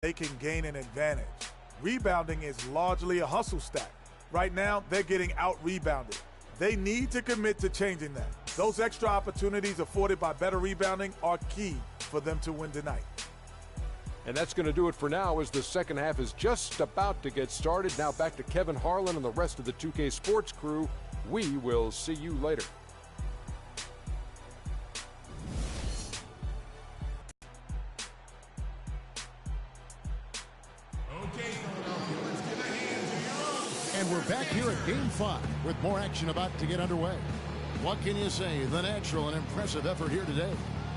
they can gain an advantage. Rebounding is largely a hustle stat. Right now, they're getting out-rebounded. They need to commit to changing that. Those extra opportunities afforded by better rebounding are key for them to win tonight. And that's going to do it for now as the second half is just about to get started. Now back to Kevin Harlan and the rest of the 2K Sports crew. We will see you later. And we're back here at Game 5 with more action about to get underway. What can you say? The natural and impressive effort here today.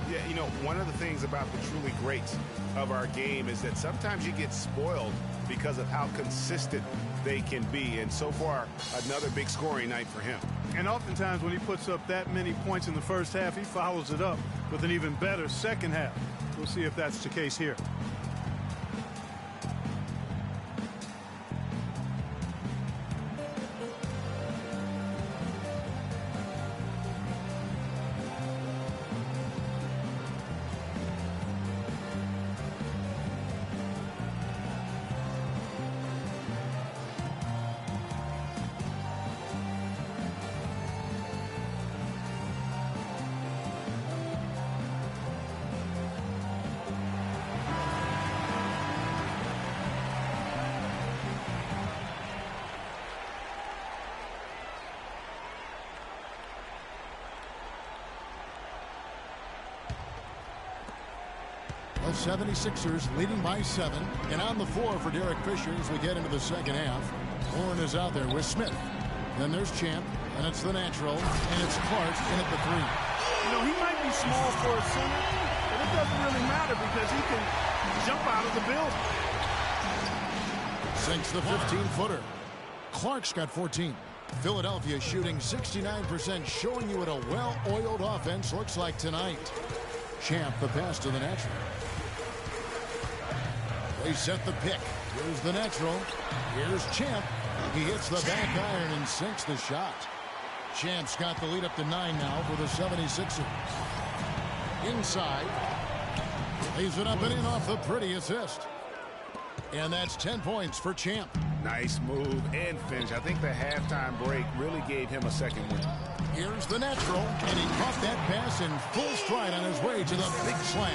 Yeah, you know, one of the things about the truly greats of our game is that sometimes you get spoiled because of how consistent they can be. And so far, another big scoring night for him. And oftentimes when he puts up that many points in the first half, he follows it up with an even better second half. We'll see if that's the case here. The 76ers leading by 7, and on the floor for Derek Fisher as we get into the second half. Warren is out there with Smith. Then there's Champ, and it's the natural, and it's Clark in at the 3. You know, he might be small for a center, but it doesn't really matter because he can jump out of the building. Sinks the 15-footer. Clark's got 14. Philadelphia shooting 69%, showing you what a well-oiled offense looks like tonight. Champ, the pass to the natural. They set the pick. Here's the natural. Here's Champ. He hits the back iron and sinks the shot. Champ's got the lead up to 9 now for the 76ers. Inside. Lays it up and in off the pretty assist. And that's 10 points for Champ. Nice move and finish. I think the halftime break really gave him a second win. Here's the natural, and he caught that pass in full stride on his way to the big slam.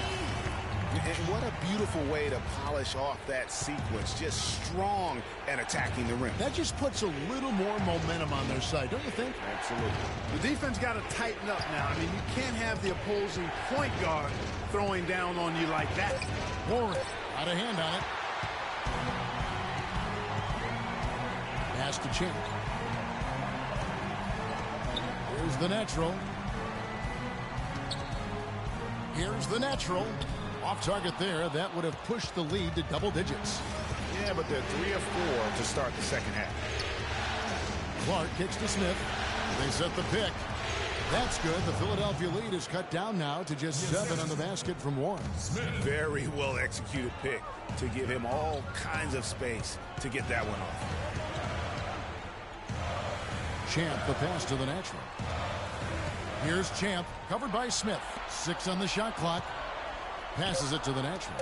And what a beautiful way to polish off that sequence. Just strong and attacking the rim. That just puts a little more momentum on their side, don't you think? Absolutely. The defense got to tighten up now. I mean, you can't have the opposing point guard throwing down on you like that. Warren, out of hand on it. Pass to Champ. Here's the natural. Here's the natural. Off target there. That would have pushed the lead to double digits. Yeah, but they're 3 of 4 to start the second half. Clark kicks to Smith. They set the pick. That's good. The Philadelphia lead is cut down now to just 7 on the basket from Warren. Very well executed pick to give him all kinds of space to get that one off. Champ, the pass to the natural. Here's Champ, covered by Smith. 6 on the shot clock. Passes it to the natural.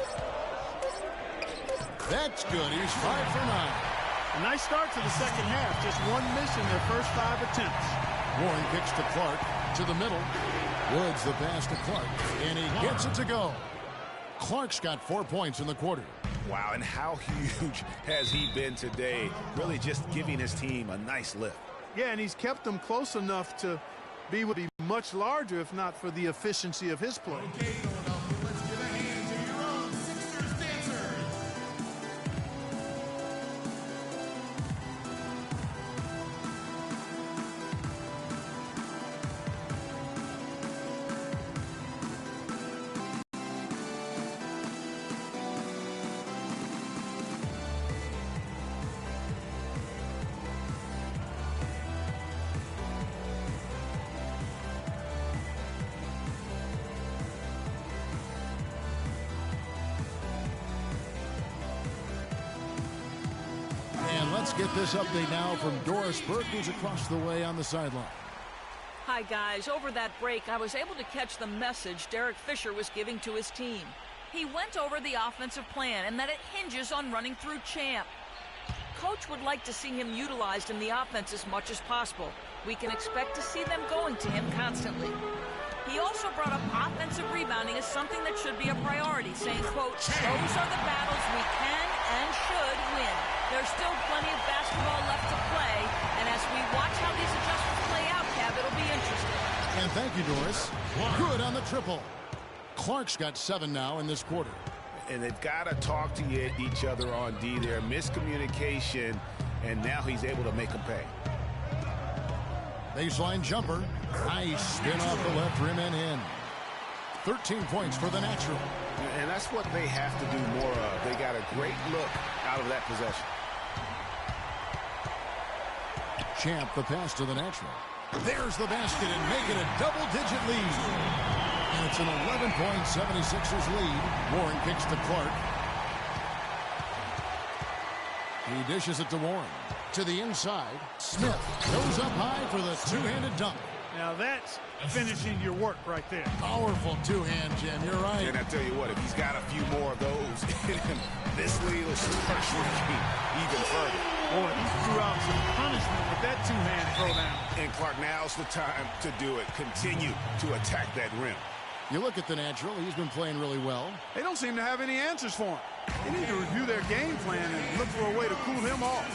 That's good. He's 5 for 9. A nice start to the second half. Just 1 miss in their first 5 attempts. Warren kicks to Clark, to the middle. Woods the pass to Clark, and he gets it to go. Clark's got 4 points in the quarter. Wow, and how huge has he been today? Really just giving his team a nice lift. Yeah, and he's kept them close enough to be much larger if not for the efficiency of his play. Okay, Philadelphia, let's give a hand to your own Sixers dancers. Let's get this update now from Doris Burke, who's across the way on the sideline. Hi, guys. Over that break, I was able to catch the message Derek Fisher was giving to his team. He went over the offensive plan and that it hinges on running through Champ. Coach would like to see him utilized in the offense as much as possible. We can expect to see them going to him constantly. He also brought up offensive rebounding as something that should be a priority, saying, quote, those are the battles we can and should win. There's still plenty of basketball left to play, and as we watch how these adjustments play out, Kev, it'll be interesting. And thank you, Doris. Good on the triple. Clark's got 7 now in this quarter. And they've got to talk to each other on D there. Miscommunication, and now he's able to make them pay. Baseline jumper. Nice spin off the left rim and in. 13 points for the Natural. And that's what they have to do more of. They got a great look out of that possession. Champ, the pass to the Natural. There's the basket and make it a double-digit lead. And it's an 11-point 76ers lead. Warren kicks to Clark. He dishes it to Warren. To the inside. Smith goes up high for the two-handed dunk. Now that's finishing your work right there. Powerful two-hand, Jim. You're right. And I tell you what, if he's got a few more of those, this lead will start shrinking even further. Boy, he threw out some punishment with that two-hand throwdown. And Clark, now's the time to do it. Continue to attack that rim. You look at the Natural. He's been playing really well. They don't seem to have any answers for him. They need to review their game plan and look for a way to cool him off.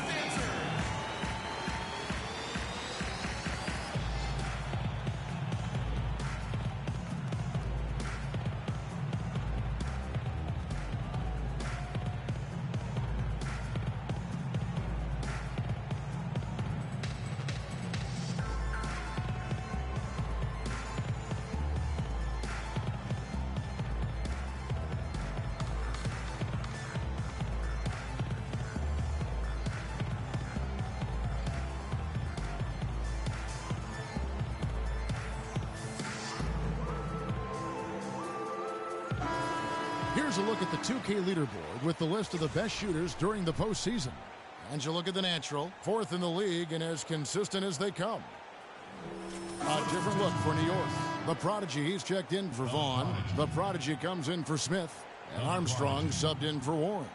Here's a look at the 2K leaderboard with the list of the best shooters during the postseason. And you look at the Natural, 4th in the league and as consistent as they come. A different look for New York. The Prodigy, he's checked in for Vaughn. The Prodigy comes in for Smith. And Armstrong subbed in for Warren.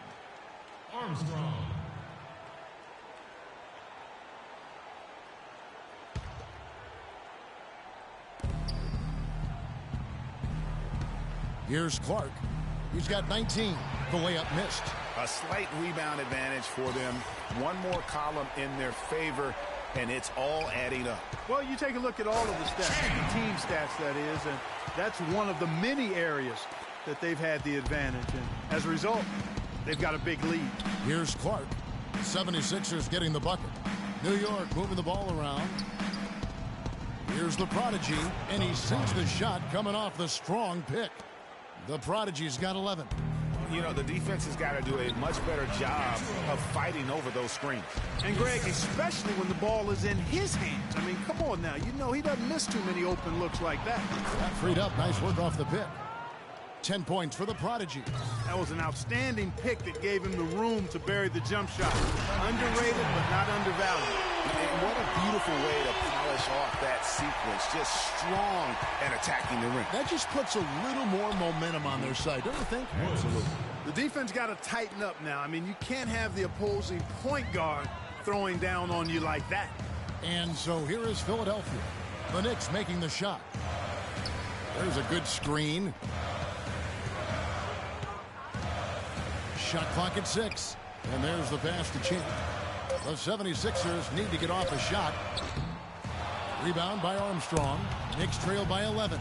Armstrong. Here's Clark. He's got 19. The layup missed. A slight rebound advantage for them. One more column in their favor, and it's all adding up. Well, you take a look at all of the stats, the team stats, that is, and that's one of the many areas that they've had the advantage. And as a result, they've got a big lead. Here's Clark. 76ers getting the bucket. New York moving the ball around. Here's the Prodigy, and he sinks the shot coming off the strong pick. The Prodigy's got 11. You know, the defense has got to do a much better job of fighting over those screens. And, Greg, especially when the ball is in his hands. I mean, come on now. You know he doesn't miss too many open looks like that. Got freed up. Nice work off the pick. 10 points for the Prodigy. That was an outstanding pick that gave him the room to bury the jump shot. Underrated, but not undervalued. And what a beautiful way to polish off that sequence. Just strong at attacking the rim. That just puts a little more momentum on their side, don't you think? Absolutely. The defense got to tighten up now. I mean, you can't have the opposing point guard throwing down on you like that. And so here is Philadelphia. The Knicks making the shot. There's a good screen. Shot clock at 6. And there's the pass to Champ. The 76ers need to get off a shot. Rebound by Armstrong. Knicks trail by 11.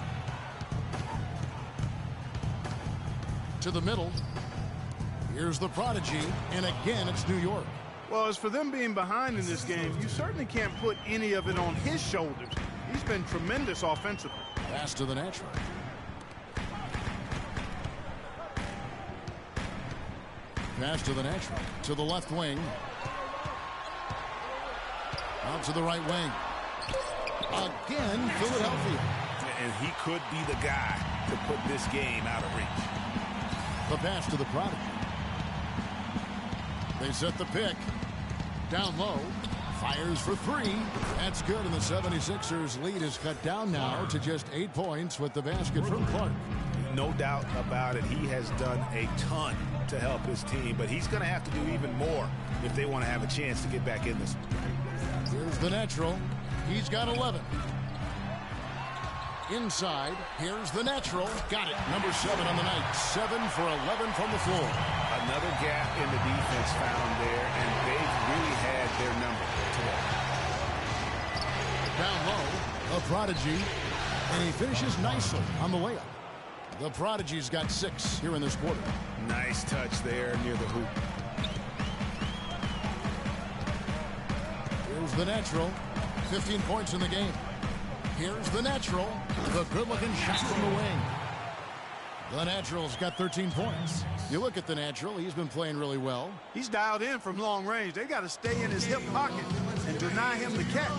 To the middle. Here's the Prodigy. And again, it's New York. Well, as for them being behind in this game, you certainly can't put any of it on his shoulders. He's been tremendous offensively. Pass to the Natural. Pass to the Natural. To the left wing. Out to the right wing. Again, Philadelphia. And he could be the guy to put this game out of reach. The pass to the Prodigy. They set the pick. Down low. Fires for 3. That's good, and the 76ers lead is cut down now to just 8 points with the basket from Clark. No doubt about it. He has done a ton to help his team, but he's going to have to do even more if they want to have a chance to get back in this. Here's the natural. He's got 11. Inside, here's the natural. Got it. Number 7 on the night. 7 for 11 from the floor. Another gap in the defense found there, and they've really had their number today. Down low, a Prodigy, and he finishes nicely on the layup. The Prodigy's got 6 here in this quarter. Nice touch there near the hoop. Here's the natural. 15 points in the game. Here's the natural. The good-looking shot from the wing. The natural's got 13 points. You look at the natural, he's been playing really well. He's dialed in from long range. They got to stay in his hip pocket and deny him the catch.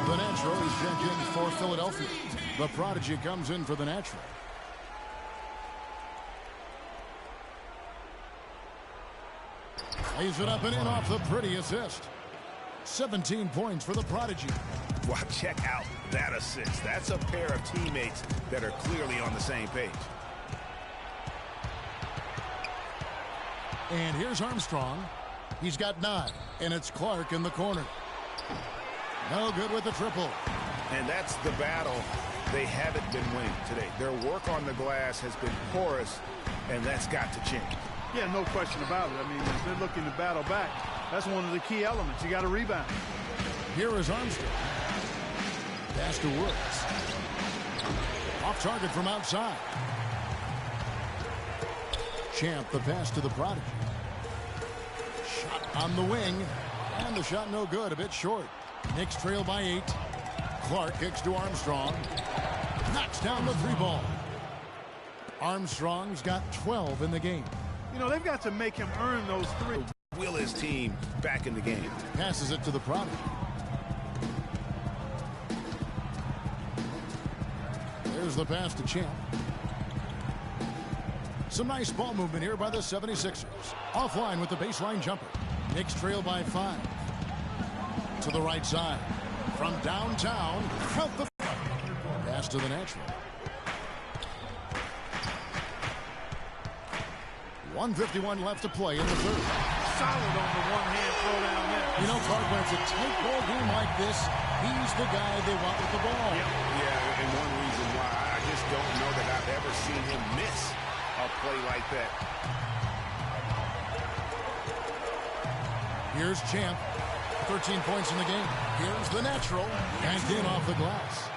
The natural is checked in for Philadelphia. The Prodigy comes in for the natural. Lays it up and in off the pretty assist. 17 points for the Prodigy. Wow, check out that assist. That's a pair of teammates that are clearly on the same page. And here's Armstrong. He's got 9, and it's Clark in the corner. No good with the triple. And that's the battle they haven't been winning today. Their work on the glass has been porous, and that's got to change. Yeah, no question about it. I mean, if they're looking to battle back, that's one of the key elements. You got to rebound. Here is Armstrong. Pass to Woods. Off target from outside. Champ, the pass to the Prodigy. Shot on the wing. And the shot no good, a bit short. Knicks trail by 8. Clark kicks to Armstrong. Knocks down the 3 ball. Armstrong's got 12 in the game. You know, they've got to make him earn those 3. Will his team back in the game. Passes it to the Prodigy. There's the pass to Champ. Some nice ball movement here by the 76ers. Offline with the baseline jumper. Knicks trail by 5. To the right side. From downtown. Felt the pass to the natural. 1:51 left to play in the third. Solid on the one-hand throw down there. You know, Clark, when it's a tight ball game like this, he's the guy they want with the ball. Yeah, and one reason why I just don't know that I've ever seen him miss a play like that. Here's Champ. 13 points in the game. Here's the natural. Banked in off the glass.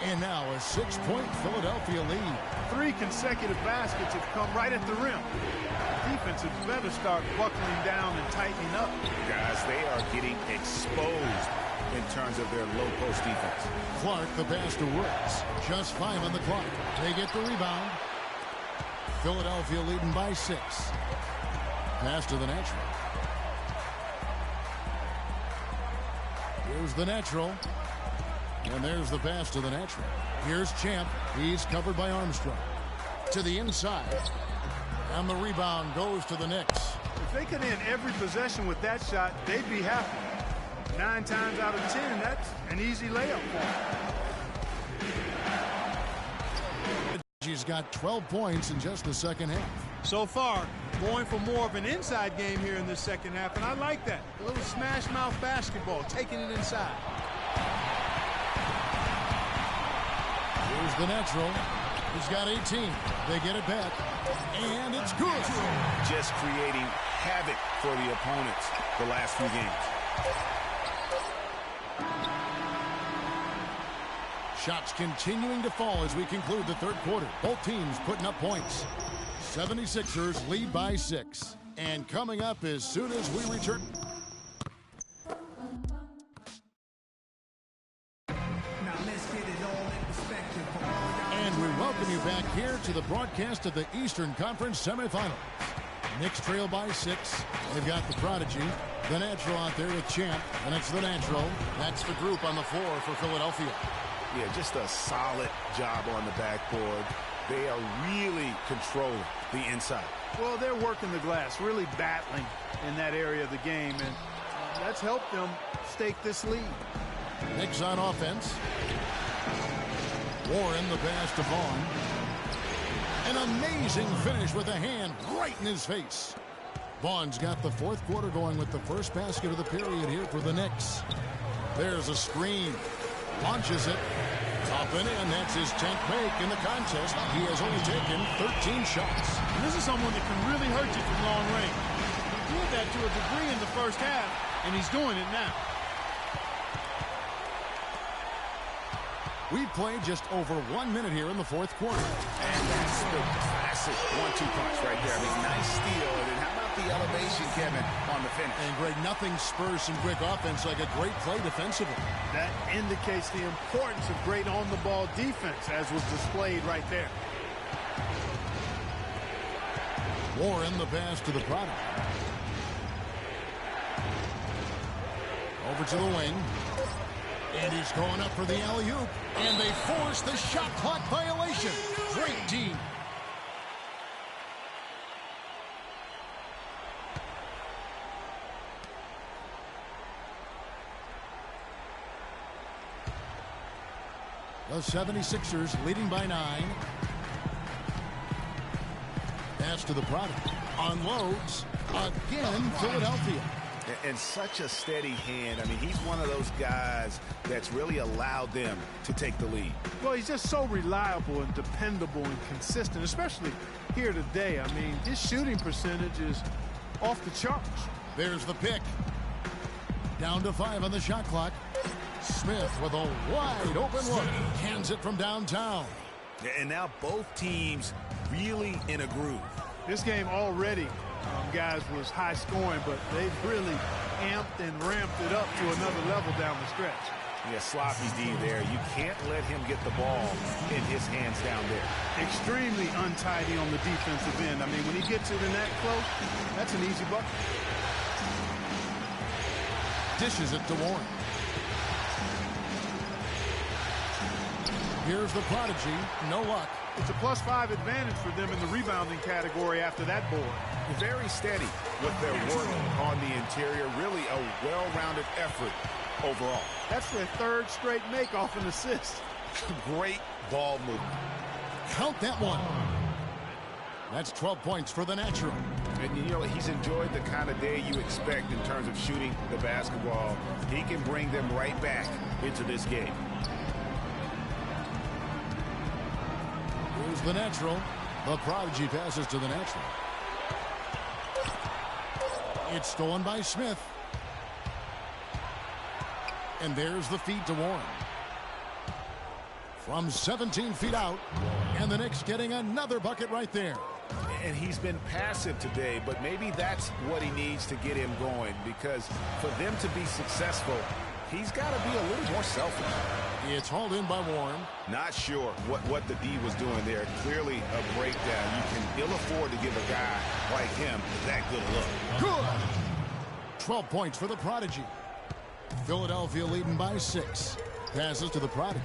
And now a 6-point Philadelphia lead. 3 consecutive baskets have come right at the rim. Defense had better start buckling down and tightening up. Guys, they are getting exposed in terms of their low post defense. Clark, the pass to Woods. Just 5 on the clock. They get the rebound. Philadelphia leading by 6. Pass to the natural. Here's the natural. And there's the pass to the natural. Here's Champ. He's covered by Armstrong. To the inside. And the rebound goes to the Knicks. If they could end every possession with that shot, they'd be happy. 9 times out of 10, that's an easy layup for them. He's got 12 points in just the second half. So far, going for more of an inside game here in this second half, and I like that. A little smash mouth basketball, taking it inside. Here's the natural. He's got 18. They get it back. And it's good. Just creating havoc for the opponents the last few games. Shots continuing to fall as we conclude the third quarter. Both teams putting up points. 76ers lead by 6. And coming up as soon as we return. And we welcome you back here to the broadcast of the Eastern Conference semifinals. Knicks trail by 6. They've got the Prodigy, the Natural out there with Champ, and it's the Natural. That's the group on the floor for Philadelphia. Yeah, just a solid job on the backboard. They are really controlling the inside. Well, they're working the glass, really battling in that area of the game, and that's helped them stake this lead. Knicks on offense. Warren the pass to Vaughn. An amazing finish with a hand right in his face. Vaughn's got the fourth quarter going with the first basket of the period here for the Knicks. There's a screen. Launches it. Up and in. That's his 10th make in the contest. He has only taken 13 shots. And this is someone that can really hurt you from long range. He did that to a degree in the first half, and he's doing it now. We've played just over 1 minute here in the fourth quarter. And that's the classic 1-2 punch right there. I mean, nice steal. And then how about the elevation, Kevin, on the finish? And, Greg, nothing spurs some quick offense like a great play defensively. That indicates the importance of great on-the-ball defense, as was displayed right there. Warren the pass to the product. Over to the wing. And he's going up for the alley-oop. And they force the shot clock violation. Great team. The 76ers leading by 9. Pass to the product. Unloads. Again, Philadelphia. And such a steady hand. I mean, he's one of those guys that's really allowed them to take the lead. Well, he's just so reliable and dependable and consistent, especially here today. I mean, his shooting percentage is off the charts. There's the pick. Down to 5 on the shot clock. Smith with a wide open look. Hands it from downtown. And now both teams really in a groove. This game already, guys, was high scoring, but they've really amped and ramped it up to another level down the stretch. Yeah, sloppy D there. You can't let him get the ball in his hands down there. Extremely untidy on the defensive end. I mean, when he gets it in that close, that's an easy bucket. Dishes it to Warren. Here's the Prodigy. No luck. It's a +5 advantage for them in the rebounding category after that board. Very steady with their work on the interior. Really a well-rounded effort overall. That's their third straight make off an assist. Great ball movement. Count that one. That's 12 points for the Natural. And, you know, he's enjoyed the kind of day you expect in terms of shooting the basketball. He can bring them right back into this game. Here's the Natural. The Prodigy passes to the Natural. It's stolen by Smith. And there's the feed to Warren. From 17 feet out. And the Knicks getting another bucket right there. And he's been passive today, but maybe that's what he needs to get him going, because for them to be successful, he's got to be a little more selfish. It's hauled in by Warren. Not sure what the D was doing there. Clearly a breakdown. You can ill afford to give a guy like him that good a look. Good. 12 points for the Prodigy. Philadelphia leading by 6. Passes to the Prodigy.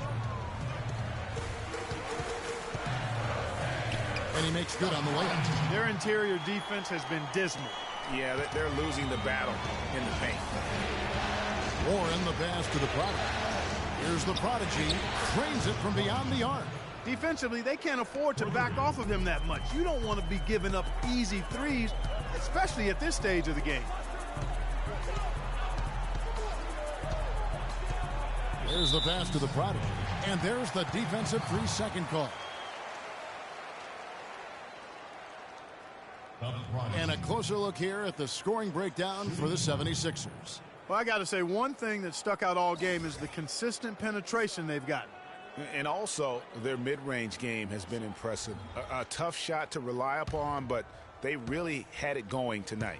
And he makes good on the layup. Their interior defense has been dismal. Yeah, they're losing the battle in the paint. Warren the pass to the Prodigy. Here's the Prodigy. Cranes it from beyond the arc. Defensively, they can't afford to back off of him that much. You don't want to be giving up easy threes, especially at this stage of the game. There's the pass to the Prodigy. And there's the defensive 3-second call. And a closer look here at the scoring breakdown for the 76ers. Well, I got to say, one thing that stuck out all game is the consistent penetration they've gotten. And also, their mid-range game has been impressive. A tough shot to rely upon, but They really had it going tonight.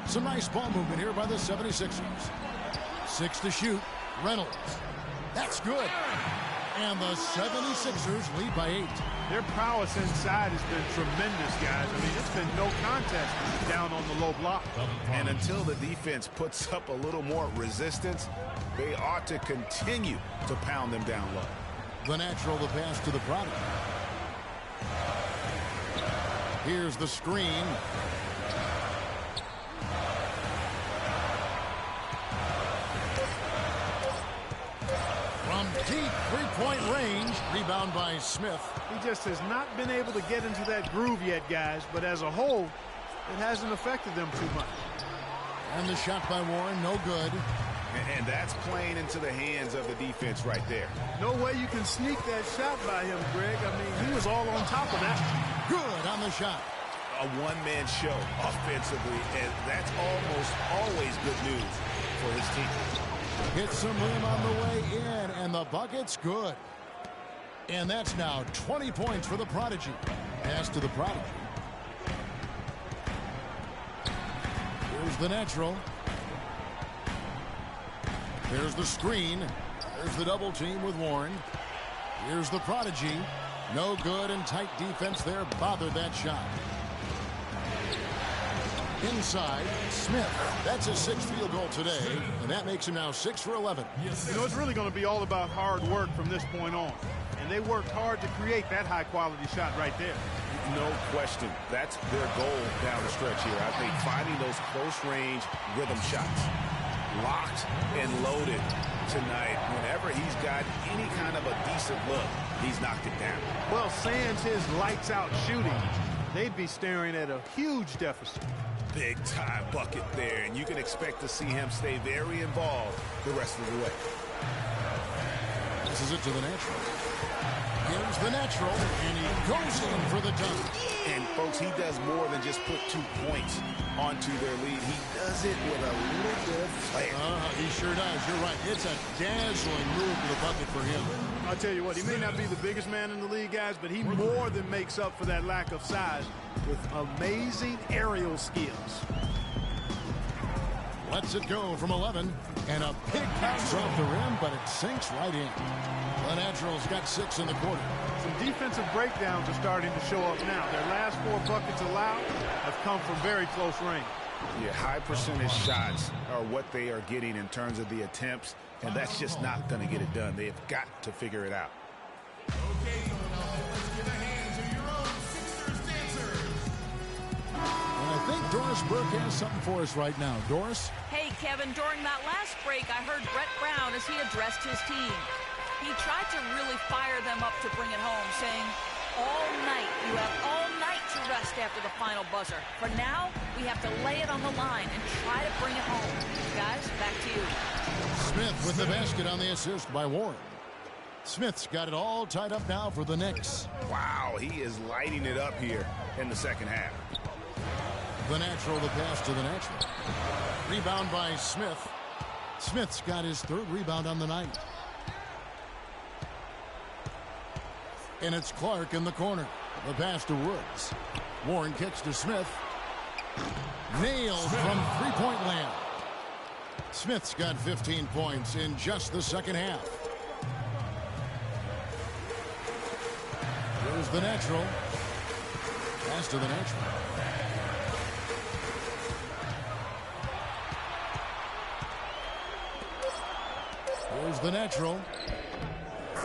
Some nice ball movement here by the 76ers. 6 to shoot. Reynolds. That's good. And the 76ers lead by 8. Their prowess inside has been tremendous, guys. I mean, it's been no contest down on the low block. And until the defense puts up a little more resistance, they ought to continue to pound them down low. The natural, the pass to the product. Here's the screen. From deep three-point range, rebound by Smith. He just has not been able to get into that groove yet, guys, but as a whole, it hasn't affected them too much. And the shot by Warren, no good. And that's playing into the hands of the defense right there. No way you can sneak that shot by him, Greg. I mean, he was all on top of that. Good on the shot. A one-man show offensively, and that's almost always good news for his team. Hits some rim on the way in, and the bucket's good. And that's now 20 points for the Prodigy. Pass to the Prodigy. Here's the natural. There's the screen. There's the double team with Warren. Here's the Prodigy. No good, and tight defense there bothered that shot. Inside, Smith. That's his 6th field goal today, and that makes him now 6 for 11. You know, it's really going to be all about hard work from this point on. And they worked hard to create that high-quality shot right there. No question. That's their goal down the stretch here. I think finding those close-range rhythm shots. Locked and loaded tonight. Whenever he's got any kind of a decent look, he's knocked it down. Well, sans his lights-out shooting, they'd be staring at a huge deficit. Big-time bucket there, and you can expect to see him stay very involved the rest of the way. This is it to the natural. Here's the natural, and he goes in for the dunk. And, folks, he does more than just put 2 points onto their lead. He does it with a little bit of flair. He sure does. You're right. It's a dazzling move to the bucket for him. I'll tell you what, he may not be the biggest man in the league, guys, but he more than makes up for that lack of size with amazing aerial skills. Lets it go from 11, and a big bounce off the rim, but it sinks right in. The Naturals got 6 in the quarter. Some defensive breakdowns are starting to show up now. Their last 4 buckets allowed have come from very close range. Yeah, high percentage shots are what they are getting in terms of the attempts, and that's just not going to get it done. They've got to figure it out. Okay, let's give a hand to your own Sixers dancers. And I think Doris Burke has something for us right now. Doris? Hey, Kevin, during that last break, I heard Brett Brown as he addressed his team. He tried to really fire them up to bring it home, saying, all night, you have all night to rest after the final buzzer. For now, we have to lay it on the line and try to bring it home. Guys, back to you. Smith with the basket on the assist by Warren. Smith's got it all tied up now for the Knicks. Wow, he is lighting it up here in the second half. The natural, the pass to the natural. Rebound by Smith. Smith's got his 3rd rebound on the night. And it's Clark in the corner. The pass to Woods. Warren kicks to Smith. Nailed from three-point land. Smith's got 15 points in just the second half. Here's the natural. Pass to the natural. Here's the natural.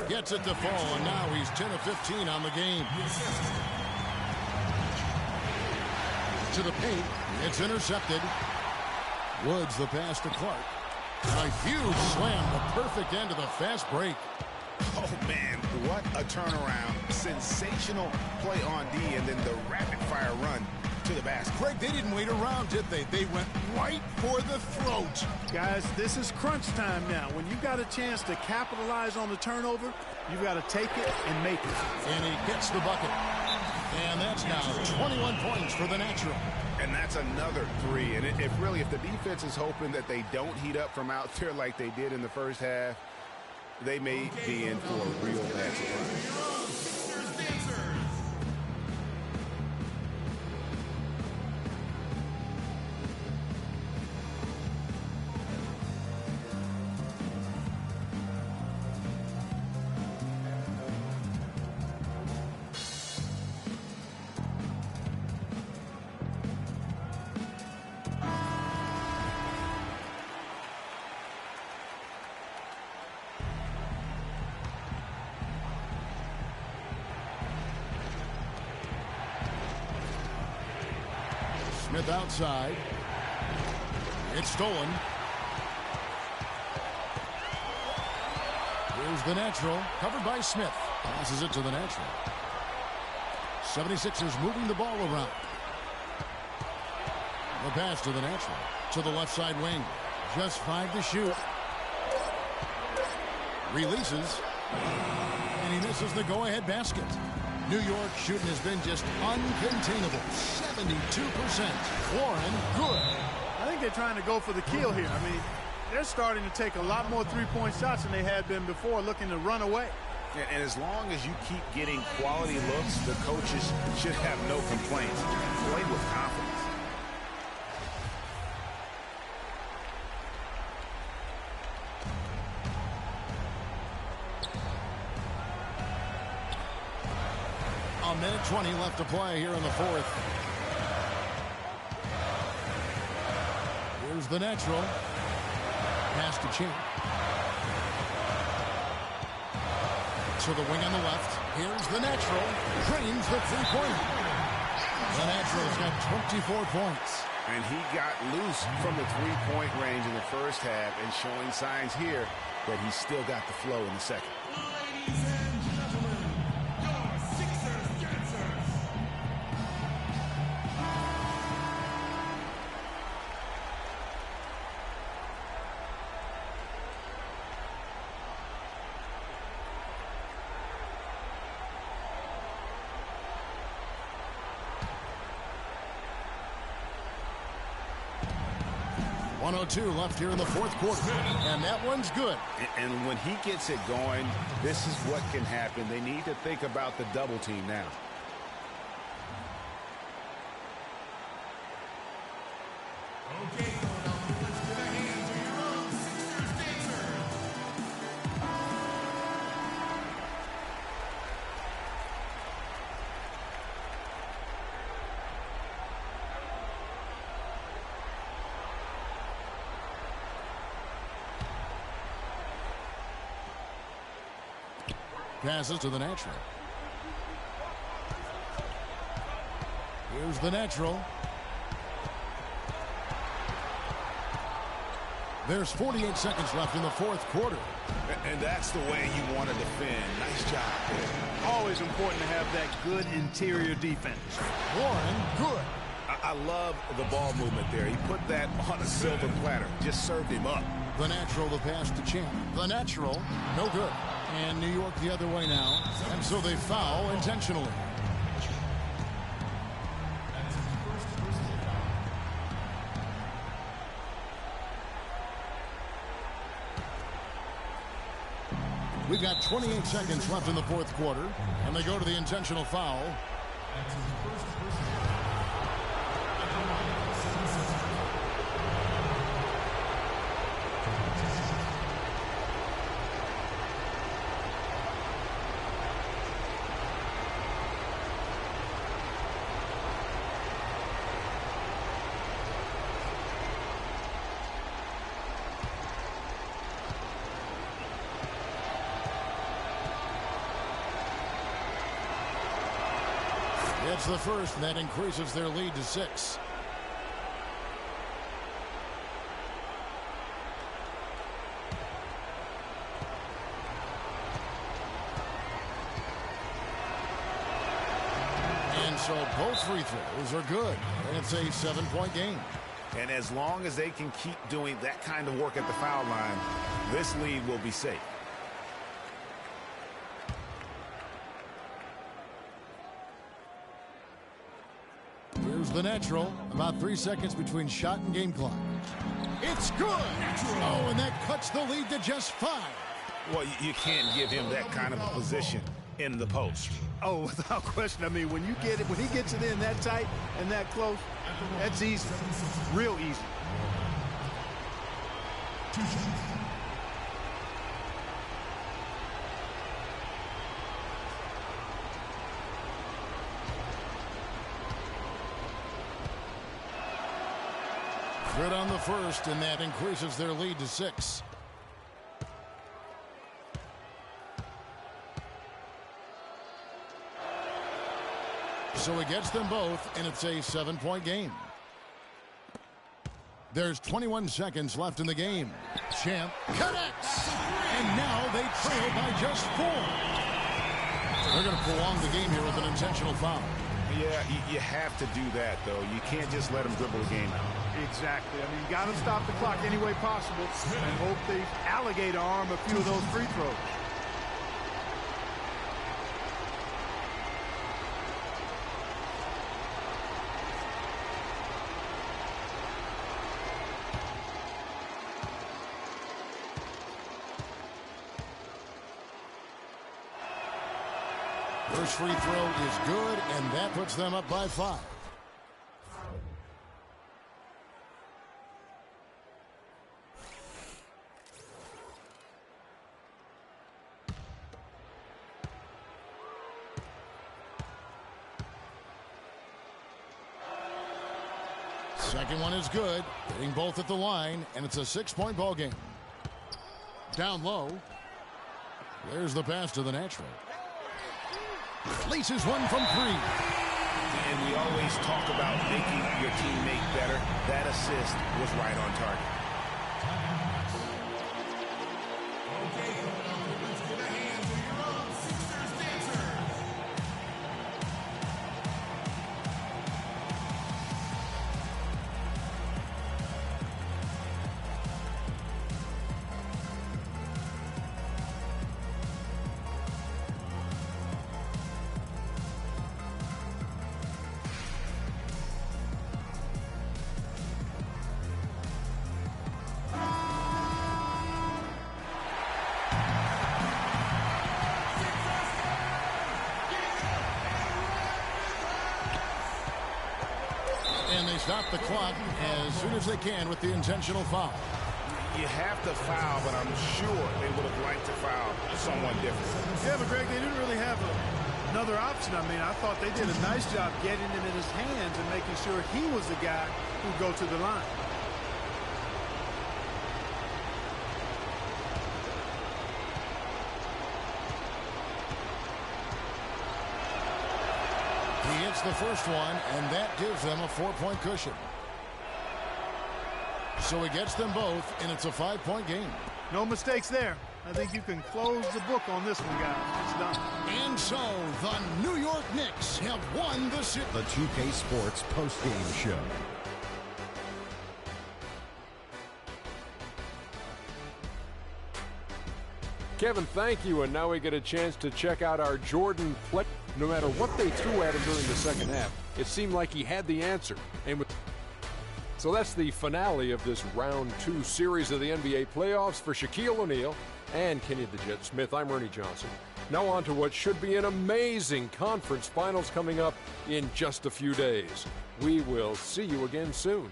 Gets it to fall, and now he's 10 of 15 on the game. To the paint. It's intercepted. Woods the pass to Clark. A huge slam, the perfect end of the fast break. Oh, man, what a turnaround. Sensational play on D, and then the rapid-fire run to the basket. Greg, they didn't wait around, did they? They went right for the throat. Guys, this is crunch time now. When you got a chance to capitalize on the turnover, you've got to take it and make it. And he gets the bucket. And that's now 21 points for the Natural. And that's another three. And if the defense is hoping that they don't heat up from out there like they did in the first half, they may be in for a real bad surprise. Smith outside. It's stolen. Here's the Natural, covered by Smith. Passes it to the Natural. 76ers moving the ball around. The pass to the Natural. To the left side wing. Just 5 to shoot. Releases. And he misses the go-ahead basket. New York shooting has been just uncontainable. 72%. Warren, good. I think they're trying to go for the kill here. I mean, they're starting to take a lot more three-point shots than they had been before, looking to run away. And as long as you keep getting quality looks, the coaches should have no complaints. Play with confidence. A minute 20 left to play here in the fourth. Here's the Natural. Pass to Champ. To the wing on the left. Here's the Natural. Drains the three-pointer. The Natural's got 24 points. And he got loose from the three-point range in the first half and showing signs here that he's still got the flow in the second. Ladies and gentlemen, your Sixers dancers. .102 left here in the fourth quarter. And that one's good. And when he gets it going, this is what can happen. They need to think about the double team now. Okay, Philadelphia, let's give a hand to your own Sixers dancers. Passes to the Natural. Here's the Natural. There's 48 seconds left in the fourth quarter. And that's the way you want to defend. Nice job there. Always important to have that good interior defense. Warren, good. I love the ball movement there. He put that on a silver platter. Just served him up. The Natural, the pass to Champ. The Natural, no good. And New York the other way now. And so they foul intentionally. We've got 28 seconds left in the fourth quarter. And they go to the intentional foul. It's the first, and that increases their lead to 6. And So both free throws are good. And it's a 7-point game. And as long as they can keep doing that kind of work at the foul line, this lead will be safe. Here's the natural. About 3 seconds between shot and game clock. It's good. Oh, and that cuts the lead to just 5. Well, you can't give him that kind of a position in the post. Oh, without question. I mean, when he gets it in that tight and that close, that's easy. Real easy. Good on the first, and that increases their lead to 6. So he gets them both, and it's a 7-point game. There's 21 seconds left in the game. Champ connects, and now they trail by just 4. They're going to prolong the game here with an intentional foul. Yeah, you have to do that, though. You can't just let them dribble the game out. Exactly. I mean, you got to stop the clock any way possible and hope they alligator arm a few of those free throws. First free throw is good, and that puts them up by 5. Second one is good, hitting both at the line, and it's a 6-point ball game. Down low. There's the pass to the natural. Laces one from 3. And we always talk about making your teammate better. That assist was right on target. Okay, Philadelphia, let's get a hands on your own Sixers dancer. And they stop the clock as soon as they can with the intentional foul. You have to foul, but I'm sure they would have liked to foul someone different. Yeah, but Greg, they didn't really have another option. I mean, I thought they did a nice job getting it in his hands and making sure he was the guy who'd go to the line. He hits the first one, and that gives them a 4-point cushion. So he gets them both, and it's a 5-point game. No mistakes there. I think you can close the book on this one, guys. It's done. And so the New York Knicks have won the series. The 2K Sports postgame show. Kevin, thank you. And now we get a chance to check out our Jordan play. No matter what they threw at him during the second half, it seemed like he had the answer. So that's the finale of this round 2 series of the NBA playoffs for Shaquille O'Neal and Kenny the Jet Smith. I'm Ernie Johnson. Now on to what should be an amazing conference finals coming up in just a few days. We will see you again soon.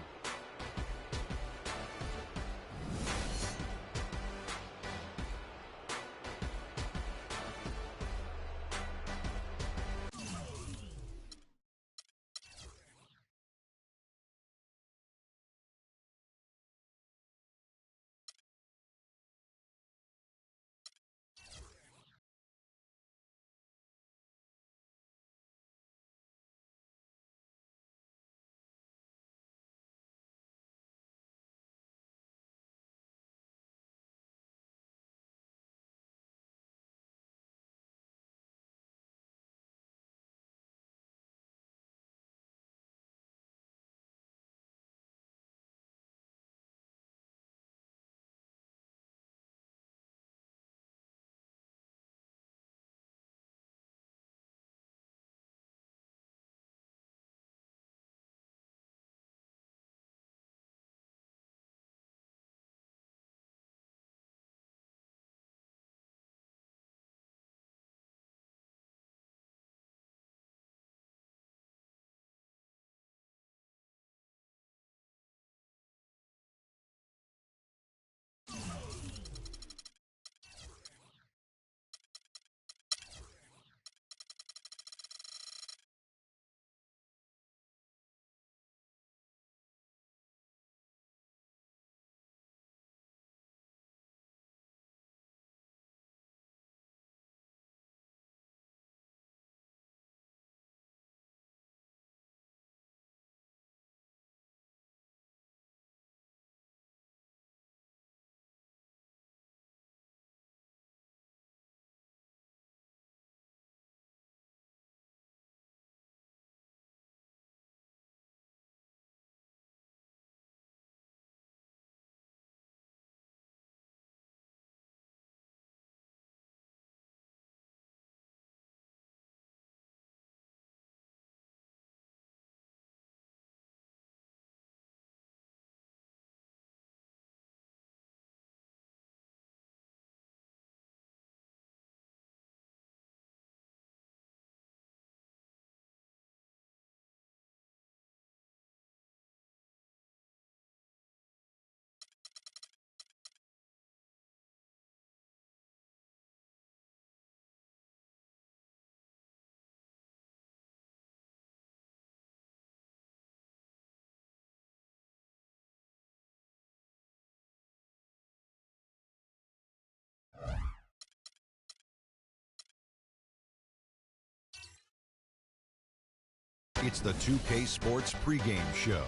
It's the 2K Sports pregame show.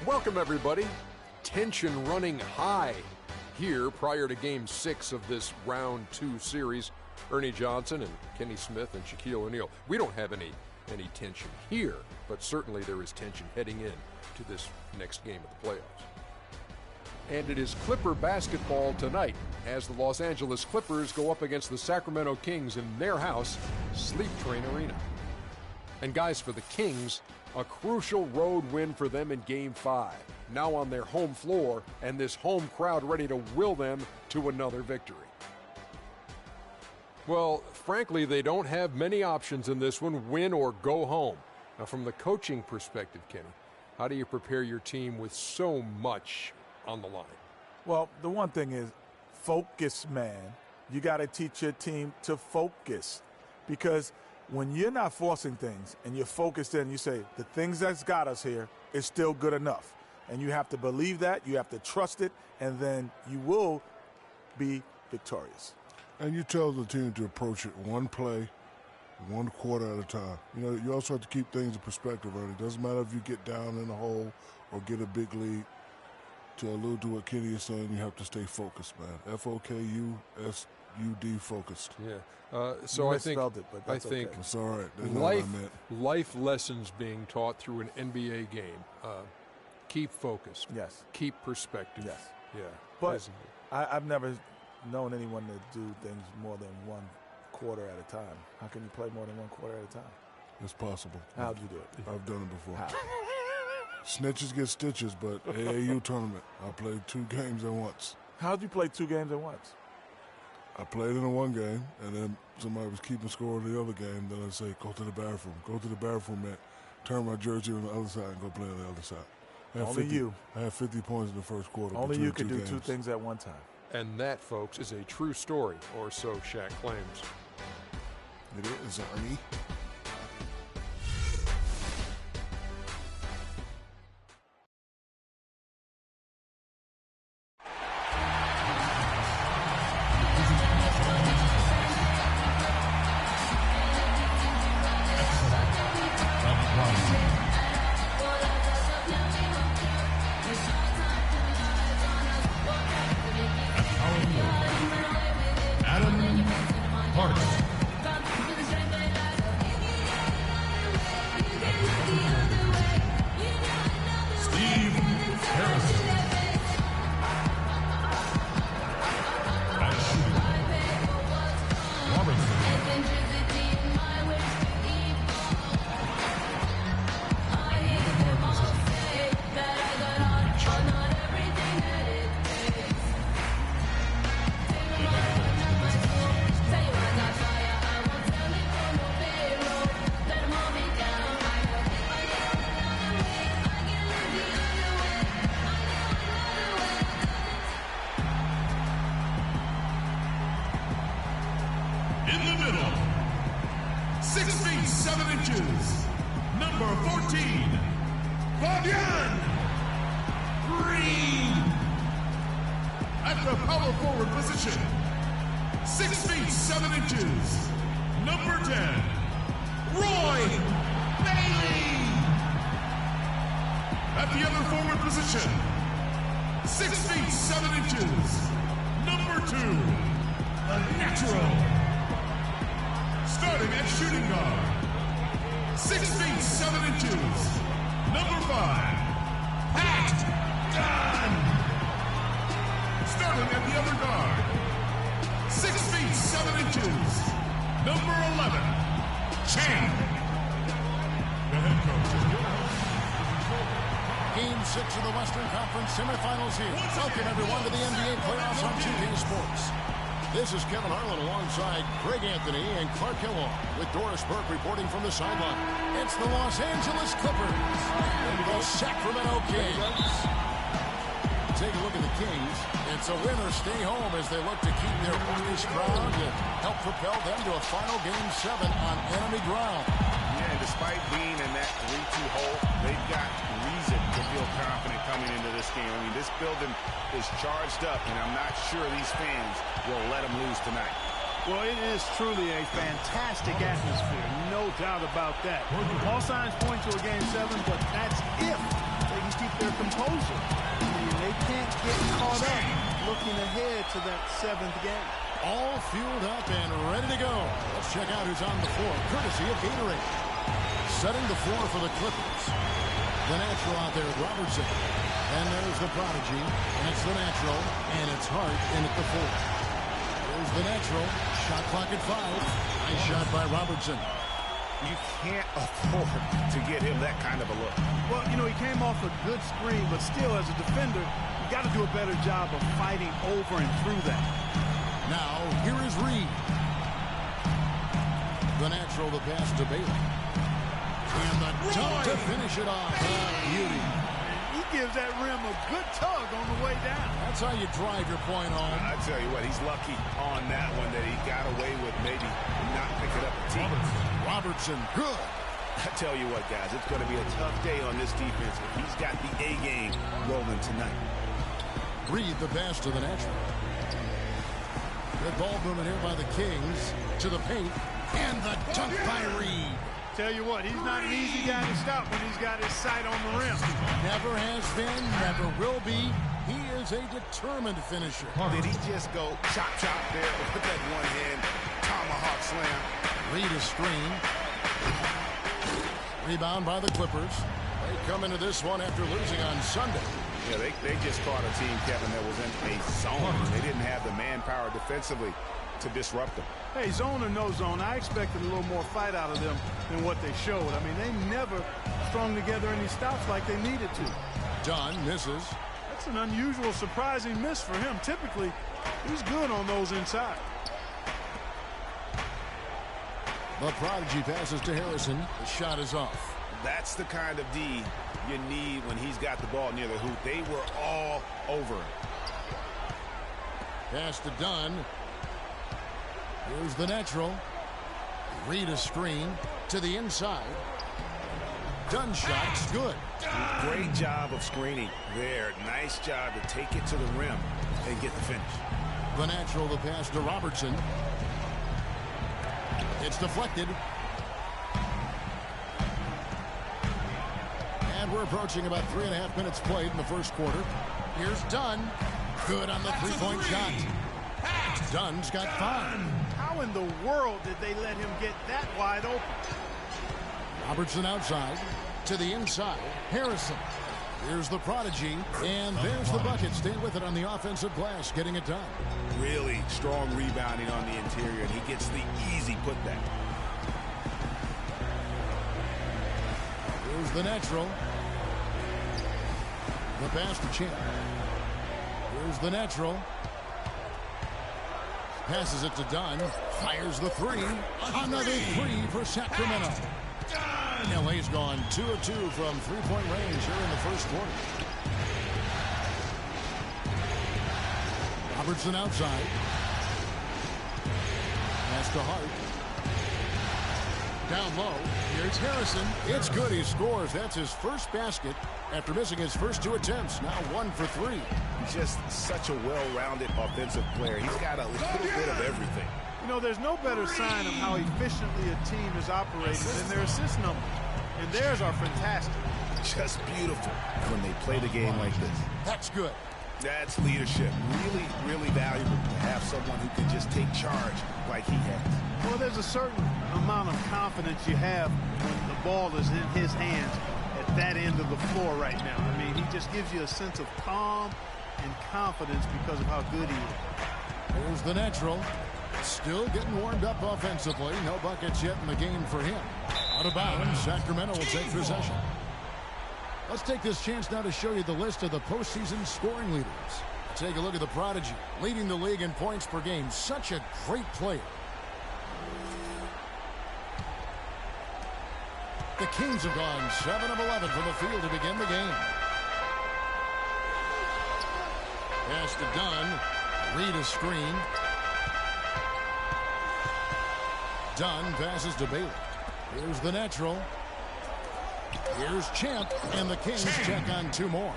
Welcome, everybody. Tension running high here prior to Game 6 of this Round 2 series. Ernie Johnson and Kenny Smith and Shaquille O'Neal. We don't have any tension here, but certainly there is tension heading in to this next game of the playoffs. And it is Clipper basketball tonight as the Los Angeles Clippers go up against the Sacramento Kings in their house, Sleep Train Arena. And guys, for the Kings, a crucial road win for them in Game 5. Now on their home floor, and this home crowd ready to will them to another victory. Well, frankly, they don't have many options in this one, win or go home. Now, from the coaching perspective, Kenny, how do you prepare your team with so much on the line? Well, the one thing is focus, man. You got to teach your team to focus, because when you're not forcing things and you're focused in, you say, the things that's got us here is still good enough. And you have to believe that, you have to trust it, and then you will be victorious. And you tell the team to approach it one play, one quarter at a time. You know, you also have to keep things in perspective, Ernie. It doesn't matter if you get down in the hole or get a big lead. To allude to what Kenny is saying, you have to stay focused, man. F-O-K-U-S-U-D, focused. Yeah. So I think it, but that's okay. It's all right. That's not what I meant. Life lessons being taught through an NBA game. Keep focused. Yes. Keep perspective. Yes. Yeah. But I've never known anyone to do things more than one quarter at a time. How can you play more than one quarter at a time? It's possible. How'd you do it? I've done it before. How? Snitches get stitches, but AAU tournament, I played 2 games at once. How'd you play 2 games at once? I played in one game, and then somebody was keeping score in the other game. Then I say, go to the bathroom. Go to the bathroom, man. Turn my jersey on the other side and go play on the other side. I had 50 points in the first quarter. Only you can do 2 things at one time. And that, folks, is a true story, or so Shaq claims. It is, Ernie. In the middle, 6 feet 7 inches, number 14, Fabian Green. At the power forward position, 6 feet 7 inches, number 10, Roy Bailey. At the other forward position, 6 feet 7 inches, number 2, the natural. Starting at shooting guard, 6 feet 7 inches, number 5, Pat Dunn. Starting at the other guard, 6 feet 7 inches, number 11, Champ. The head coach. Game 6 of the Western Conference semifinals here. Welcome everyone to the NBA playoffs on 2K Sports. This is Kevin Harlan alongside Greg Anthony and Clark Kellogg with Doris Burke reporting from the sideline. It's the Los Angeles Clippers and the Sacramento Kings. Take a look at the Kings. It's a win or stay home as they look to keep their hawkish crowd to help propel them to a final Game 7 on enemy ground. Yeah, and despite being in that 3-2 hole, they've got reason to feel confident coming into this game. I mean, this building is charged up, and I'm not sure these fans will let them lose tonight. Well, it is truly a fantastic atmosphere, no No doubt about that. All signs point to a Game 7, but that's if they can keep their composure. I mean, they can't get caught up looking ahead to that 7th game. All fueled up and ready to go. Let's check out who's on the floor, courtesy of Gatorade. Setting the floor for the Clippers. The natural out there, Robertson. And there's the prodigy, and it's the natural, and it's Hart in at the 4. There's the natural. Shot clock at 5. Nice shot by Robertson. You can't afford to get him that kind of a look. Well, you know, he came off a good screen, but still, as a defender, you got to do a better job of fighting over and through that. Now, here is Reed. The natural, the pass to Bailey. And the dunk to finish it off. Beauty. He gives that rim a good tug on the way down. That's how you drive your point home. I tell you what, he's lucky on that one that he got away with maybe not picking up the team. Robertson, good. I tell you what, guys, it's going to be a tough day on this defense if he's got the A game rolling tonight. Reed the pass to the natural. Good ball movement here by the Kings to the paint. And the dunk by Reed. Tell you what, he's not an easy guy to stop when he's got his sight on the rim. Never has been, never will be. He is a determined finisher. Did he just go chop there with that one-hand tomahawk slam? Reed a screen. Rebound by the Clippers. They come into this one after losing on Sunday. Yeah, they just caught a team, Kevin, that was in a zone. They didn't have the manpower defensively to disrupt them. Hey, zone or no zone, I expected a little more fight out of them than what they showed. I mean, they never strung together any stops like they needed to. Dunn misses. That's an unusual, surprising miss for him. Typically, he's good on those inside. The prodigy passes to Harrison. The shot is off. That's the kind of D you need when he's got the ball near the hoop. They were all over him. Pass to Dunn. Here's the natural. Reed a screen to the inside. Dunn shot's good. Great job of screening there. Nice job to take it to the rim and get the finish. The natural, the pass to Robertson. It's deflected. And we're approaching about 3.5 minutes played in the first quarter. Here's Dunn. Good on the three-point shot. Dunn's got 5. How in the world did they let him get that wide open? Robertson outside to the inside. Harrison. Here's the prodigy. And there's the bucket. Stay with it on the offensive glass, getting it done. Really strong rebounding on the interior, and he gets the easy putback. Here's the natural. The pass to Champ. Here's the natural. Passes it to Dunn. Fires the 3. Another 3 for Sacramento. LA's gone 2 of 2 from three-point range here in the first quarter. Robertson outside. Pass to Hart. Down low. Here's Harrison. It's good. He scores. That's his first basket after missing his first 2 attempts. Now 1 for 3. Just such a well-rounded offensive player. He's got a little bit of everything. You know, there's no better sign of how efficiently a team is operating than their assist numbers. And theirs are fantastic. Just beautiful when they play the game like this. That's good. That's leadership. Really, really valuable to have someone who can just take charge like he has. Well, there's a certain amount of confidence you have when the ball is in his hands at that end of the floor right now. I mean, he just gives you a sense of calm and confidence because of how good he is. Here's the natural. Still getting warmed up offensively. No buckets yet in the game for him. Out of bounds, Sacramento will take possession. Let's take this chance now to show you the list of the postseason scoring leaders. Take a look at the prodigy, leading the league in points per game. Such a great player. The Kings have gone 7 of 11 from the field to begin the game. Pass to Dunn. Reed a screen. Dunn passes to Bailey. Here's the natural. Here's Champ, and the Kings check on 2 more.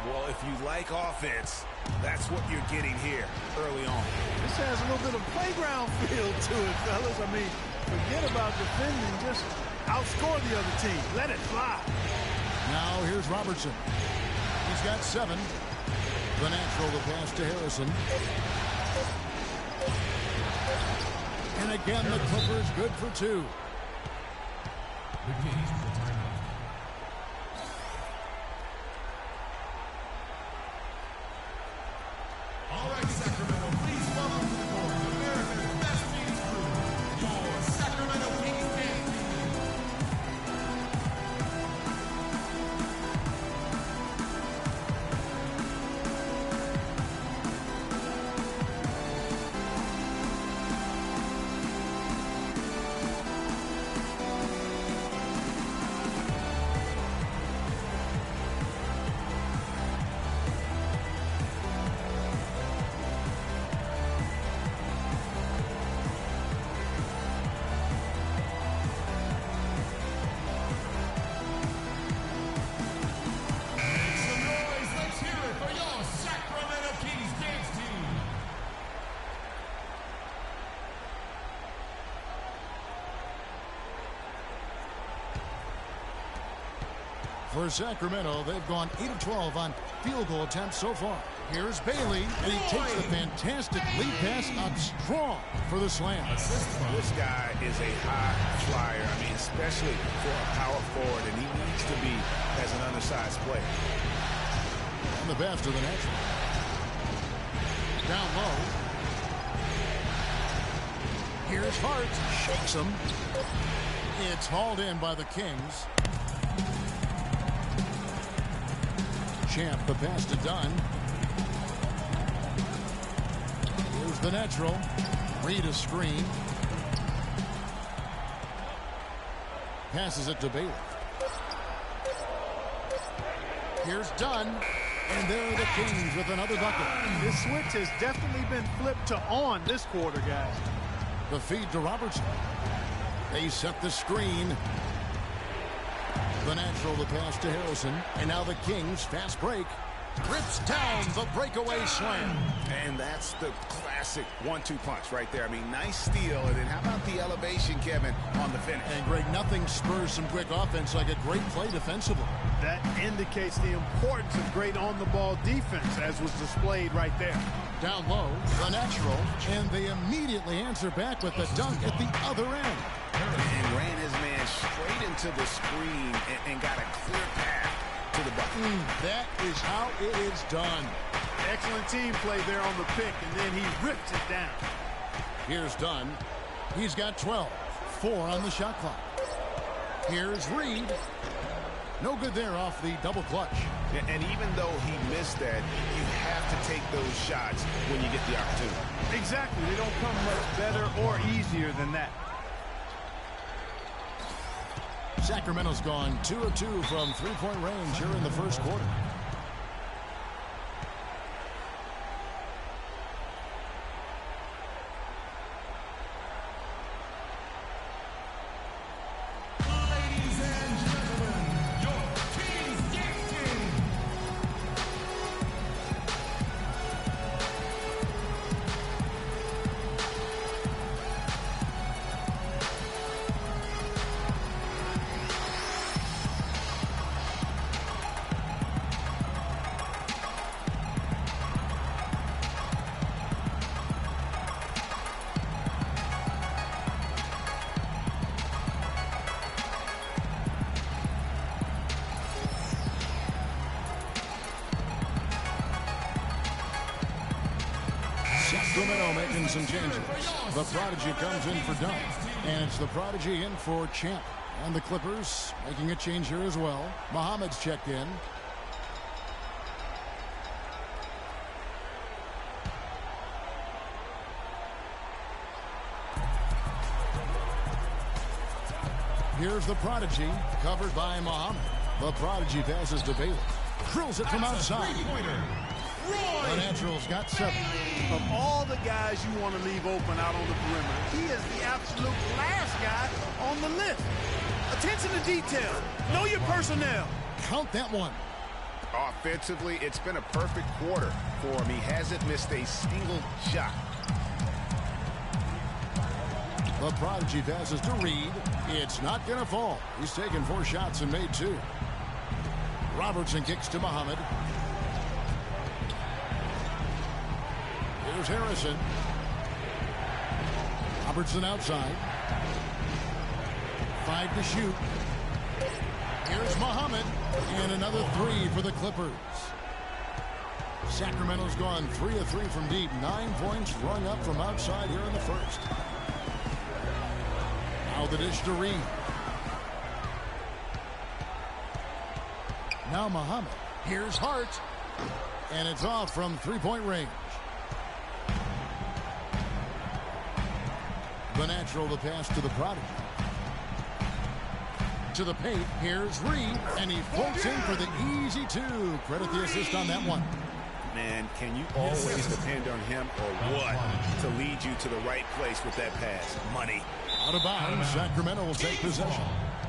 Well, if you like offense, that's what you're getting here early on. This has a little bit of playground feel to it, fellas. I mean, Forget about defending. Just outscore the other team. Let it fly. Now here's Robertson. He's got 7. The natural to pass to Harrison. And again, the Clippers good for 2. All right, Sacramento, please welcome to the court America's best teams crew, your Sacramento Kings dance team. For Sacramento, they've gone 8 of 12 on field goal attempts so far. Here's Bailey, and he takes the fantastic lead pass up strong for the slam. This guy is a high flyer. I mean, especially for a power forward, and he needs to be as an undersized player. On the pass to the natural. Down low. Here's Hart. Shakes him. It's hauled in by the Kings. Champ, the pass to Dunn. Here's the natural. Reed a screen. Passes it to Bailey. Here's Dunn. And there are the Kings with another bucket. This switch has definitely been flipped to on this quarter, guys. The feed to Robertson. They set the screen. The natural to pass to Harrison. And now the Kings, fast break. Rips down the breakaway slam. And that's the classic 1-2 punch right there. I mean, nice steal. And then how about the elevation, Kevin, on the finish? And Greg, nothing spurs some quick offense like a great play defensively. That indicates the importance of great on-the-ball defense, as was displayed right there. Down low, the natural. And they immediately answer back with the dunk at the other end. And ran his man straight into the screen and got a clear path to the bucket. That is how it is done. Excellent team play there on the pick, and then he rips it down. Here's Dunn. He's got 12. 4 on the shot clock. Here's Reed. No good there off the double clutch. And even though he missed that, you have to take those shots when you get the opportunity. Exactly. They don't come much better or easier than that. Sacramento's gone 2 of 2 from three-point range here in the first quarter. Ladies and gentlemen, your Kings dance team. Sacramento making some changes. The Prodigy comes in for Dunn. And it's the Prodigy in for Champ. And the Clippers making a change here as well. Muhammad's checked in. Here's the Prodigy, covered by Muhammad. The Prodigy passes to Bailey. Drills it from outside. The Natural's got 7. Of all the guys you want to leave open out on the perimeter, he is the absolute last guy on the list. Attention to detail. Know your personnel. Count that one. Offensively, it's been a perfect quarter for him. He hasn't missed a single shot. The Prodigy passes to Reed. It's not going to fall. He's taken 4 shots and made 2. Robertson kicks to Muhammad. Here's Harrison. Robertson outside. 5 to shoot. Here's Muhammad. And another 3 for the Clippers. Sacramento's gone 3 of 3 from deep. 9 points rung up from outside here in the first. Now the dish to Reed. Now Muhammad. Here's Hart. And it's off from 3-point range. The natural, the pass to the Prodigy. To the paint. Here's Reed. And he floats in for the easy 2. Credit the assist on that one. Man, can you always depend on him or what to lead you to the right place with that pass? Money. Out of bounds. Sacramento will take possession.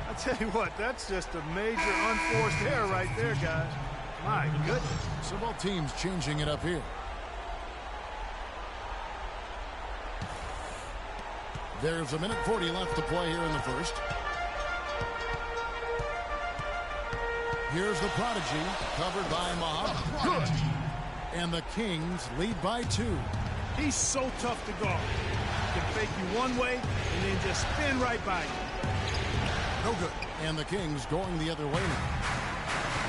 I tell you what, that's just a major unforced error right there, guys. My goodness. So both teams changing it up here. There's 1:40 left to play here in the first. Here's the Prodigy, covered by Muhammad. And the Kings lead by 2. He's so tough to guard. He can fake you one way and then just spin right by you. No good. And the Kings going the other way now.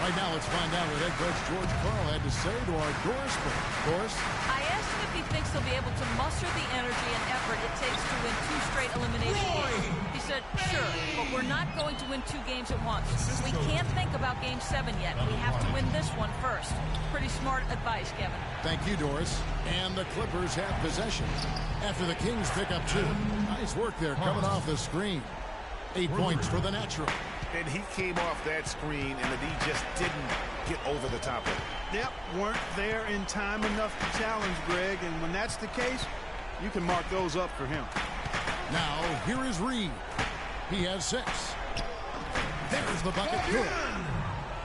Right now, let's find out what head coach George Karl had to say to our Doris player. Doris? I asked him if he thinks they'll be able to muster the energy and effort it takes to win 2 straight elimination games. He said, sure, but we're not going to win 2 games at once. We can't think about Game 7 yet. We have to win this one first. Pretty smart advice, Kevin. Thank you, Doris. And the Clippers have possession after the Kings pick up 2. Nice work there coming off the screen. 8 points for the natural. And he came off that screen, and the D just didn't get over the top of it. Yep, weren't there in time enough to challenge Greg, and when that's the case, you can mark those up for him. Now, here is Reed. He has 6. There's the bucket. Good.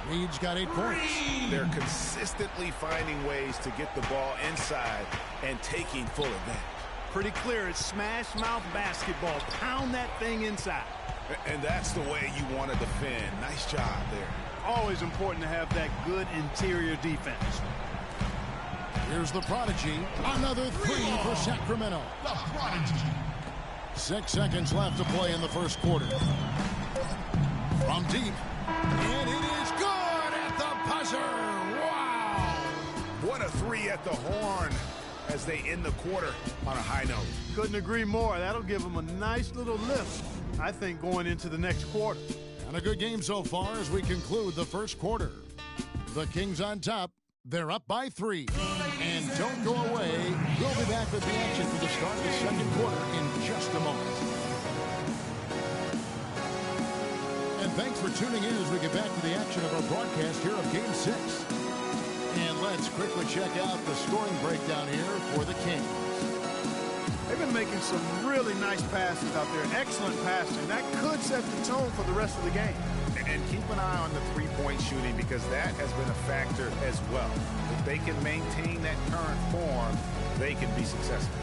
Reed's got 8 points. They're consistently finding ways to get the ball inside and taking full advantage. Pretty clear, it's smash mouth basketball. Pound that thing inside. And that's the way you want to defend. Nice job there. Always important to have that good interior defense. Here's the Prodigy. Another 3 for Sacramento. The Prodigy. 6 seconds left to play in the first quarter. From deep. And it is good at the buzzer. Wow. What a 3 at the horn as they end the quarter on a high note. Couldn't agree more. That'll give them a nice little lift, I think, going into the next quarter. And a good game so far as we conclude the first quarter. The Kings on top. They're up by 3. And don't go away. We'll be back with the action for the start of the second quarter in just a moment. And thanks for tuning in as we get back to the action of our broadcast here of Game 6. And let's quickly check out the scoring breakdown here for the Kings. They've been making some really nice passes out there. Excellent passing. That could set the tone for the rest of the game. And keep an eye on the three-point shooting because that has been a factor as well. If they can maintain that current form, they can be successful.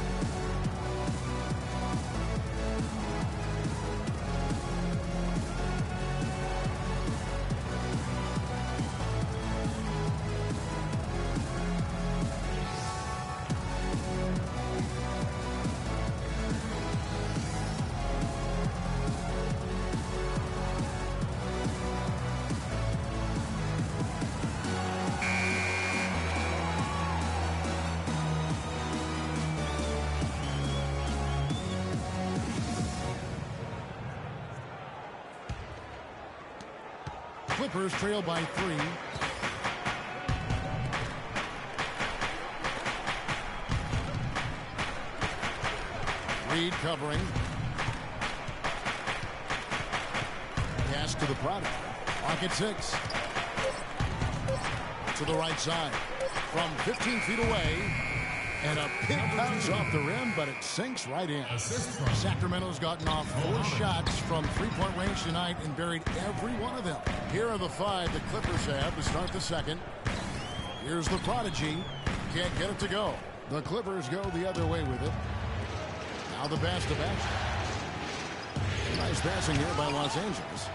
Clippers trail by 3. Reed covering. Pass to the Prodigy. Pocket 6. To the right side. From 15 feet away. And a pick bounce off the rim, but it sinks right in. Sacramento's gotten off 4 shots from three-point range tonight and buried every one of them. Here are the 5 the Clippers have to start the second. Here's the Prodigy. Can't get it to go. The Clippers go the other way with it. Now the pass to Baxter. Nice passing here by Los Angeles.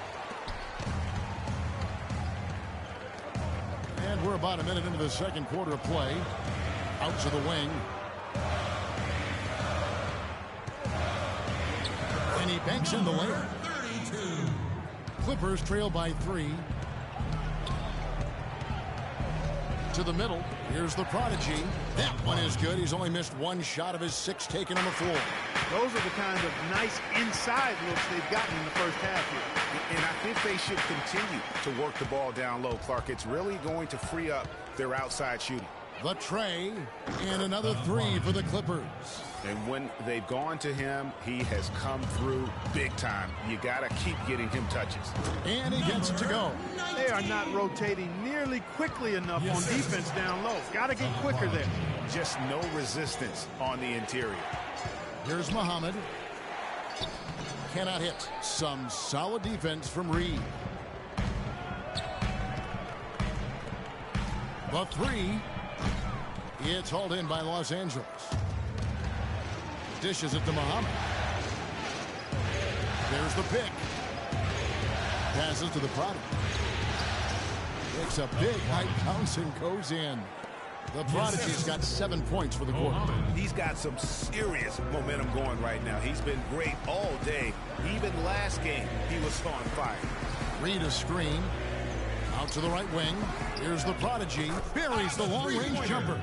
And we're about a minute into the second quarter of play. Out to the wing. And he banks in the lane. Clippers trail by 3. To the middle. Here's the prodigy. That one is good. He's only missed 1 shot of his 6 taken on the floor. Those are the kind of nice inside looks they've gotten in the first half here. And I think they should continue to work the ball down low, Clark. It's really going to free up their outside shooting. The tray, and another 3 for the Clippers. And when they've gone to him, he has come through big time. You got to keep getting him touches. And he gets it to go. They are not rotating nearly quickly enough on defense down low. Got to get quicker there. Just no resistance on the interior. Here's Muhammad. Cannot hit. Some solid defense from Reed. The 3. It's hauled in by Los Angeles. Dishes it to Muhammad. There's the pick. Passes to the prodigy. Takes a big high bounce and goes in. The prodigy's got 7 points for the quarter. He's got some serious momentum going right now. He's been great all day. Even last game, he was on fire. Reed a screen. Out to the right wing. Here's the prodigy. Buries the long-range jumper.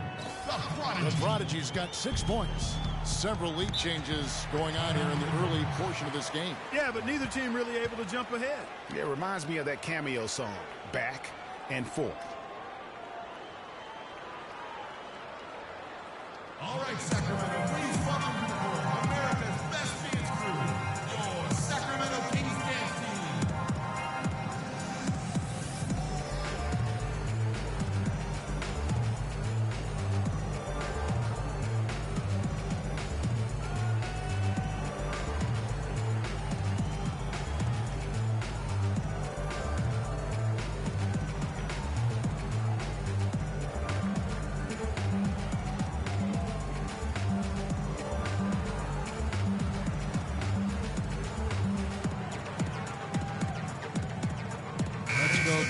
The prodigy's got 6 points. Several lead changes going on here in the early portion of this game. Yeah, but neither team really able to jump ahead. Yeah, it reminds me of that cameo song, Back and Forth. All right, Sacramento, please welcome to the court America's best dance crew, your Sacramento Kings dance team.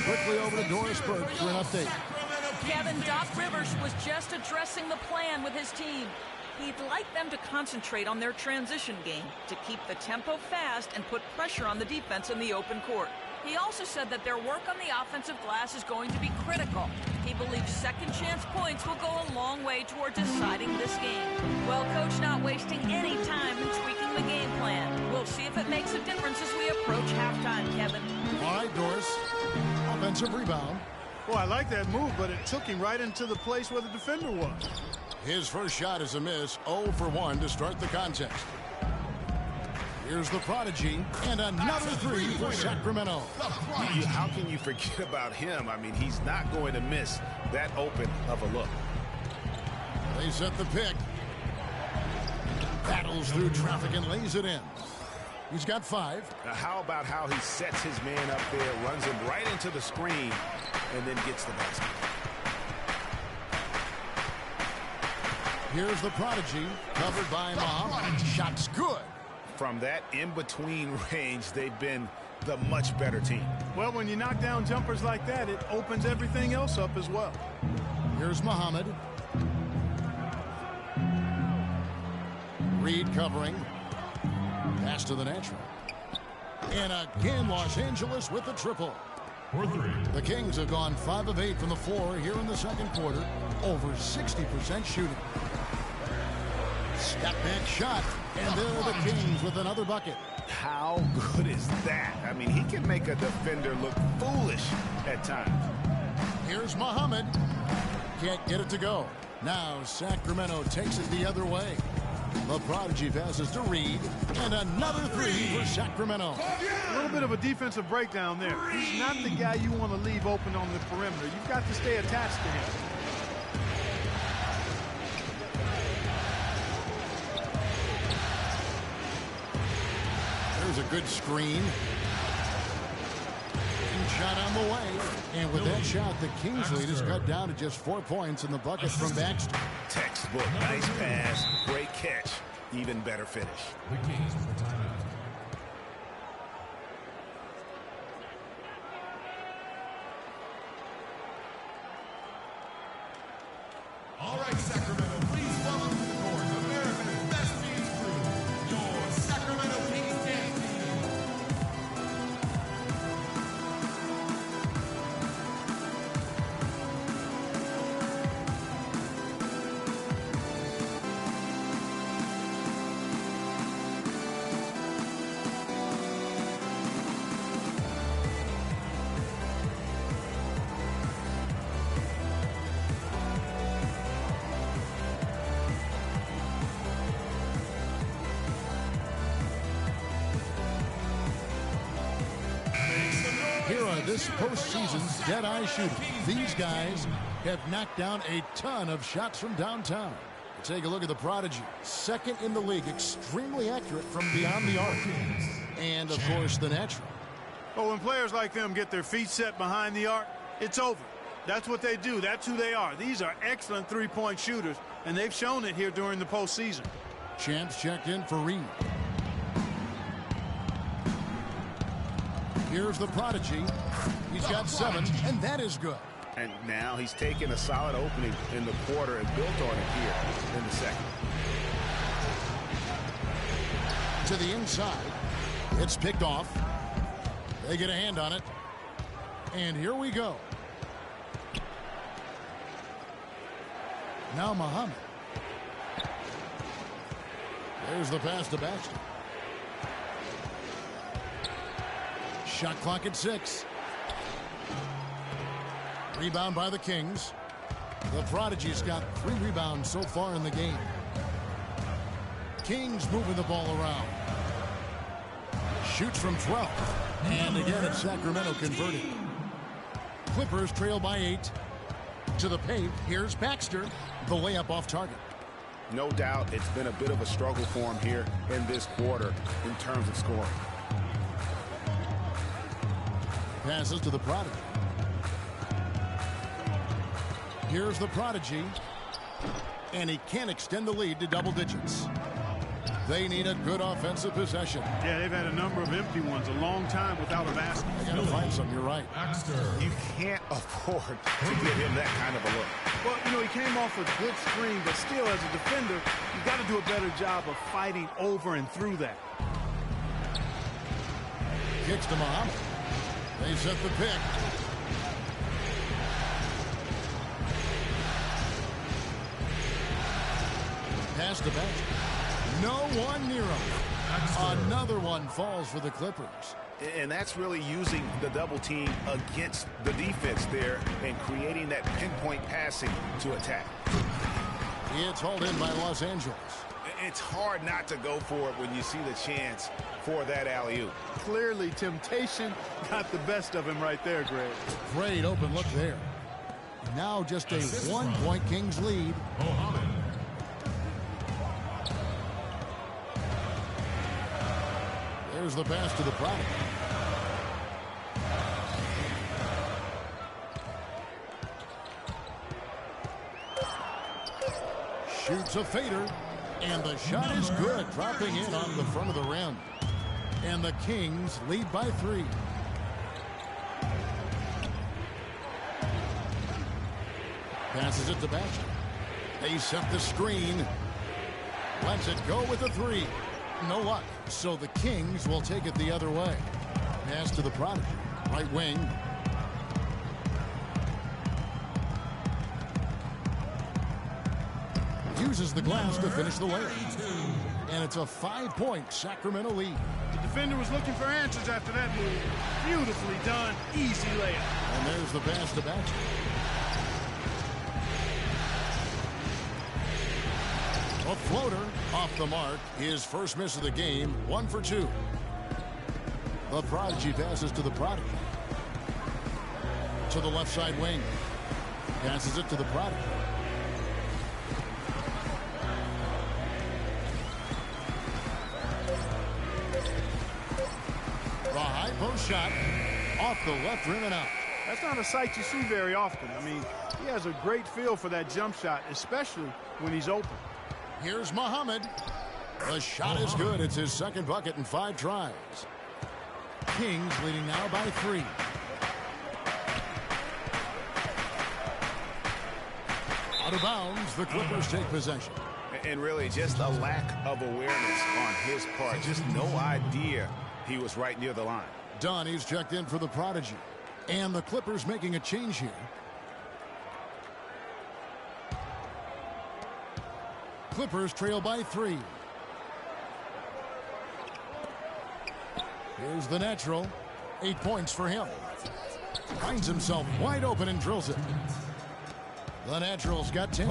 Quickly over to Doris Burke for an update. Kevin, Doc Rivers was just addressing the plan with his team. He'd like them to concentrate on their transition game to keep the tempo fast and put pressure on the defense in the open court. He also said that their work on the offensive glass is going to be critical. He believes second chance points will go a long way toward deciding this game. Well, Coach not wasting any time in tweaking the game plan. We'll see if it makes a difference as we approach halftime, Kevin. All right, Doris. Offensive rebound. Well, I like that move, but it took him right into the place where the defender was. His first shot is a miss. 0 for 1 to start the contest. Here's the prodigy, and another 3 for Sacramento. How can you forget about him? I mean, he's not going to miss that open of a look. They set the pick. Battles through traffic and lays it in. He's got 5. Now, how about how he sets his man up there, runs him right into the screen, and then gets the basket. Here's the prodigy, covered by Muhammad. Shot's good. From that in-between range, they've been the much better team. Well, when you knock down jumpers like that, it opens everything else up as well. Here's Muhammad. Reed covering. Pass to the natural. And again, Los Angeles with the triple. The Kings have gone 5 of 8 from the floor here in the second quarter. Over 60% shooting. Step back shot. And there are the Kings with another bucket. How good is that? I mean, he can make a defender look foolish at times. Here's Muhammad. Can't get it to go. Now Sacramento takes it the other way. The prodigy passes to Reed, and another 3 for Sacramento. A little bit of a defensive breakdown there. He's not the guy you want to leave open on the perimeter. You've got to stay attached to him. There's a good screen. Shot on the way. And with that shot, the Kings lead is cut down to just 4 points in the bucket from Baxter. Textbook. Nice pass. Great catch. Even better finish. All right, Sacramento, please welcome to the court America's best dance crew, your Sacramento Kings dance team. Here are this postseason's dead-eye shooters. These guys have knocked down a ton of shots from downtown. Take a look at the prodigy. Second in the league, extremely accurate from beyond the arc. And, of course, the natural. Well, when players like them get their feet set behind the arc, it's over. That's what they do. That's who they are. These are excellent three-point shooters, and they've shown it here during the postseason. Champs checked in for Reed. Here's the prodigy. He's got 7, and that is good. And now he's taken a solid opening in the quarter and built on it here in the second. To the inside. It's picked off. They get a hand on it. And here we go. Now Muhammad. There's the pass to Baxter. Shot clock at 6. Rebound by the Kings. The Prodigy's got 3 rebounds so far in the game. Kings moving the ball around. Shoots from 12. And again, it's Sacramento converted. Clippers trail by 8. To the paint, here's Baxter. The layup off target. No doubt it's been a bit of a struggle for him here in this quarter in terms of scoring. Passes to the Prodigy. Here's the Prodigy. And he can't extend the lead to double digits. They need a good offensive possession. Yeah, they've had a number of empty ones, a long time without a basket. They got to find some, you're right. You can't afford to give him that kind of a look. Well, you know, he came off a good screen, but still, as a defender, you got to do a better job of fighting over and through that. Kicks to Muhammad. They set the pick. Pass to Baxter. No one near him. Another one falls for the Clippers. And that's really using the double team against the defense there and creating that pinpoint passing to attack. It's hauled in by Los Angeles. It's hard not to go for it when you see the chance for that alley-oop. Clearly, temptation got the best of him right there, Greg. Great open look there. Now just a 1-point Kings lead. There's the pass to the Prodigy. Shoots a fader. And the shot is good, dropping in on the front of the rim. And the Kings lead by 3. Passes it to Baxter. They set the screen. Lets it go with the 3. No luck. So the Kings will take it the other way. Pass to the Prodigy. Right wing. Uses the glass to finish the layup. And it's a 5-point Sacramento lead. The defender was looking for answers after that move. Beautifully done. Easy layup. And there's the pass to Baxter. A floater off the mark. His first miss of the game. 1 for 2. The Prodigy passes to the Prodigy. To the left side wing. Passes it to the Prodigy. The high post shot off the left rim and out. That's not a sight you see very often. I mean, he has a great feel for that jump shot, especially when he's open. Here's Muhammad. The shot is good. It's his second bucket in 5 tries. Kings leading now by 3. Out of bounds, the Clippers take possession. And really just a lack of awareness on his part. Just no idea he was right near the line. Donnie's checked in for the Prodigy. And the Clippers making a change here. Clippers trail by 3. Here's the natural. 8 points for him. Finds himself wide open and drills it. The natural's got 10.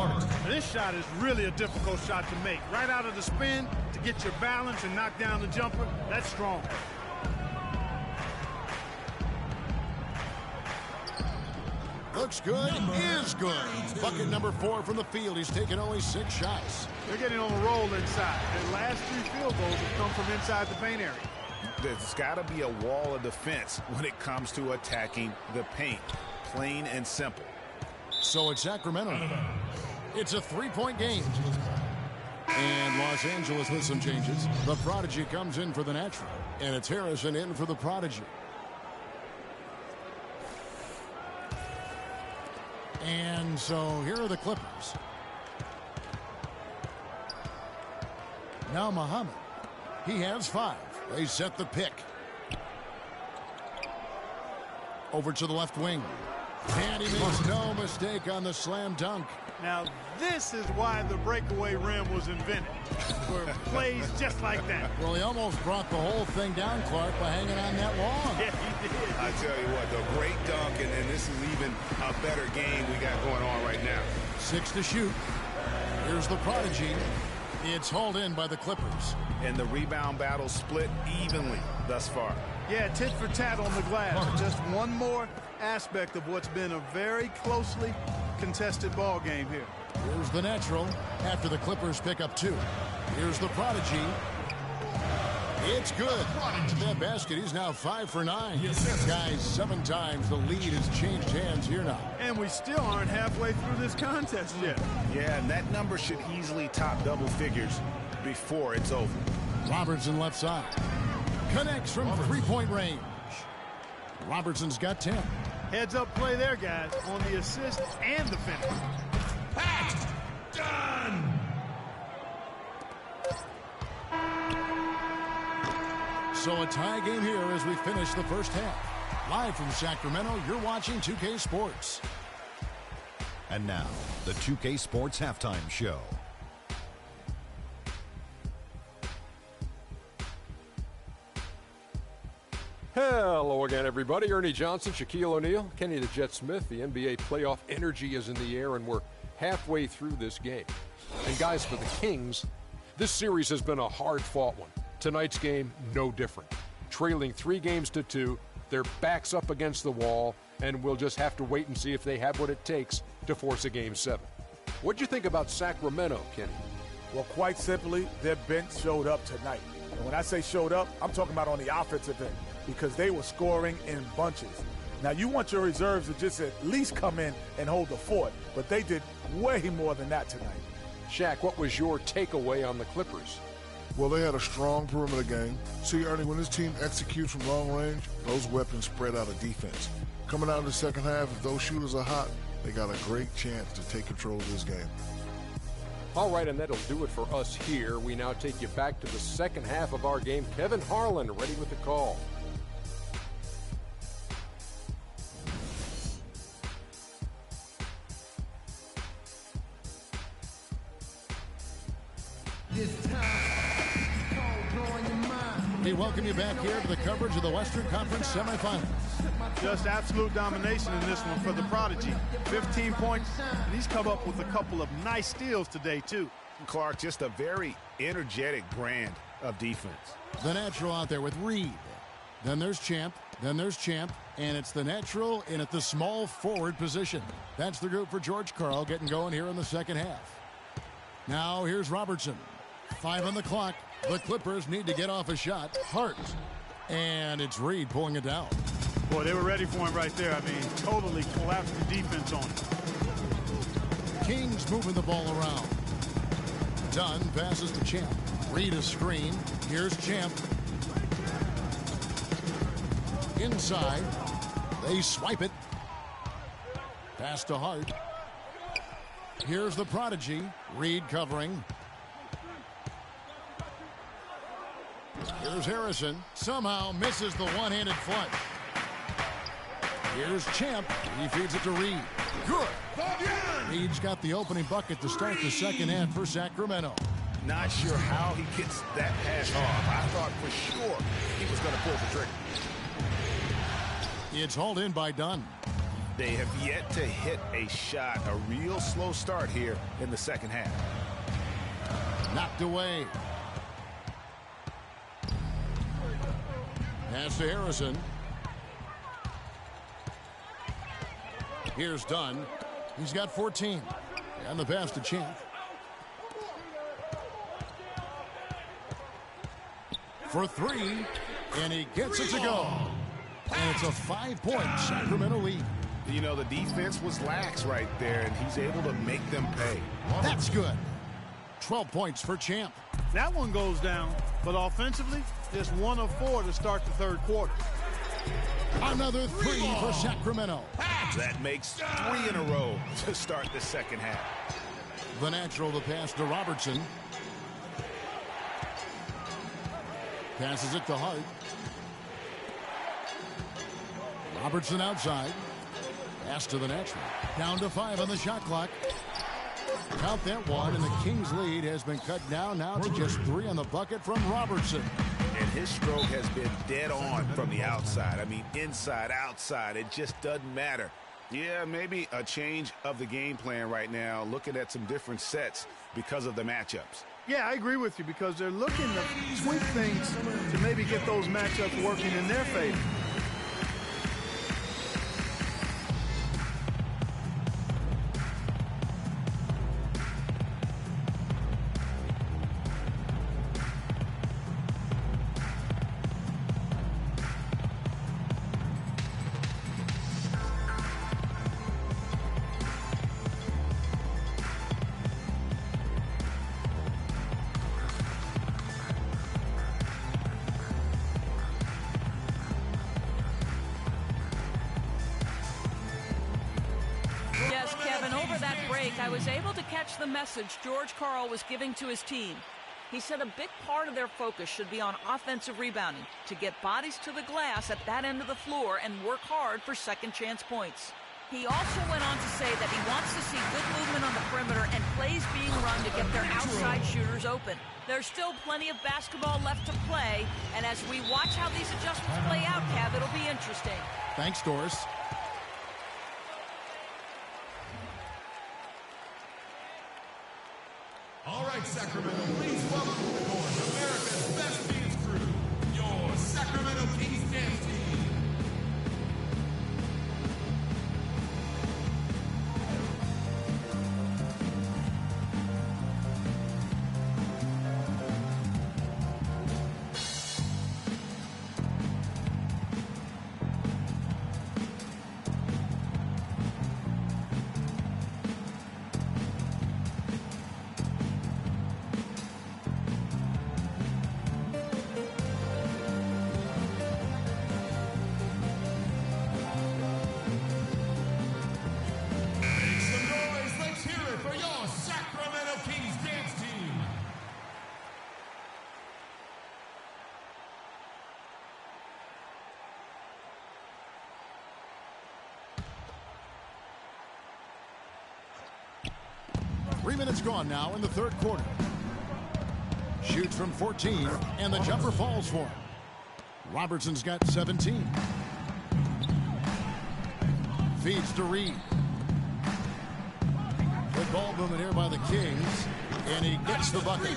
This shot is really a difficult shot to make. Right out of the spin to get your balance and knock down the jumper. That's strong. Looks good, is good. Bucket number 4 from the field. He's taken only 6 shots. They're getting on a roll inside. Their last 3 field goals have come from inside the paint area. There's got to be a wall of defense when it comes to attacking the paint. Plain and simple. So it's Sacramento. It's a 3-point game. And Los Angeles with some changes. The Prodigy comes in for the natural. And it's Harrison in for the Prodigy. And so here are the Clippers. Now Muhammad. He has 5. They set the pick. Over to the left wing. And he makes no mistake on the slam dunk. Now, this is why the breakaway rim was invented. For plays just like that. Well, he almost brought the whole thing down, Clark, by hanging on that long. Yeah, he did. I tell you what, the great dunk, and this is even a better game we got going on right now. 6 to shoot. Here's the Prodigy. It's hauled in by the Clippers. And the rebound battle split evenly thus far. Yeah, tit for tat on the glass. Just one more aspect of what's been a very closely contested ball game here. Here's the natural after the Clippers pick up 2. Here's the Prodigy. It's good. That basket, he's now 5 for 9. Guys, 7 times the lead has changed hands here now. And we still aren't halfway through this contest yet. Yeah, and that number should easily top double figures before it's over. Robertson left side. Connects from 3-point range. Robertson's got 10. Heads up play there, guys, on the assist and the finish. Done! So a tie game here as we finish the first half. Live from Sacramento, you're watching 2K Sports. And now, the 2K Sports Halftime Show. Hello again, everybody. Ernie Johnson, Shaquille O'Neal, Kenny the Jet Smith. The NBA playoff energy is in the air, and we're halfway through this game. And guys, for the Kings, this series has been a hard-fought one. Tonight's game, no different. Trailing 3 games to 2, their backs up against the wall, and we'll just have to wait and see if they have what it takes to force a Game 7. What'd you think about Sacramento, Kenny? Well, quite simply, their bench showed up tonight. And when I say showed up, I'm talking about on the offensive end, because they were scoring in bunches. Now, you want your reserves to just at least come in and hold the fort, but they did way more than that tonight. Shaq, what was your takeaway on the Clippers? Well, they had a strong perimeter game. See, Ernie, when this team executes from long range, those weapons spread out of defense. Coming out in the second half, if those shooters are hot, they got a great chance to take control of this game. All right, and that'll do it for us here. We now take you back to the second half of our game. Kevin Harlan ready with the call. We welcome you back here to the coverage of the Western Conference semifinals. Just absolute domination in this one for the Prodigy. 15 points, and he's come up with a couple of nice steals today, too. Clark, just a very energetic brand of defense. The natural out there with Reed. Then there's Champ. Then there's Champ. And it's the natural in at the small forward position. That's the group for George Karl getting going here in the second half. Now here's Robertson. 5 on the clock. The Clippers need to get off a shot. Hart. And it's Reed pulling it down. Boy, they were ready for him right there. I mean, totally collapsed the defense on him. Kings moving the ball around. Dunn passes to Champ. Reed a screen. Here's Champ. Inside. They swipe it. Pass to Hart. Here's the prodigy. Reed covering. Here's Harrison. Somehow misses the one-handed flush. Here's Champ. He feeds it to Reed. Good. Reed's got the opening bucket to start the second half for Sacramento. Not sure how he gets that pass off. I thought for sure he was going to pull the trigger. It's hauled in by Dunn. They have yet to hit a shot. A real slow start here in the second half. Knocked away. Pass to Harrison. Here's Dunn. He's got 14. And the pass to Champ. For three. And he gets it to go. And it's a 5-point Sacramento lead. You know, the defense was lax right there, and he's able to make them pay. That's good. 12 points for Champ. That one goes down, but offensively, just 1 of 4 to start the third quarter. Another 3 for Sacramento. That makes 3 in a row to start the second half. The natural to pass to Robertson. Passes it to Hart. Robertson outside. Pass to the natural. Down to 5 on the shot clock. Count that one, and the Kings' lead has been cut down now to just 3 on the bucket from Robertson. And his stroke has been dead on from the outside. I mean, inside, outside, it just doesn't matter. Yeah, maybe a change of the game plan right now, looking at some different sets because of the matchups. Yeah, I agree with you because they're looking to tweak things to maybe get those matchups working in their favor. I was able to catch the message George Karl was giving to his team. He said a big part of their focus should be on offensive rebounding, to get bodies to the glass at that end of the floor and work hard for second chance points. He also went on to say that he wants to see good movement on the perimeter and plays being run to get their outside shooters open. There's still plenty of basketball left to play, and as we watch how these adjustments play out, Cav, it'll be interesting. Thanks, Doris. All right, Sacramento, please welcome to the court America's best dance crew, your Sacramento Kings dance team. Three minutes gone now in the third quarter. Shoots from 14, and the jumper falls for him. Robertson's got 17. Feeds to Reed. Good ball movement here by the Kings, and he gets the bucket.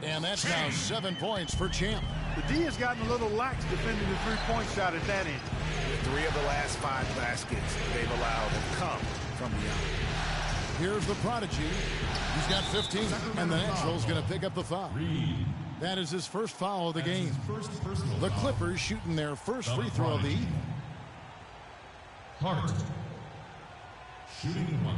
And that's now 7 points for Champ. The D has gotten a little lax defending the three-point shot at that end. 3 of the last 5 baskets they've allowed have come from beyond. Here's the prodigy. He's got 15, and the natural's going to pick up the foul. That is his first foul of the game. The Clippers shooting their first free throw of the evening. Hart. Shooting 1.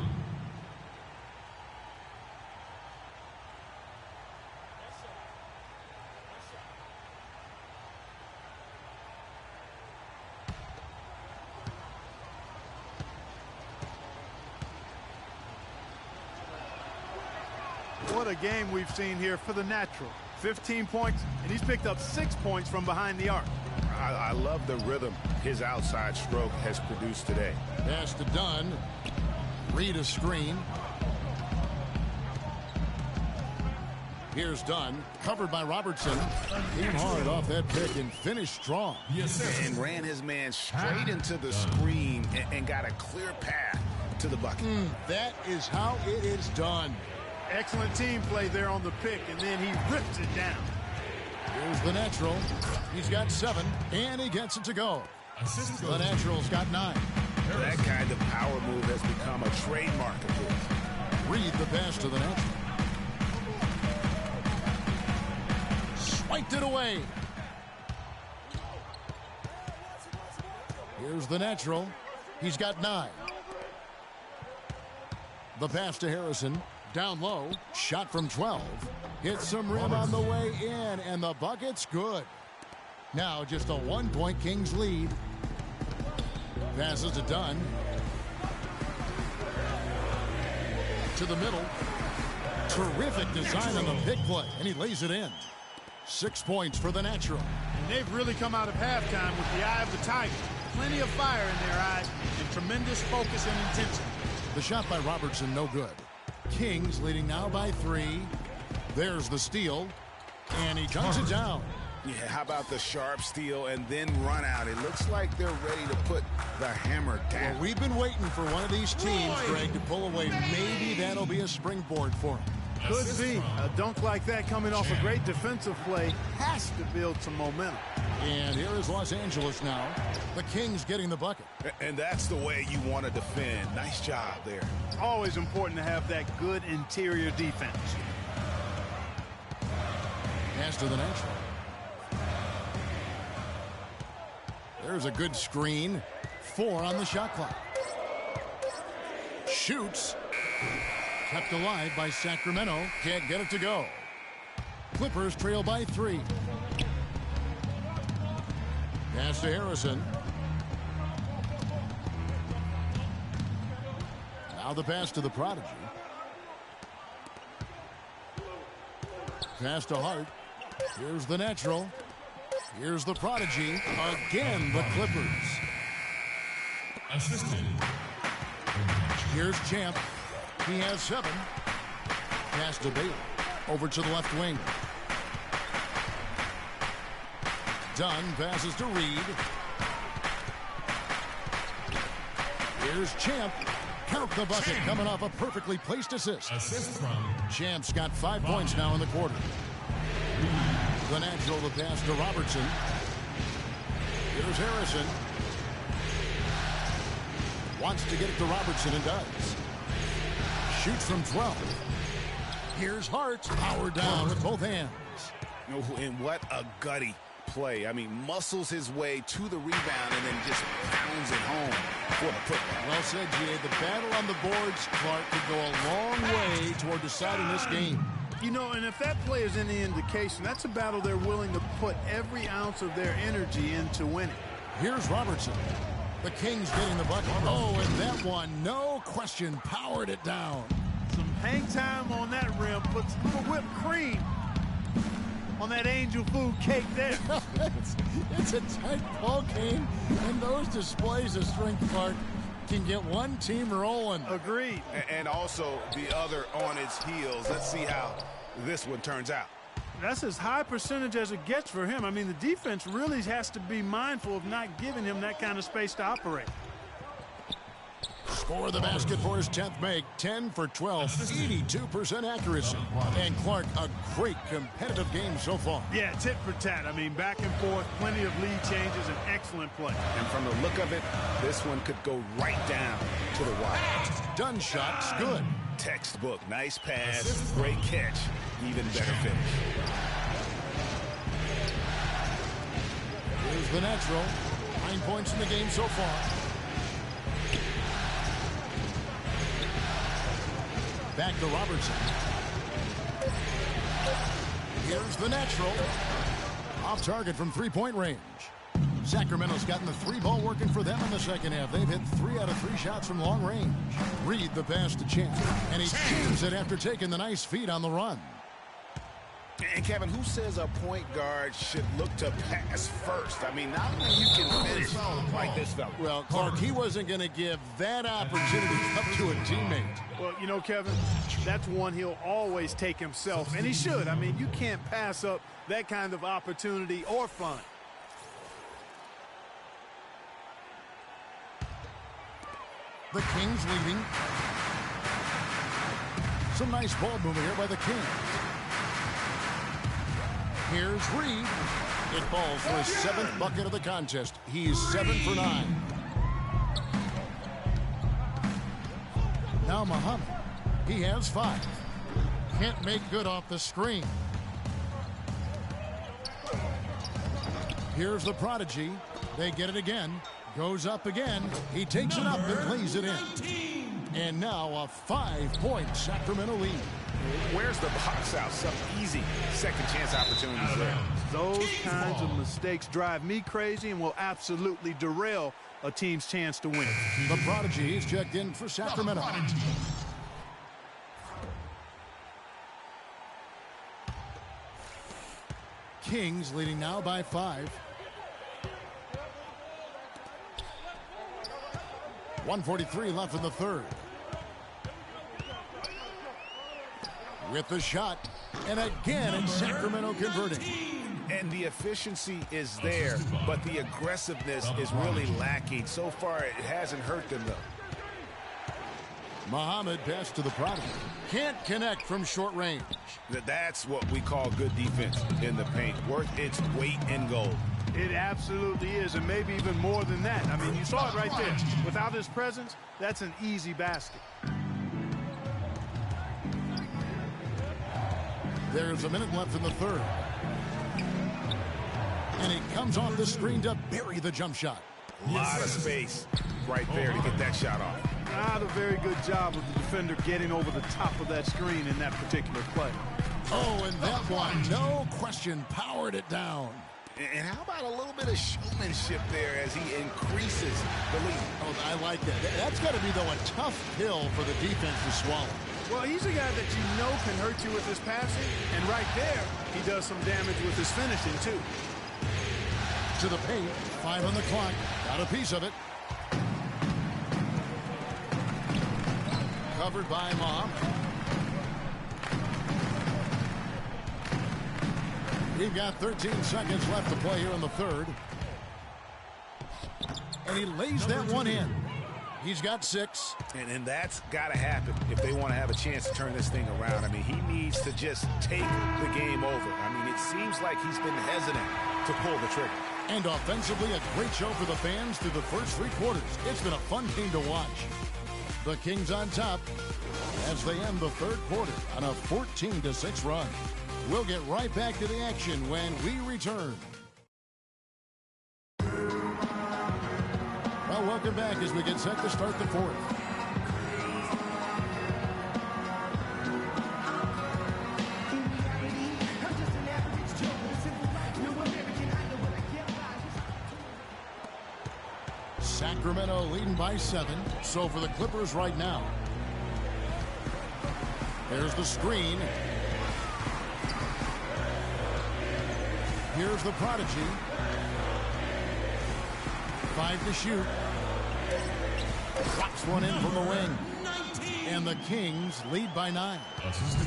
What a game we've seen here for the natural. 15 points, and he's picked up 6 points from behind the arc. I love the rhythm his outside stroke has produced today. Pass to Dunn. Read a screen. Here's Dunn, covered by Robertson. Came hard off that pick and finished strong. Yes, sir. And ran his man straight into the screen and got a clear path to the bucket. That is how it is done. Excellent team play there on the pick, and then he rips it down. Here's the natural. He's got 7, and he gets it to go. The natural's got 9. That kind of power move has become a trademark of his. Read the pass to the natural. Swiped it away. Here's the natural. He's got 9. The pass to Harrison. Down low. Shot from 12. Hits some rim on the way in, and the bucket's good. Now just a 1-point Kings lead. Passes to Dunn. To the middle. Terrific design on the pick play, and he lays it in. 6 points for the natural. And they've really come out of halftime with the eye of the tiger. Plenty of fire in their eyes and tremendous focus and intensity. The shot by Robertson, no good. Kings leading now by 3. There's the steal, and he dunks it down. Yeah, how about the sharp steal and then run out? It looks like they're ready to put the hammer down. Well, we've been waiting for one of these teams, Greg, to pull away. Maybe that'll be a springboard for him. Could be. A dunk like that coming off a great defensive play has to build some momentum. And here is Los Angeles now. The Kings getting the bucket. And that's the way you want to defend. Nice job there. Always important to have that good interior defense. Pass to the natural. There's a good screen. 4 on the shot clock. Shoots. Kept alive by Sacramento. Can't get it to go. Clippers trail by 3. Pass to Harrison. Now the pass to the prodigy. Pass to Hart. Here's the natural. Here's the prodigy. Again, the Clippers. Assistant. Here's Champ. He has 7. Pass to Bailey. Over to the left wing. Dunn passes to Reed. Here's Champ. Count the bucket. Coming off a perfectly placed assist. Assist from Champ's got 5 points now in the quarter. The natural, the pass to Robertson. Here's Harrison. Wants to get it to Robertson and does. Shoots from 12. Here's Hart. Power down with both hands. Oh, and what a gutty play. I mean, muscles his way to the rebound and then just pounds it home for the putback. Well said, G.A. The battle on the boards, Clark, could go a long way toward deciding this game. You know, and if that play is any indication, that's a battle they're willing to put every ounce of their energy into winning. Here's Robertson. The Kings getting the bucket. Oh, and that one, no question, powered it down. Some hang time on that rim puts a little whipped cream on that angel food cake there. It's a tight ball game, and those displays of strength, Clark, can get one team rolling. Agreed. And also the other on its heels. Let's see how this one turns out. That's as high percentage as it gets for him. I mean, the defense really has to be mindful of not giving him that kind of space to operate. Score the basket for his 10th make. 10 for 12, 82% accuracy. And Clark, a great competitive game so far. Yeah, tit for tat. I mean, back and forth, plenty of lead changes, and excellent play. And from the look of it, this one could go right down to the wire. Done shot's good. Textbook. Nice pass. Great catch. Even better finish. Here's the natural. 9 points in the game so far. Back to Robertson. Here's the natural. Off target from 3-point range. Sacramento's gotten the three ball working for them in the second half. They've hit 3 out of 3 shots from long range. Reed the pass to Champ, and he jams it after taking the nice feed on the run. And Kevin, who says a point guard should look to pass first? I mean, not when you can finish like this fella. Well, Clark, he wasn't going to give that opportunity up to a teammate. Well, you know, Kevin, that's one he'll always take himself, and he should. I mean, you can't pass up that kind of opportunity or fun. The Kings leading. Some nice ball movement here by the Kings. Here's Reed. It falls for his 7th bucket of the contest. He's 7 for 9. Now Muhammad. He has 5. Can't make good off the screen. Here's the prodigy. They get it again. Goes up again. He takes it up and plays it in. And now a 5-point Sacramento lead. Where's the box out? Some easy second chance opportunities there. Those kinds of mistakes drive me crazy and will absolutely derail a team's chance to win. The prodigy is checked in for Sacramento. Kings leading now by 5. 1:43 left in the third. With the shot, and again it's Sacramento converting. And the efficiency is there, but the aggressiveness is really lacking. So far, it hasn't hurt them, though. Muhammad pass to the prodigy. Can't connect from short range. That's what we call good defense in the paint. Worth its weight in gold. It absolutely is, and maybe even more than that. I mean, you saw it right there. Without his presence, that's an easy basket. There's a minute left in the third. And he comes off the screen to bury the jump shot. A lot of space right there to get that shot off. Not a very good job of the defender getting over the top of that screen in that particular play. Oh, and that one, no question, powered it down. And how about a little bit of showmanship there as he increases the lead? Oh, I like that. That's got to be, though, a tough pill for the defense to swallow. Well, he's a guy that you know can hurt you with his passing, and right there, he does some damage with his finishing, too. To the paint, 5 on the clock, got a piece of it. Covered by Muhammad. We've got 13 seconds left to play here in the third. And he lays that one in. He's got 6. And that's got to happen if they want to have a chance to turn this thing around. I mean, he needs to just take the game over. I mean, it seems like he's been hesitant to pull the trigger. And offensively, a great show for the fans through the first 3 quarters. It's been a fun game to watch. The Kings on top as they end the third quarter on a 14-6 run. We'll get right back to the action when we return. Well, welcome back as we get set to start the fourth. Sacramento leading by 7. So for the Clippers right now. There's the screen. Here's the prodigy. 5 to shoot. Drops one in from the wing. And the Kings lead by 9.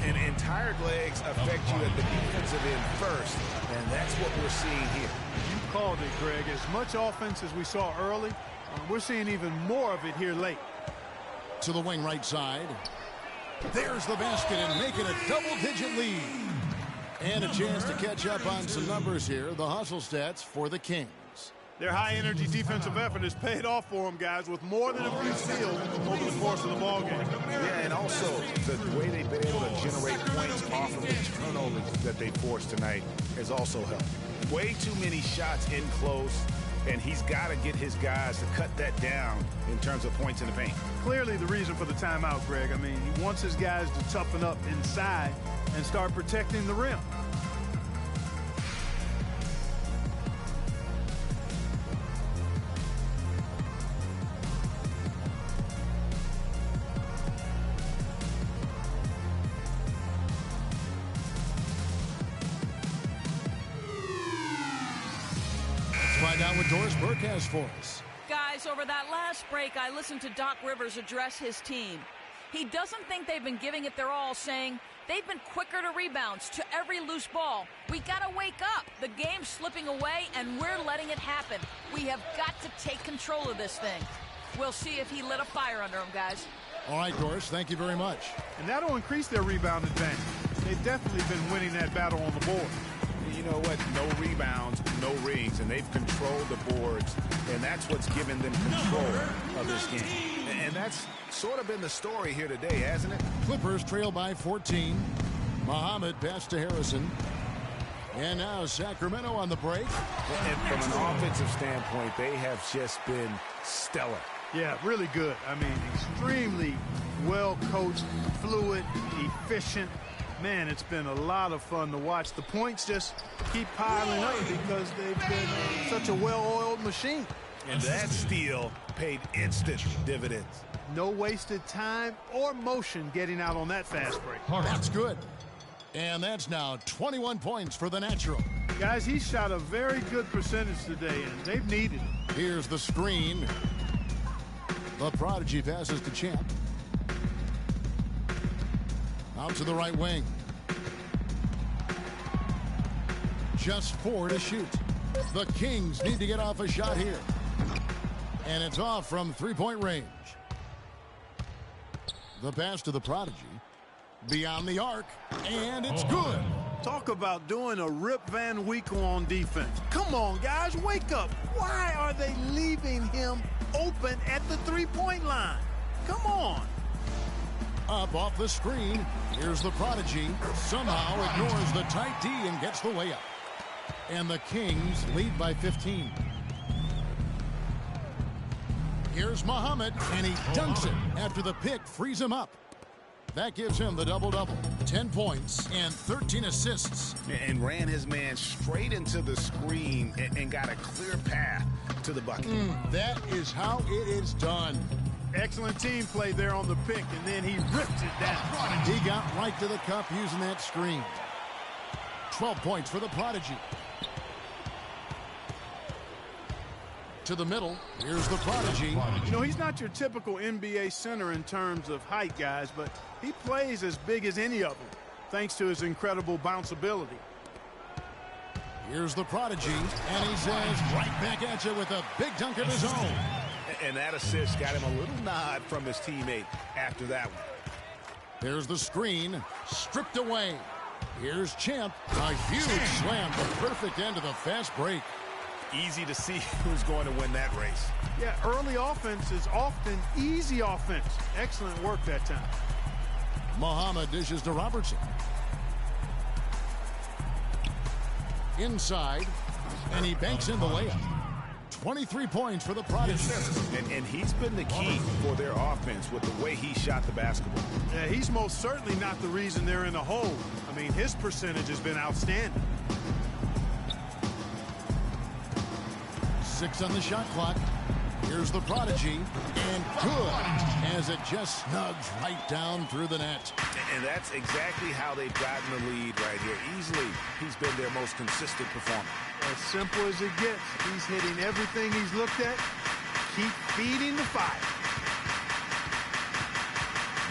And tired legs affect you at the defensive end first. And that's what we're seeing here. You called it, Greg. As much offense as we saw early, we're seeing even more of it here late. To the wing right side. There's the basket and making a double-digit lead. And a chance to catch up on some numbers here. The hustle stats for the Kings. Their high-energy defensive effort has paid off for them, guys, with more than a few steals over the course of the ballgame. Yeah, and also the way they've been able to generate points off of the turnovers that they forced tonight has also helped. Way too many shots in close, and he's got to get his guys to cut that down in terms of points in the paint. Clearly the reason for the timeout, Greg. I mean, he wants his guys to toughen up inside and start protecting the rim. out what Doris Burke has for us. Guys, over that last break, I listened to Doc Rivers address his team. He doesn't think they've been giving it their all, saying they've been quicker to rebounds, to every loose ball. We gotta wake up. The game's slipping away, and we're letting it happen. We have got to take control of this thing. We'll see if he lit a fire under him, guys. All right, Doris, thank you very much. And that'll increase their rebound advantage. They've definitely been winning that battle on the board. You know what? No rebounds, no rings, and they've controlled the boards, and that's what's given them control of this game. And that's sort of been the story here today, hasn't it? Clippers trail by 14. Muhammad pass to Harrison. And now Sacramento on the break. And from an offensive standpoint, they have just been stellar. Yeah, really good. I mean, extremely well coached, fluid, efficient. Man, it's been a lot of fun to watch. The points just keep piling up because they've been such a well-oiled machine. And that steal paid instant dividends. No wasted time or motion getting out on that fast break. That's good. And that's now 21 points for the natural. Guys, he shot a very good percentage today, and they've needed it. Here's the screen. The prodigy passes to Champ. Out to the right wing. Just 4 to shoot. The Kings need to get off a shot here. And it's off from three-point range. The pass to the prodigy. Beyond the arc. And it's good. Talk about doing a Rip Van Winkle on defense. Come on, guys, wake up. Why are they leaving him open at the three-point line? Come on. Up off the screen. Here's the prodigy. Somehow ignores the tight D and gets the layup. And the Kings lead by 15. Here's Muhammad, and he dunks it after the pick frees him up. That gives him the double-double. 10 points and 13 assists. And ran his man straight into the screen and got a clear path to the bucket. That is how it is done. Excellent team play there on the pick, and then he ripped it down. He got right to the cup using that screen. 12 points for the prodigy. To the middle, here's the prodigy. You know, he's not your typical NBA center in terms of height, guys, but he plays as big as any of them, thanks to his incredible bounceability. Here's the prodigy, and he says right back at you with a big dunk of his own. And that assist got him a little nod from his teammate after that one. There's the screen, stripped away. Here's Champ, a huge slam, the perfect end of the fast break. Easy to see who's going to win that race. Yeah, early offense is often easy offense. Excellent work that time. Muhammad dishes to Robertson. Inside, and he banks in the layup. 23 points for the prodigy. And he's been the key for their offense with the way he shot the basketball. Yeah, he's most certainly not the reason they're in a hole. I mean, his percentage has been outstanding. 6 on the shot clock. Here's the prodigy, and good, as it just snugs right down through the net. And that's exactly how they've gotten the lead right here. Easily, he's been their most consistent performer. As simple as it gets. He's hitting everything he's looked at. Keep feeding the fire.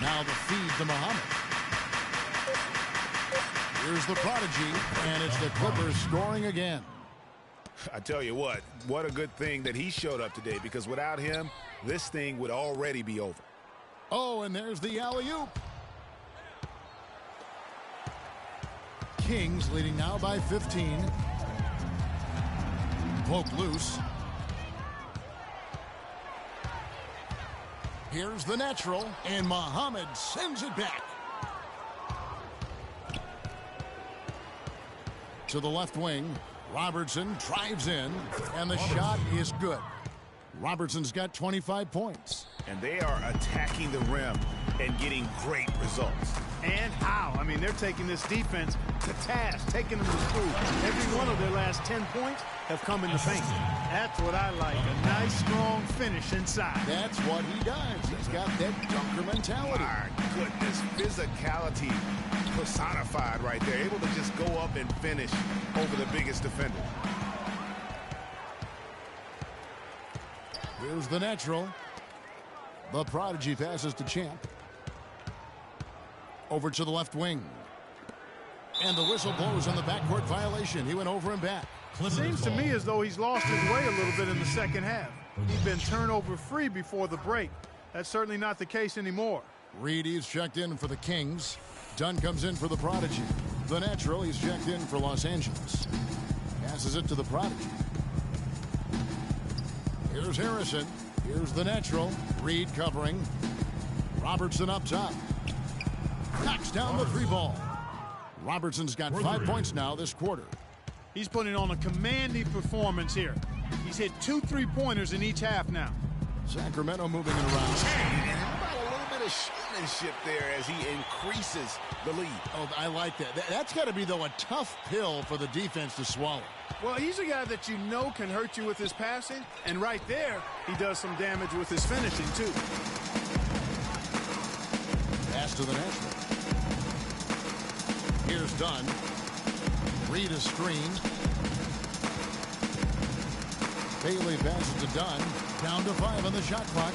Now the feed to Muhammad. Here's the prodigy, and it's the Clippers scoring again. I tell you what a good thing that he showed up today, because without him, this thing would already be over. Oh, and there's the alley-oop. Kings leading now by 15. Poke loose. Here's the natural, and Muhammad sends it back. To the left wing. Robertson drives in, and the shot is good. Robertson's got 25 points. And they are attacking the rim and getting great results. And how? I mean, they're taking this defense to task, taking them to school. Every one of their last 10 points have come in the paint. That's what I like, a nice, strong finish inside. That's what he does. He's got that dunker mentality. My goodness, physicality personified right there. Able to just go up and finish over the biggest defender. Here's the natural. The prodigy passes to Champ. Over to the left wing. And the whistle blows on the backcourt violation. He went over and back. Seems to me as though he's lost his way a little bit in the second half. He's been turnover free before the break. That's certainly not the case anymore. Reed, he's checked in for the Kings. Dunn comes in for the prodigy. The natural, he's checked in for Los Angeles. Passes it to the prodigy. Here's Harrison. Here's the natural. Reed covering. Robertson up top. Knocks down the three ball. Robertson's got 5 points now this quarter. He's putting on a commanding performance here. He's hit 2 3-pointers in each half now. Sacramento moving it around. And how about a little bit of showmanship there as he increases the lead? Oh, I like that. That's got to be, though, a tough pill for the defense to swallow. Well, he's a guy that you know can hurt you with his passing, and right there, he does some damage with his finishing, too. Pass to the natural. Here's Dunn. Reed is screened. Bailey passes to Dunn. Down to 5 on the shot clock.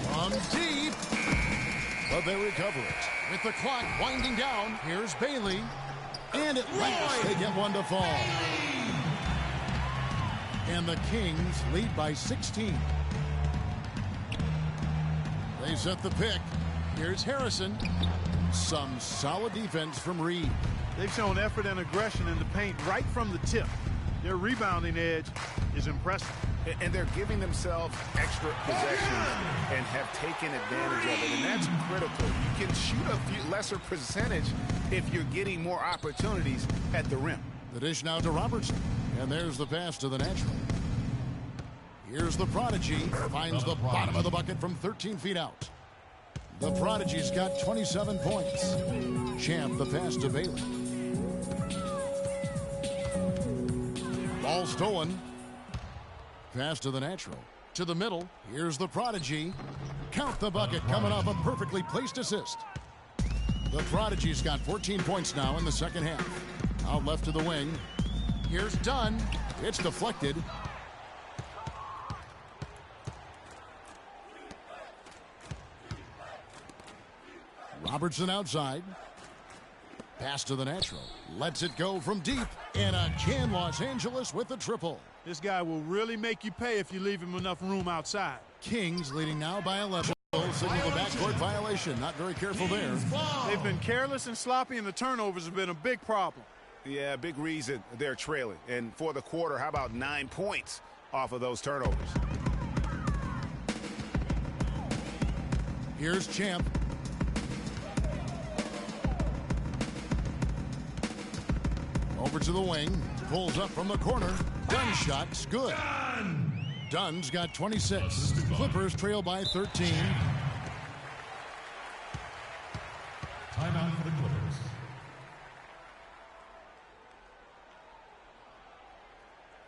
From deep. But they recover it. With the clock winding down, here's Bailey. And it lands. They get one to fall. And the Kings lead by 16. They set the pick. Here's Harrison. Some solid defense from Reed. They've shown effort and aggression in the paint right from the tip. Their rebounding edge is impressive. And they're giving themselves extra possessions and have taken advantage of it. And that's critical. You can shoot a few lesser percentage if you're getting more opportunities at the rim. The dish now to Robertson. And there's the pass to the natural. Here's the prodigy. Finds the bottom of the bucket from 13 feet out. The prodigy's got 27 points. Champ the pass to Bailey. Ball stolen. Pass to the natural. To the middle. Here's the prodigy. Count the bucket coming off a perfectly placed assist. The prodigy's got 14 points now in the second half. Out left to the wing. Here's Dunn. It's deflected. Robertson outside. Pass to the natural. Lets it go from deep. And again, Los Angeles with the triple. This guy will really make you pay if you leave him enough room outside. Kings leading now by 11. Signal the backcourt violation. Not very careful there. They've been careless and sloppy, and the turnovers have been a big problem. Yeah, big reason they're trailing. And for the quarter, how about 9 points off of those turnovers? Here's Champ. Over to the wing. Pulls up from the corner. Dunn shot's good. Dunn's got 26. Clippers trail by 13. Timeout for the Clippers.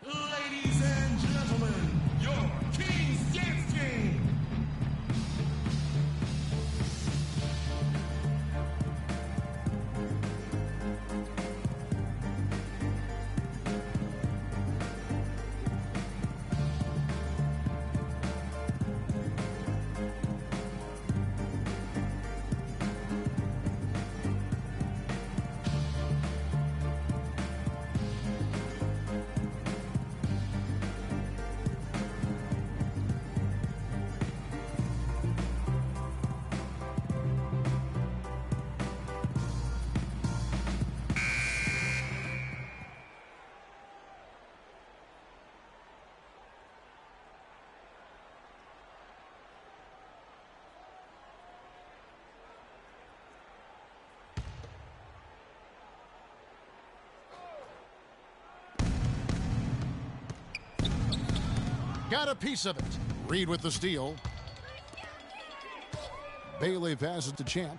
Ladies and gentlemen, your Kings Dance Game. Got a piece of it. Reed with the steal. Bailey passes to Champ.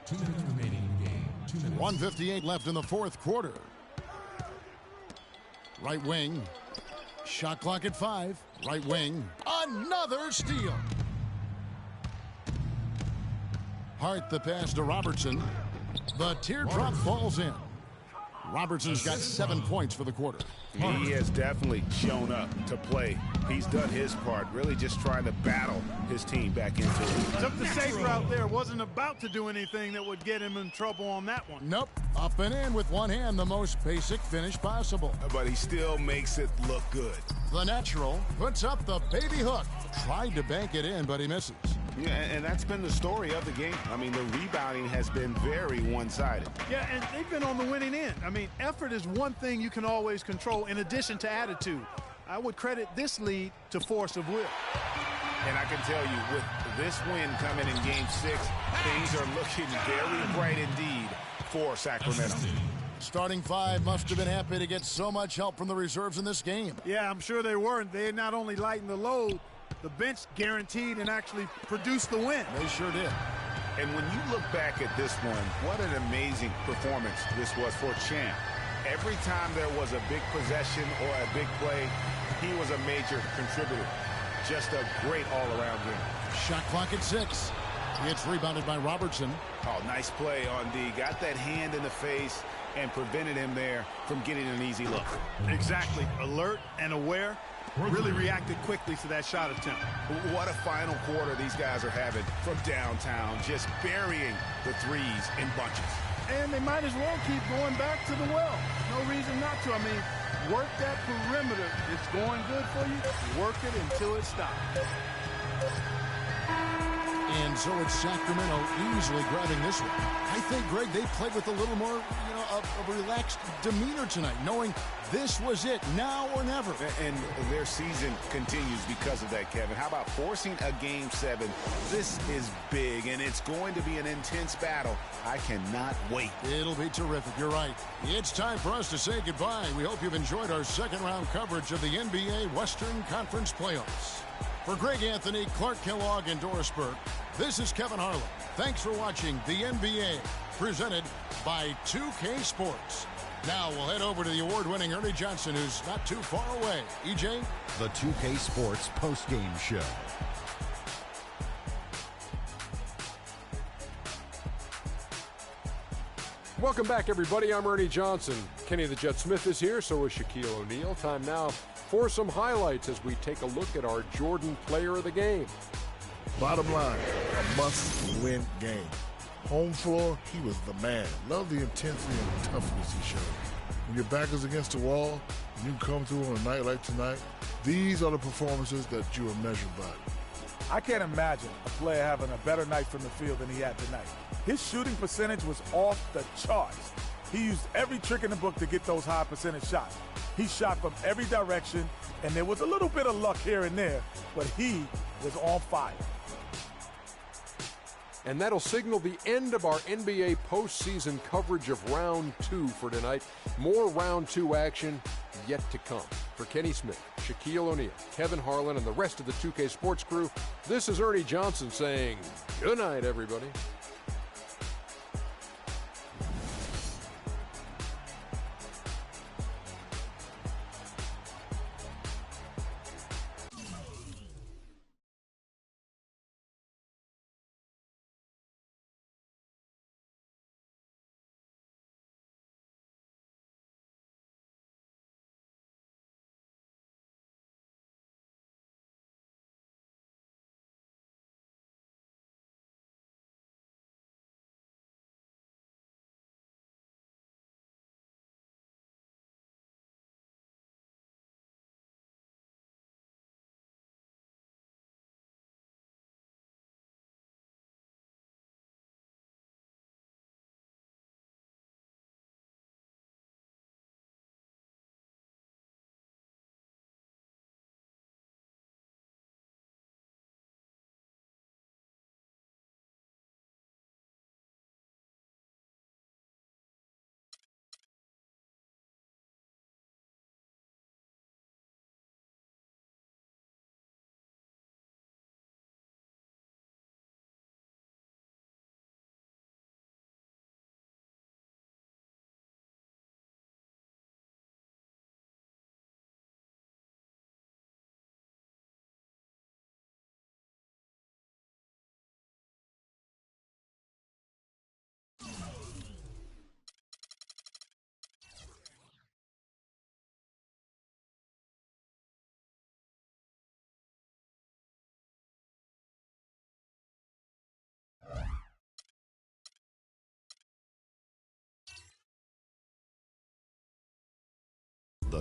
2 minutes remaining in the game. 2 minutes. 1:58 left in the fourth quarter. Right wing. Shot clock at 5. Right wing. Another steal. Hart the pass to Robertson. The teardrop falls in. Robertson's got 7 points for the quarter. He has definitely shown up to play. He's done his part, really just trying to battle his team back into it. Took the safe route there. Wasn't about to do anything that would get him in trouble on that one. Nope. Up and in with one hand, the most basic finish possible. But he still makes it look good. The natural puts up the baby hook. Tried to bank it in, but he misses. Yeah, and that's been the story of the game. I mean, the rebounding has been very one-sided. Yeah, and they've been on the winning end. I mean, effort is one thing you can always control in addition to attitude. I would credit this lead to force of will. And I can tell you, with this win coming in Game 6, things are looking very bright indeed for Sacramento. Starting five must have been happy to get so much help from the reserves in this game. Yeah, I'm sure they were. They not only lightened the load, the bench guaranteed and actually produced the win. They sure did. And when you look back at this one, what an amazing performance this was for Champ. Every time there was a big possession or a big play, he was a major contributor. Just a great all-around game. Shot clock at 6. It's rebounded by Robertson. Oh, nice play on D. Got that hand in the face and prevented him there from getting an easy look. Exactly. Alert and aware. Really reacted quickly to that shot attempt. What a final quarter these guys are having from downtown, just burying the threes in bunches. And they might as well keep going back to the well. No reason not to. I mean, work that perimeter. It's going good for you. Work it until it stops. And so it's Sacramento easily grabbing this one. I think, Greg, they played with a little more, of a relaxed demeanor tonight, knowing this was it, now or never. And their season continues because of that, Kevin. How about forcing a Game 7? This is big, and it's going to be an intense battle. I cannot wait. It'll be terrific. You're right. It's time for us to say goodbye. We hope you've enjoyed our second-round coverage of the NBA Western Conference Playoffs. For Greg Anthony, Clark Kellogg, and Doris Burke, this is Kevin Harlan. Thanks for watching the NBA, presented by 2K Sports. Now we'll head over to the award-winning Ernie Johnson, who's not too far away. EJ? The 2K Sports postgame show. Welcome back, everybody. I'm Ernie Johnson. Kenny the Jet Smith is here, so is Shaquille O'Neal. Time now for some highlights as we take a look at our Jordan player of the game. Bottom line, a must-win game. Home floor, he was the man. Love the intensity and toughness he showed. When your back is against the wall, and you come through on a night like tonight, these are the performances that you are measured by. I can't imagine a player having a better night from the field than he had tonight. His shooting percentage was off the charts. He used every trick in the book to get those high percentage shots. He shot from every direction, and there was a little bit of luck here and there, but he was on fire. And that'll signal the end of our NBA postseason coverage of Round 2 for tonight. More Round 2 action yet to come. For Kenny Smith, Shaquille O'Neal, Kevin Harlan, and the rest of the 2K Sports crew, this is Ernie Johnson saying good night, everybody.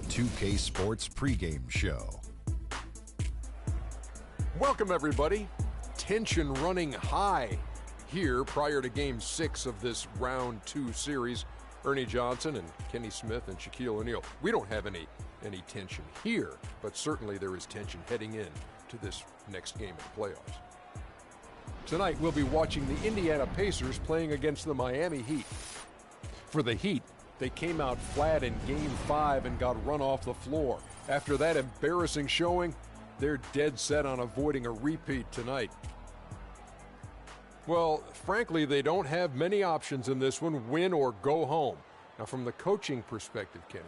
The 2K Sports pregame show. Welcome, everybody. Tension running high here prior to Game 6 of this Round 2 series. Ernie Johnson and Kenny Smith and Shaquille O'Neal. We don't have any tension here, but certainly there is tension heading in to this next game of the playoffs. Tonight, we'll be watching the Indiana Pacers playing against the Miami Heat. For the Heat, they came out flat in Game 5 and got run off the floor. After that embarrassing showing, they're dead set on avoiding a repeat tonight. Well, frankly, they don't have many options in this one, win or go home. Now, from the coaching perspective, Kenny,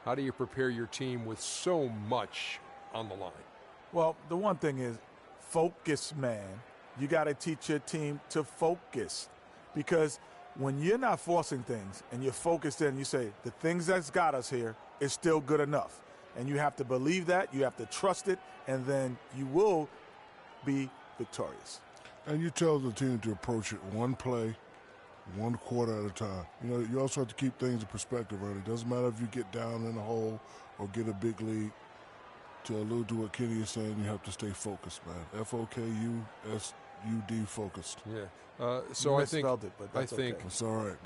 how do you prepare your team with so much on the line? Well, the one thing is focus, man. You got to teach your team to focus, because when you're not forcing things and you're focused in, you say, the things that's got us here is still good enough. And you have to believe that, you have to trust it, and then you will be victorious. And you tell the team to approach it one play, one quarter at a time. You know, you also have to keep things in perspective, Ernie. It doesn't matter if you get down in the hole or get a big lead. To allude to what Kenny is saying, you have to stay focused, man. F-O-K-U-S-U-D, focused. Yeah. So I think okay. It's all right.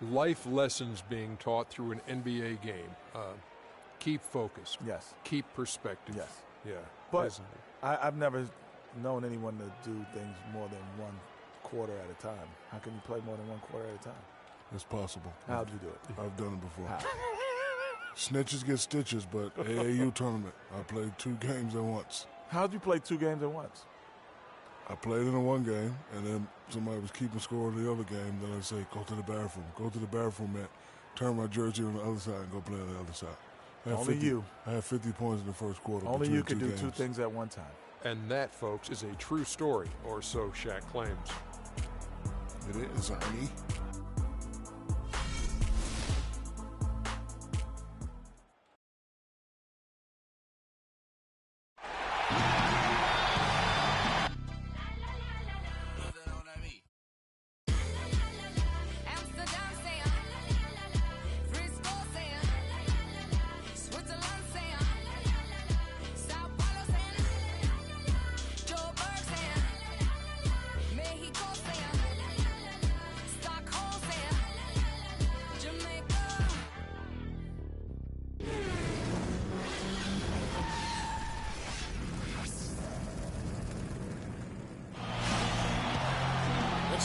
Life lessons being taught through an NBA game. Keep focus. Yes. Keep perspective. Yes. Yeah. But I've never known anyone to do things more than one quarter at a time. How can you play more than one quarter at a time? It's possible. How'd you do it? I've done it before. How? Snitches get stitches, but AAU tournament, I played 2 games at once. How'd you play 2 games at once? I played in one game, and then somebody was keeping score in the other game. Then I'd say, go to the bathroom. Go to the bathroom, man. Turn my jersey on the other side and go play on the other side. I had 50 points in the first quarter. Only you can do 2 things at one time. And that, folks, is a true story, or so Shaq claims. It is, Ernie.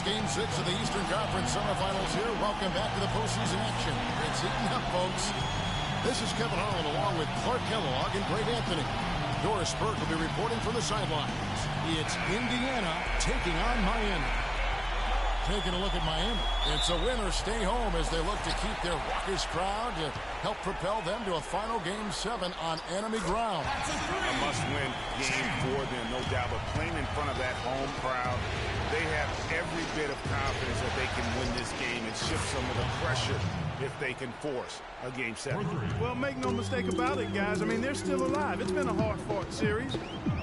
Game 6 of the Eastern Conference semifinals here. Welcome back to the postseason action. It's heating up, folks. This is Kevin Harlan along with Clark Kellogg and Greg Anthony. Doris Burke will be reporting from the sidelines. It's Indiana taking on Miami. Taking a look at Miami. It's a win or stay home as they look to keep their raucous crowd to help propel them to a final Game 7 on enemy ground. A must-win game for them, no doubt. But playing in front of that home crowd, they have every bit of confidence that they can win this game and shift some of the pressure if they can force a Game 7. Well, make no mistake about it, guys. I mean, they're still alive. It's been a hard-fought series.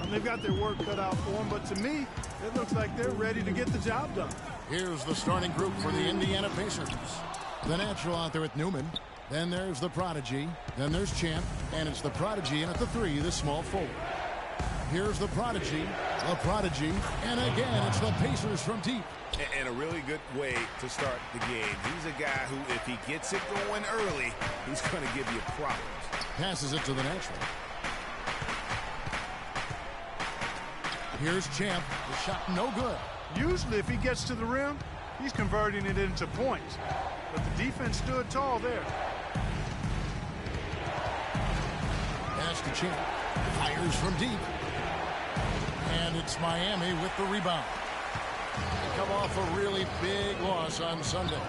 They've got their work cut out for them, but to me, it looks like they're ready to get the job done. Here's the starting group for the Indiana Pacers. The natural out there with Newman. Then there's the Prodigy. Then there's Champ. And it's the Prodigy in at the 3, the small forward. Here's the Prodigy. And again, it's the Pacers from deep. And a really good way to start the game. He's a guy who, if he gets it going early, he's going to give you problems. Passes it to the natural. Here's Champ. The shot no good. Usually, if he gets to the rim, he's converting it into points. But the defense stood tall there. Pass to Champ. Fires from deep. And it's Miami with the rebound. They come off a really big loss on Sunday.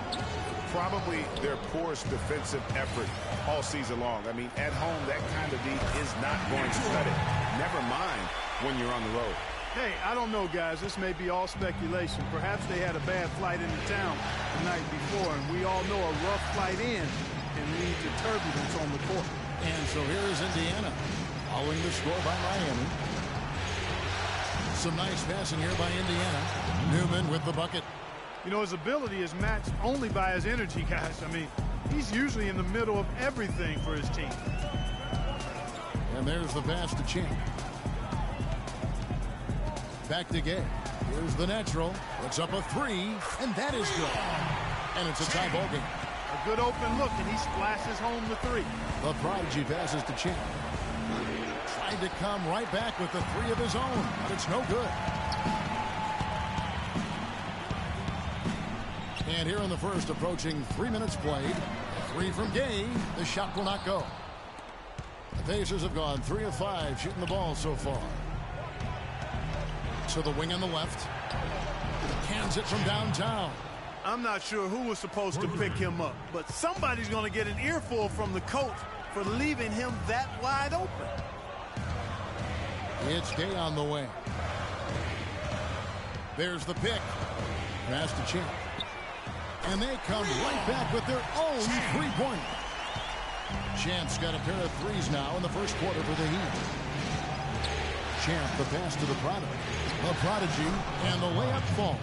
Probably their poorest defensive effort all season long. I mean, at home, that kind of beat is not going to cut it. Never mind when you're on the road. Hey, I don't know, guys. This may be all speculation. Perhaps they had a bad flight into town the night before, and we all know a rough flight in can lead to turbulence on the court. And so here is Indiana, following the score by Miami. Some nice passing here by Indiana. Newman with the bucket. You know, his ability is matched only by his energy, guys. I mean, He's usually in the middle of everything for his team. And there's the pass to Champ. Back to Gay. Here's the natural. Puts up a three, and that is good. And it's a tie ball game. A good open look, and he splashes home the three. The prodigy passes to Champ. Tried to come right back with the three of his own, but it's no good. And here in the first, approaching 3 minutes played. Three from Gay. The shot will not go. The Pacers have gone 3 of 5 shooting the ball so far. To the wing on the left. Cans it from downtown. I'm not sure who was supposed to pick him up, but somebody's going to get an earful from the coach for leaving him that wide open. It's Gay on the wing. There's the pick. Pass to Champ. And they come right back with their own three-pointer. Champ's got a pair of threes now in the first quarter for the Heat. Champ, the pass to the Prodigy. The Prodigy, and the layup falls.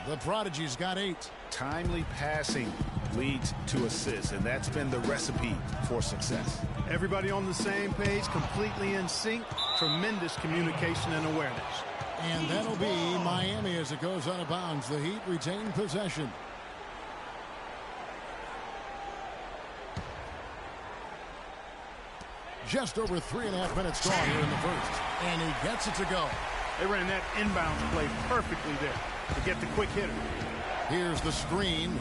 The Prodigy's got 8. Timely passing leads to assists, and that's been the recipe for success. Everybody on the same page, completely in sync. Tremendous communication and awareness. And that'll be Miami as it goes out of bounds. The Heat retain possession. Just over 3.5 minutes gone here in the first. And he gets it to go. They ran that inbounds play perfectly there to get the quick hitter. Here's the screen.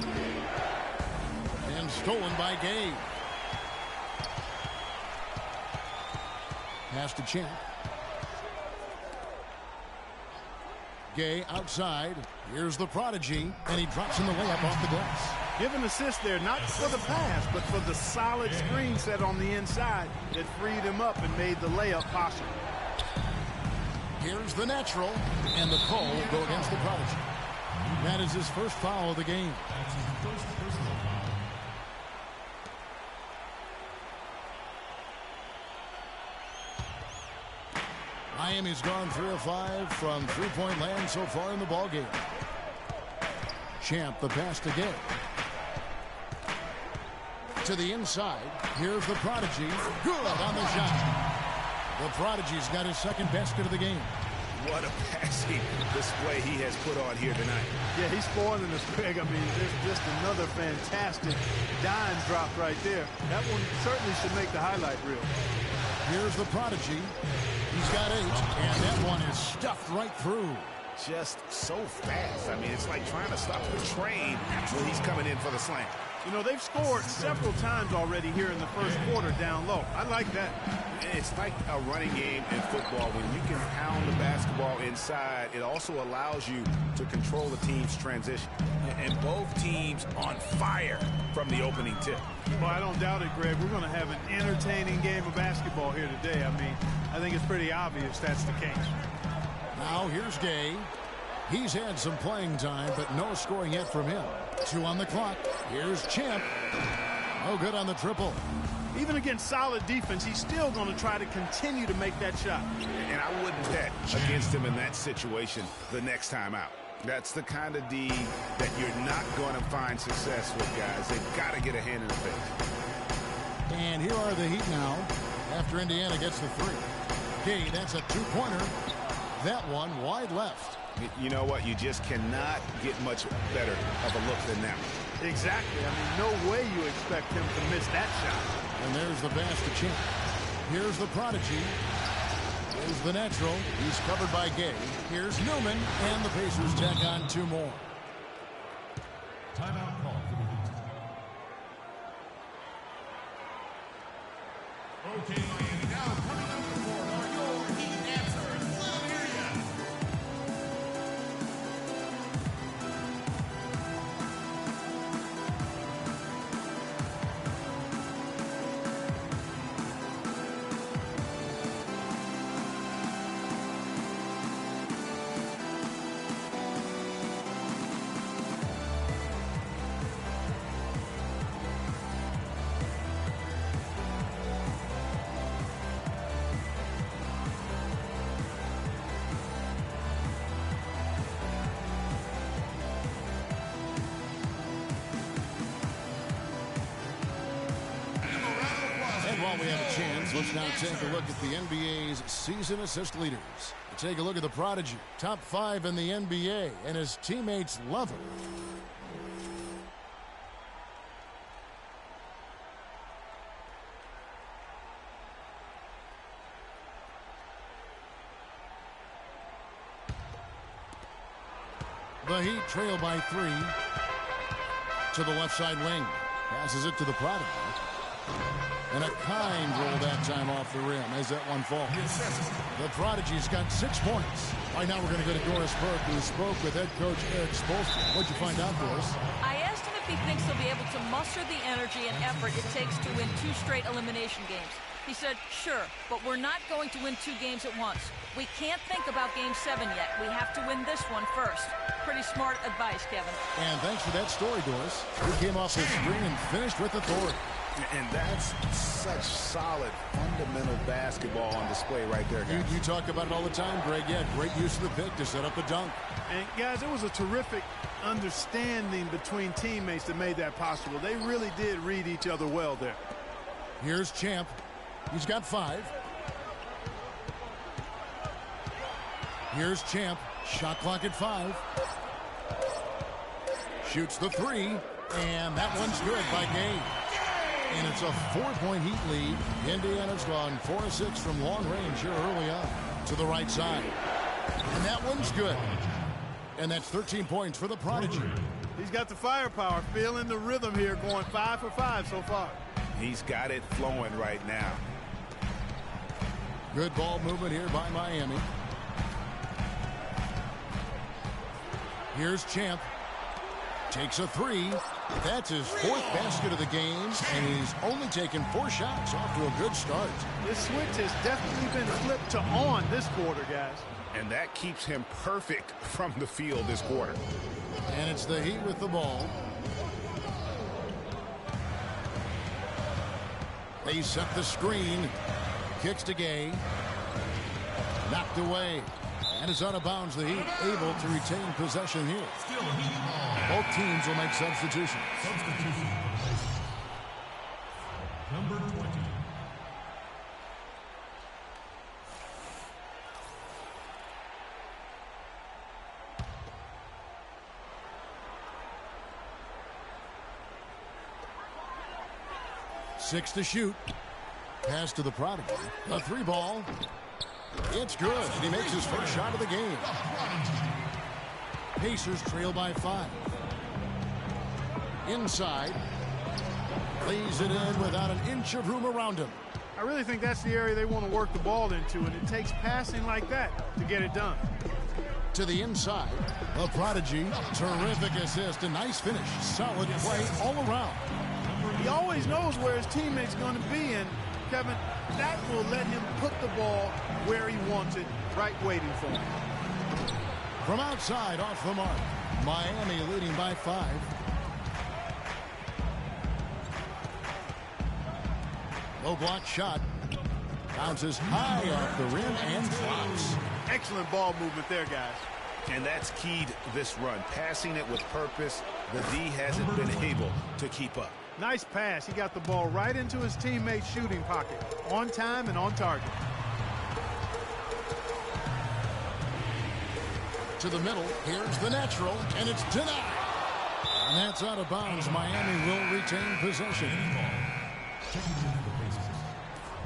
And stolen by Gay. Pass to Champ. Gay outside. Here's the Prodigy. And he drops in the layup off the glass. Give an assist there, not for the pass, but for the solid screen set on the inside that freed him up and made the layup possible. Here's the natural. And the call will go against the Prodigy. That is his first foul of the game. Miami's gone 3 of 5 from three-point land so far in the ballgame. Champ, the pass to Gay. To the inside. Here's the Prodigy. Good on the shot. The Prodigy's got his second basket of the game. What a passing display he has put on here tonight. Yeah, he's spoiling us, Craig. I mean, there's just another fantastic dime drop right there. That one certainly should make the highlight reel. Here's the Prodigy. He's got 8, and that one is stuffed right through. Just so fast. I mean, it's like trying to stop the train when he's coming in for the slam. You know, they've scored several times already here in the first quarter down low. I like that. It's like a running game in football. When you can pound the basketball inside, it also allows you to control the team's transition. And both teams on fire from the opening tip. Well, I don't doubt it, Greg. We're going to have an entertaining game of basketball here today. I mean, I think it's pretty obvious that's the case. Now here's Gay. He's had some playing time, but no scoring yet from him. 2 on the clock. Here's Champ. No good on the triple. Even against solid defense, he's still going to try to continue to make that shot. And I wouldn't bet against him in that situation the next time out. That's the kind of D that you're not going to find success with, guys. They've got to get a hand in the face. And here are the Heat now after Indiana gets the 3. Gay, that's a 2-pointer. That one wide left. You know what? You just cannot get much better of a look than that one. Exactly. I mean, no way you expect him to miss that shot. And there's the pass to Champ. Here's the Prodigy. Here's the natural. He's covered by Gay. Here's Newman. And the Pacers tack on 2 more. Timeout call for the Heat. Okay, Miami, now coming up for your Heat answers. We'll hear ya. we have a chance, let's now take a look at the NBA's season assist leaders. Take a look at the prodigy, top 5 in the NBA, and his teammates love him. The Heat trail by 3 to the left side wing. Passes it to the prodigy. And a kind roll that time off the rim as that one falls. The prodigy's got 6 points. Right now we're going to go to Doris Burke, who spoke with head coach Eric Spoelstra. What'd you find out, Doris? I asked him if he thinks he'll be able to muster the energy and effort it takes to win 2 straight elimination games. He said, sure, but we're not going to win 2 games at once. We can't think about Game 7 yet. We have to win this one first. Pretty smart advice, Kevin. And thanks for that story, Doris. He came off the screen and finished with authority. And that's such solid, fundamental basketball on display right there, guys. You talk about it all the time, Greg. Yeah, great use of the pick to set up the dunk. And, guys, it was a terrific understanding between teammates that made that possible. They really did read each other well there. Here's Champ. He's got 5. Here's Champ. Shot clock at 5. Shoots the 3. And that one's good by Gay. And it's a 4-point Heat lead. Indiana's gone 4 of 6 from long range here early on. To the right side. And that one's good. And that's 13 points for the prodigy. He's got the firepower, feeling the rhythm here, going 5 for 5 so far. He's got it flowing right now. Good ball movement here by Miami. Here's Champ. Takes a 3. That's his 4th basket of the game, and he's only taken 4 shots. Off to a good start. This switch has definitely been flipped to on this quarter, guys. And that keeps him perfect from the field this quarter. And it's the Heat with the ball. They set the screen. Kicks to Gay. Knocked away. And is out of bounds. The Heat able to retain possession here. Both teams will make substitutions. Number 20. Six to shoot. Pass to the prodigy. A 3 ball. It's good. And he makes his first shot of the game. Pacers trail by 5. Inside. Lays it in without an inch of room around him. I really think that's the area they want to work the ball into, and it takes passing like that to get it done. To the inside. The prodigy. Terrific assist. A nice finish. Solid play all around. He always knows where his teammate's going to be, and Kevin, that will let him put the ball where he wants it, right waiting for him. From outside, off the mark. Miami leading by 5. Low block shot. Bounces high off the rim and drops. Excellent ball movement there, guys. And that's keyed this run. Passing it with purpose. The D hasn't been able to keep up. Nice pass. He got the ball right into his teammate's shooting pocket. On time and on target. To the middle. Here's the natural. And it's denied. And that's out of bounds. Miami will retain possession.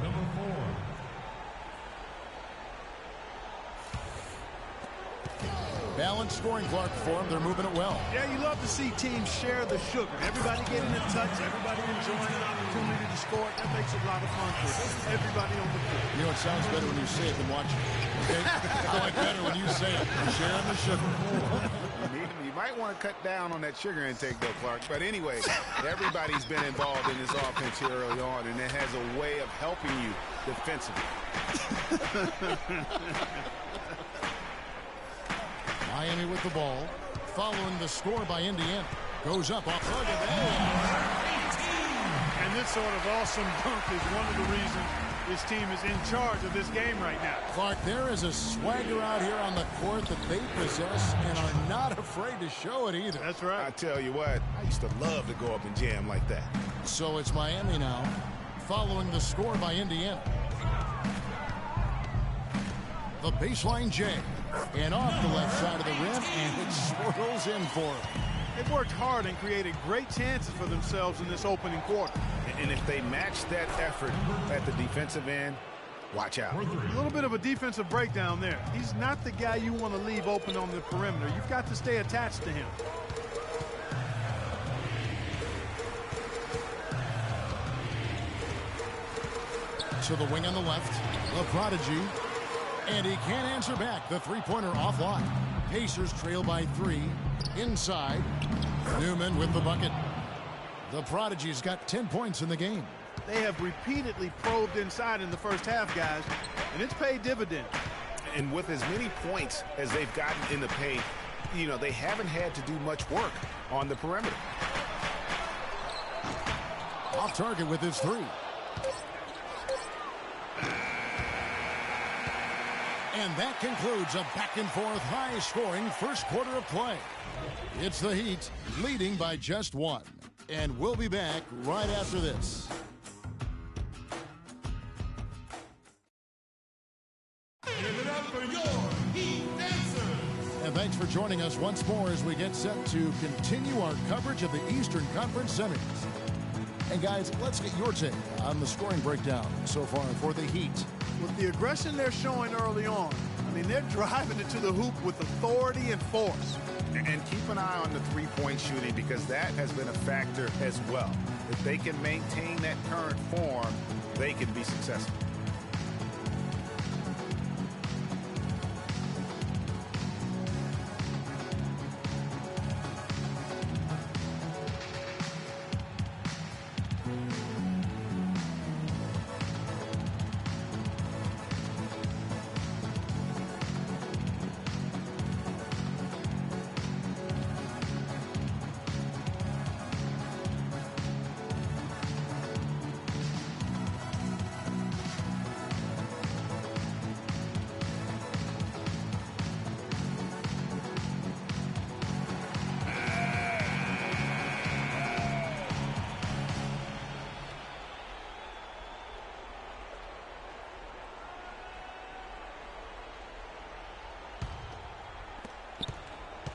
Number 4. Balanced scoring clock for them. They're moving it well. Yeah, you love to see teams share the sugar. Everybody getting a touch, everybody enjoying an opportunity to score. That makes it a lot of fun for everybody on the court. You know, it sounds better when you say it than watch it. Okay? I like better when you say it. Sharing the sugar. You might want to cut down on that sugar intake, though, Clark. But anyway, everybody's been involved in this offense here early on, and it has a way of helping you defensively. Miami with the ball. Following the score by Indiana. Goes up off target. And this sort of awesome dunk is one of the reasons this team is in charge of this game right now. Clark, there is a swagger out here on the court that they possess and are not afraid to show it either. That's right. I tell you what, I used to love to go up and jam like that. So it's Miami now. following the score by Indiana. The baseline J. And off the left side of the rim, and it swirls in for him. They've worked hard and created great chances for themselves in this opening quarter. And if they match that effort at the defensive end, watch out. A little bit of a defensive breakdown there. He's not the guy you want to leave open on the perimeter. You've got to stay attached to him. To the wing on the left, the prodigy. And he can't answer back. The three-pointer offline. Pacers trail by 3. Inside, Newman with the bucket. The prodigy's got 10 points in the game. They have repeatedly probed inside in the first half, guys, and it's paid dividends. And with as many points as they've gotten in the paint, you know, they haven't had to do much work on the perimeter. Off target with his 3. And that concludes a back-and-forth, high-scoring first quarter of play. It's the Heat leading by just 1. And we'll be back right after this. Give it up for your Heat Dancers. And thanks for joining us once more as we get set to continue our coverage of the Eastern Conference Semis. And guys, let's get your take on the scoring breakdown so far for the Heat. With the aggression they're showing early on, I mean, they're driving it to the hoop with authority and force. And keep an eye on the three-point shooting, because that has been a factor as well. If they can maintain that current form, they can be successful.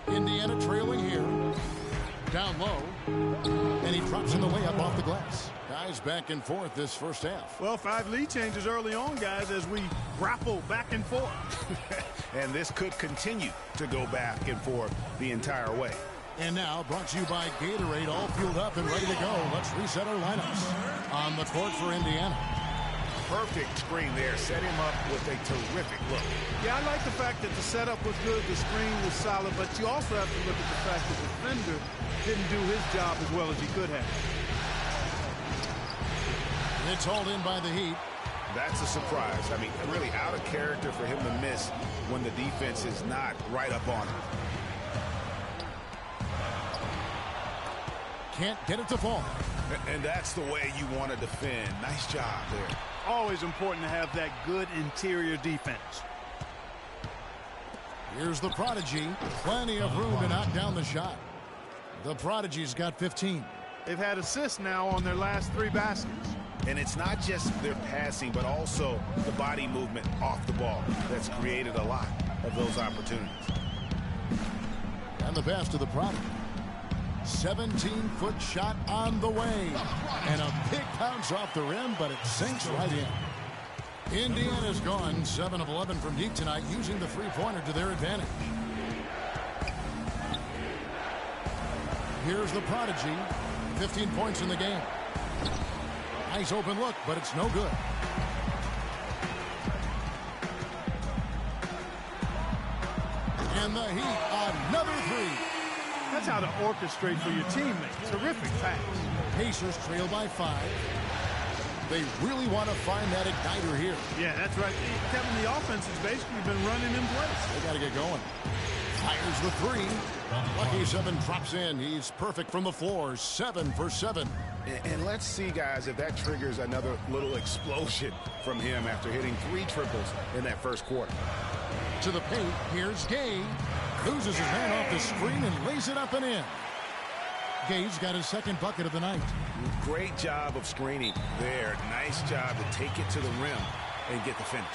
Indiana trailing here. Down low. And he drops in the layup off the glass. Guys back and forth this first half. Well, 5 lead changes early on, guys, as we grapple back and forth. And this could continue to go back and forth the entire way. And now, brought to you by Gatorade, all fueled up and ready to go. Let's reset our lineups. On the court for Indiana. Perfect screen there. Set him up with a terrific look. Yeah, I like the fact that the setup was good, the screen was solid, but you also have to look at the fact that the defender didn't do his job as well as he could have. It's hauled in by the Heat. That's a surprise. I mean, really out of character for him to miss when the defense is not right up on him. Can't get it to fall. And that's the way you want to defend. Nice job there. Always important to have that good interior defense. Here's the prodigy. Plenty of room to knock down the shot. The prodigy's got 15. They've had assists now on their last 3 baskets. And it's not just their passing, but also the body movement off the ball that's created a lot of those opportunities. And the pass to the prodigy. 17-foot shot on the way. And a big bounce off the rim, but it sinks right in. Indiana's gone 7 of 11 from deep tonight, using the three-pointer to their advantage. Here's the prodigy. 15 points in the game. Nice open look, but it's no good. And the Heat, another 3. That's how to orchestrate for your teammates. Terrific pass. Pacers trail by 5. They really want to find that igniter here. Yeah, that's right. Kevin, the offense has basically been running in place. They got to get going. Fires the 3. Lucky 7 drops in. He's perfect from the floor. 7 for 7. And let's see, guys, if that triggers another little explosion from him after hitting 3 triples in that first quarter. To the paint, here's Gay. Loses his man off the screen and lays it up and in. Gay's got his second bucket of the night. Great job of screening there. Nice job to take it to the rim and get the finish.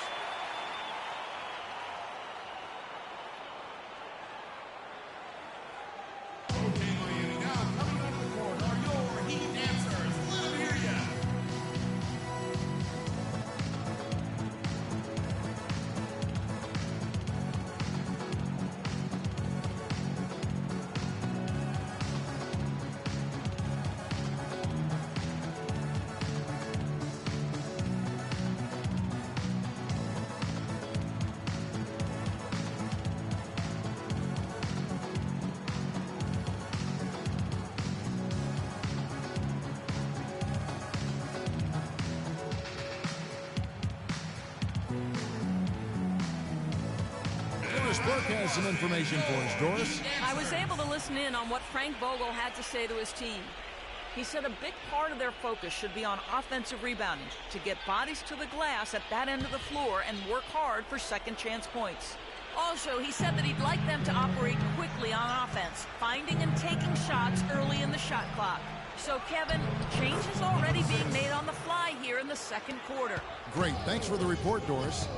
Brooke has some information for us, Doris. I was able to listen in on what Frank Vogel had to say to his team. He said a big part of their focus should be on offensive rebounding, to get bodies to the glass at that end of the floor and work hard for second chance points. Also, he said that he'd like them to operate quickly on offense, finding and taking shots early in the shot clock. So, Kevin, change is already being made on the fly here in the second quarter. Great. Thanks for the report, Doris.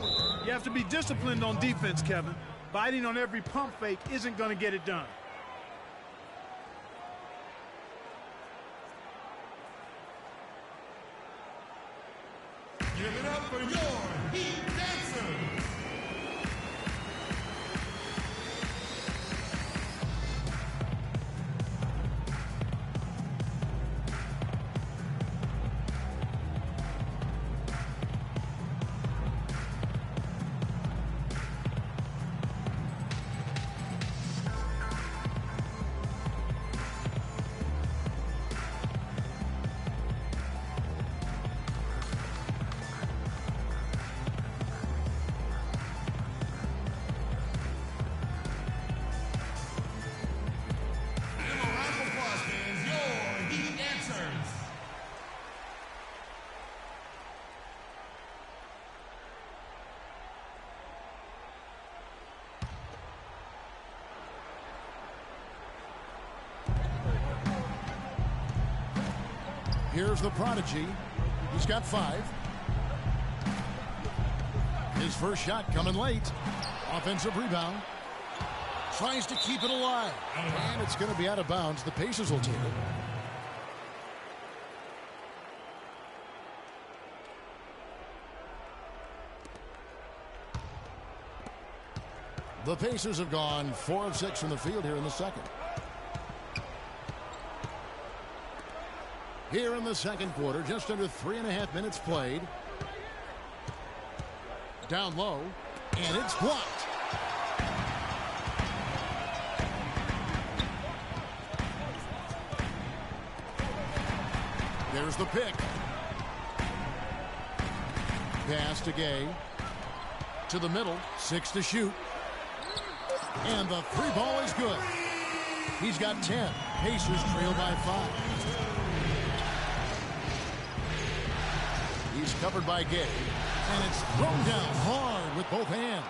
You have to be disciplined on defense, Kevin. Biting on every pump fake isn't going to get it done. Give it up for your Heat Dancers. Here's the prodigy. He's got 5. His first shot coming late. Offensive rebound. Tries to keep it alive. And it's going to be out of bounds. The Pacers will take it. The Pacers have gone 4 of 6 from the field here in the second. Here in the second quarter, just under 3.5 minutes played. Down low, and it's blocked. There's the pick. Pass to Gay. To the middle, 6 to shoot. And the 3 ball is good. He's got 10. Pacers trail by 5. He's covered by Gay, and it's thrown down hard with both hands.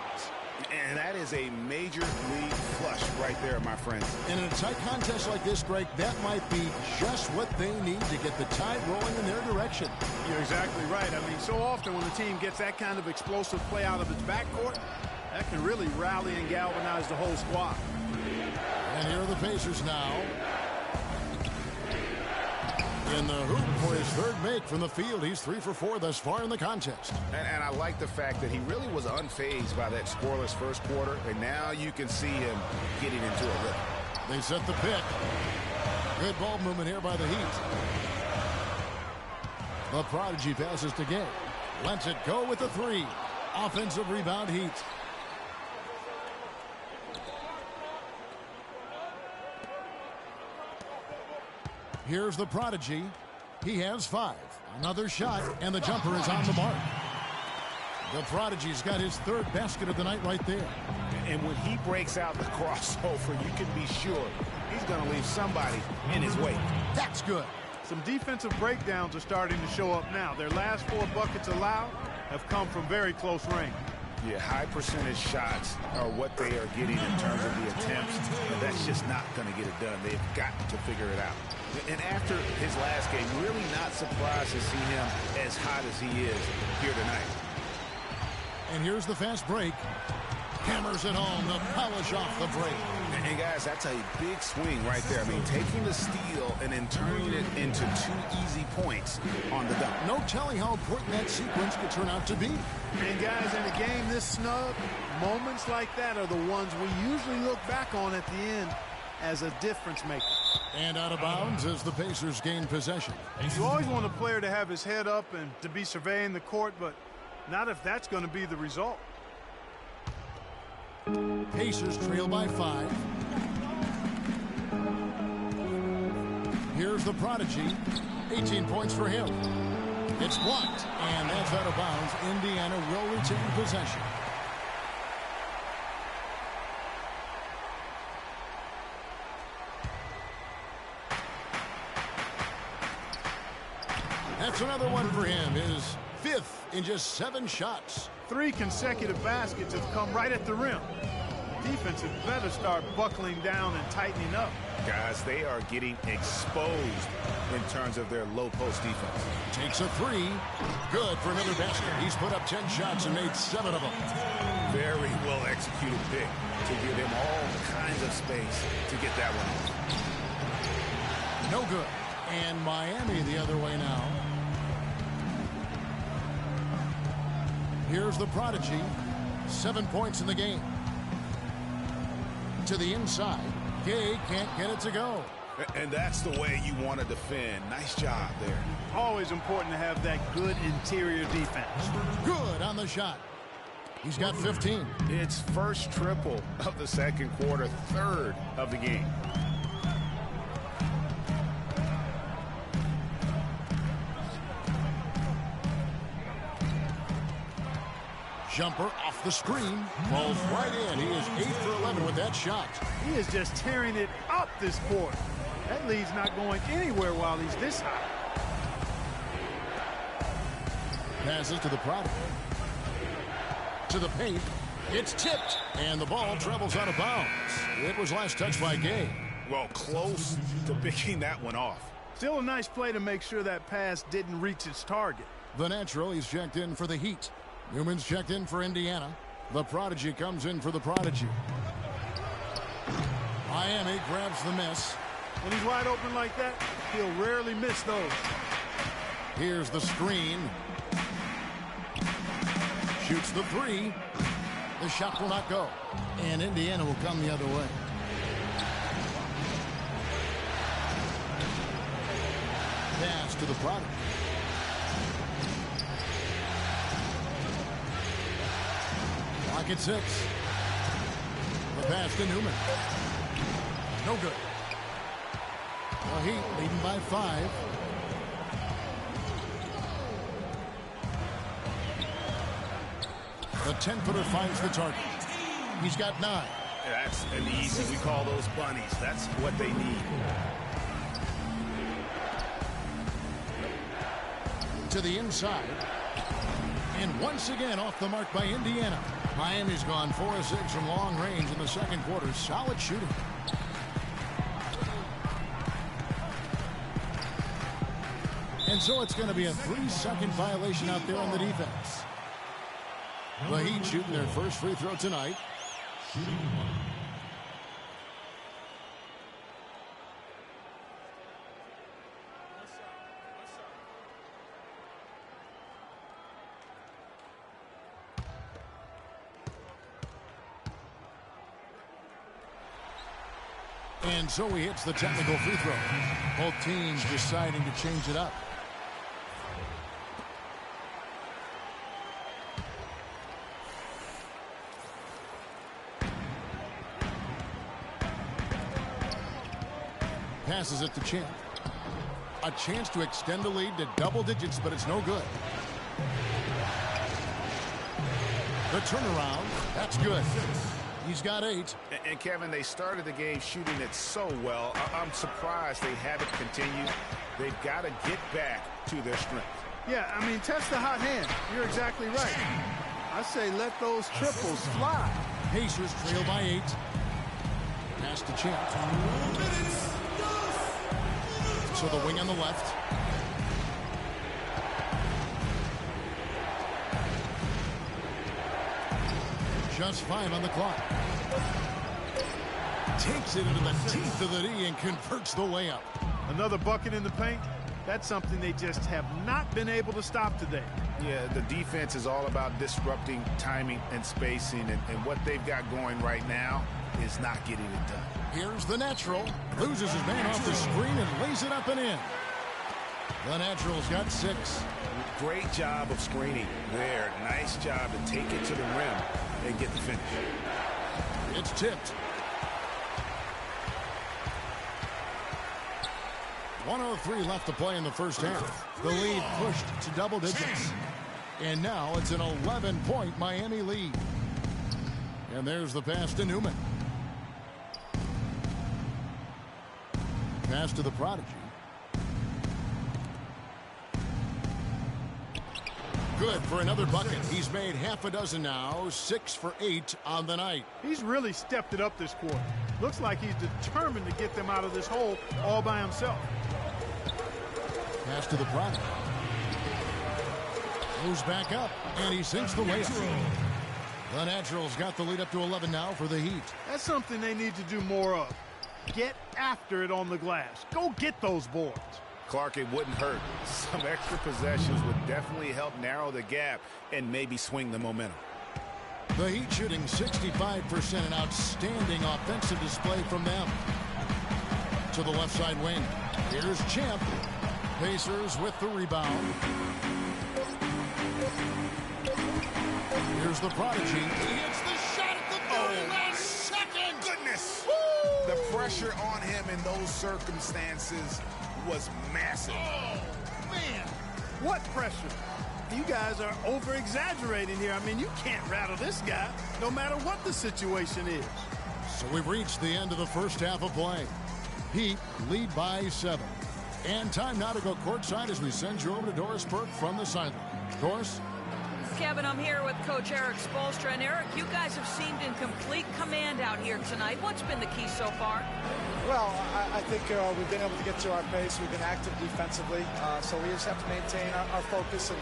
And that is a major league flush right there, my friends. And in a tight contest like this, Greg, that might be just what they need to get the tide rolling in their direction. You're exactly right. I mean, so often when the team gets that kind of explosive play out of its backcourt, that can really rally and galvanize the whole squad. And here are the Pacers now. In the hoop for his third make from the field. He's 3 for 4 thus far in the contest. And I like the fact that he really was unfazed by that scoreless first quarter, and now you can see him getting into a rhythm. They set the pick. Good ball movement here by the Heat. The prodigy passes to Gay. Lets it go with the 3. Offensive rebound, Heat. Here's the prodigy. He has 5. Another shot, and the jumper is on the mark. The prodigy's got his third basket of the night right there. And when he breaks out the crossover, you can be sure he's going to leave somebody in his wake. That's good. Some defensive breakdowns are starting to show up now. Their last 4 buckets allowed have come from very close range. Yeah, high percentage shots are what they are getting in terms of the attempts, and that's just not going to get it done. They've got to figure it out. And after his last game, really not surprised to see him as hot as he is here tonight. And here's the fast break. Hammers it home to polish off the break. And guys, that's a big swing right there. I mean, taking the steal and then turning it into 2 easy points on the dunk. No telling how important that sequence could turn out to be. And guys, in a game this snug, moments like that are the ones we usually look back on at the end as a difference maker. And out of bounds as the Pacers gain possession. You always want a player to have his head up and to be surveying the court, but not if that's going to be the result. Pacers trail by 5. Here's the prodigy. 18 points for him. It's blocked, and that's out of bounds. Indiana will retain possession. That's another one for him. His 5th in just 7 shots. 3 consecutive baskets have come right at the rim. Defense had better start buckling down and tightening up. Guys, they are getting exposed in terms of their low post defense. Takes a 3. Good for another basket. He's put up 10 shots and made 7 of them. Very well executed pick to give him all kinds of space to get that one off. No good. And Miami the other way now. Here's the prodigy. 7 points in the game. To the inside. Gay can't get it to go. And that's the way you want to defend. Nice job there. Always important to have that good interior defense. Good on the shot. He's got 15. It's first triple of the second quarter, 3rd of the game. Jumper off the screen. Falls right in. He is 8 for 11 with that shot. He is just tearing it up this quarter. That lead's not going anywhere while he's this high. Passes to the product. To the paint. It's tipped. And the ball travels out of bounds. It was last touched by Gay. Well, close to picking that one off. Still a nice play to make sure that pass didn't reach its target. The natural, he's checked in for the Heat. Newman's checked in for Indiana. The prodigy comes in for the prodigy. Miami grabs the miss. When he's wide open like that, he'll rarely miss those. Here's the screen. Shoots the 3. The shot will not go. And Indiana will come the other way. Pass to the prodigy. Clock at 6. The pass to Newman. No good. The Heat leading by 5. The 10-footer finds the target. He's got 9. That's an easy. We call those bunnies. That's what they need. To the inside. And once again off the mark by Indiana. Miami's gone 4 of 6 from long range in the second quarter. Solid shooting. And so it's going to be a 3-second violation out there on the defense. The Heat shooting their first free throw tonight. And so he hits the technical free throw. Both teams deciding to change it up. Passes it to Champ. A chance to extend the lead to double digits, but it's no good. The turnaround, that's good. He's got 8. And Kevin, they started the game shooting it so well. I'm surprised they haven't continued. They've got to get back to their strength. Yeah, I mean, test the hot hand. You're exactly right. I say let those triples fly. Pacers trail by 8. Pass to Champ. So the wing on the left. Just 5 on the clock. Takes it into the teeth of the D and converts the layup. Another bucket in the paint. That's something they just have not been able to stop today. Yeah, the defense is all about disrupting timing and spacing, and what they've got going right now is not getting it done. Here's the natural. Loses his man off the screen and lays it up and in. The natural's got 6. Great job of screening there. Nice job to take it to the rim and get the finish. It's tipped. 1:03 left to play in the first half. The lead pushed to double digits. And now it's an 11-point Miami lead. And there's the pass to Newman. Pass to the prodigy. Good for another bucket. He's made half a dozen now, 6 for 8 on the night. He's really stepped it up this quarter. Looks like he's determined to get them out of this hole all by himself. Pass to the prodigy. Goes back up, and he sinks the layup. The Naturals got the lead up to 11 now for the Heat. That's something they need to do more of. Get after it on the glass. Go get those boards. Clark, it wouldn't hurt. Some extra possessions would definitely help narrow the gap and maybe swing the momentum. The Heat shooting 65%, an outstanding offensive display from them. To the left side wing. Here's Champ. Pacers with the rebound. Here's the prodigy. He hits the shot at the very last second. Goodness. Woo! The pressure on him in those circumstances was massive. Oh, man. What pressure? You guys are over-exaggerating here. I mean, you can't rattle this guy no matter what the situation is. So we've reached the end of the first half of play. Heat lead by 7. And time now to go courtside as we send you over to Doris Burke from the sideline. Doris? Kevin, I'm here with Coach Eric Spoelstra. And Eric, you guys have seemed in complete command out here tonight. What's been the key so far? Well, I think we've been able to get to our pace. We've been active defensively. So we just have to maintain our focus and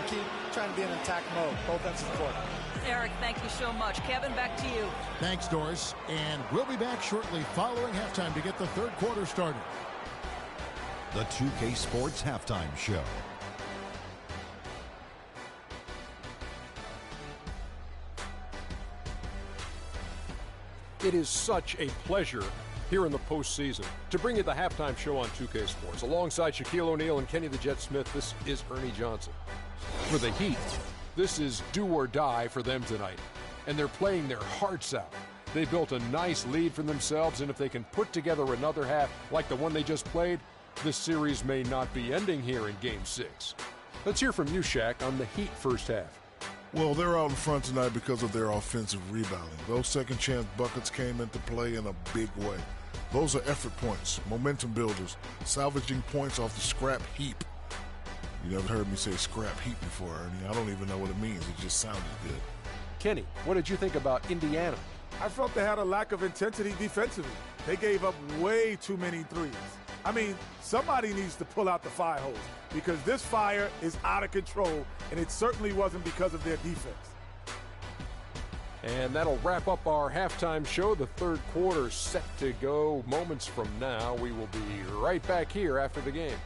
keep trying to be in attack mode, both ends of the court. Eric, thank you so much. Kevin, back to you. Thanks, Doris. And we'll be back shortly following halftime to get the third quarter started. The 2K Sports Halftime Show. It is such a pleasure here in the postseason to bring you the halftime show on 2K Sports. Alongside Shaquille O'Neal and Kenny the Jet Smith, this is Ernie Johnson. For the Heat, this is do or die for them tonight. And they're playing their hearts out. They built a nice lead for themselves, and if they can put together another half like the one they just played, this series may not be ending here in Game 6. Let's hear from you, Shaq, on the Heat first half. Well, they're out in front tonight because of their offensive rebounding. Those second chance buckets came into play in a big way. Those are effort points, momentum builders, salvaging points off the scrap heap. You never heard me say scrap heap before, Ernie. I don't even know what it means. It just sounded good. Kenny, what did you think about Indiana? I felt they had a lack of intensity defensively. They gave up way too many threes. I mean, somebody needs to pull out the fire hose because this fire is out of control, and it certainly wasn't because of their defense. And that'll wrap up our halftime show. The third quarter set to go moments from now. We will be right back here after the game.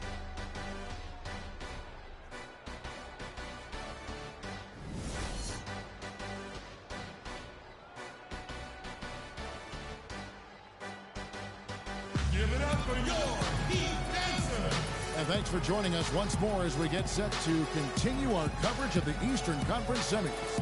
Give it up for your Heat Dancer. And thanks for joining us once more as we get set to continue our coverage of the Eastern Conference Semis.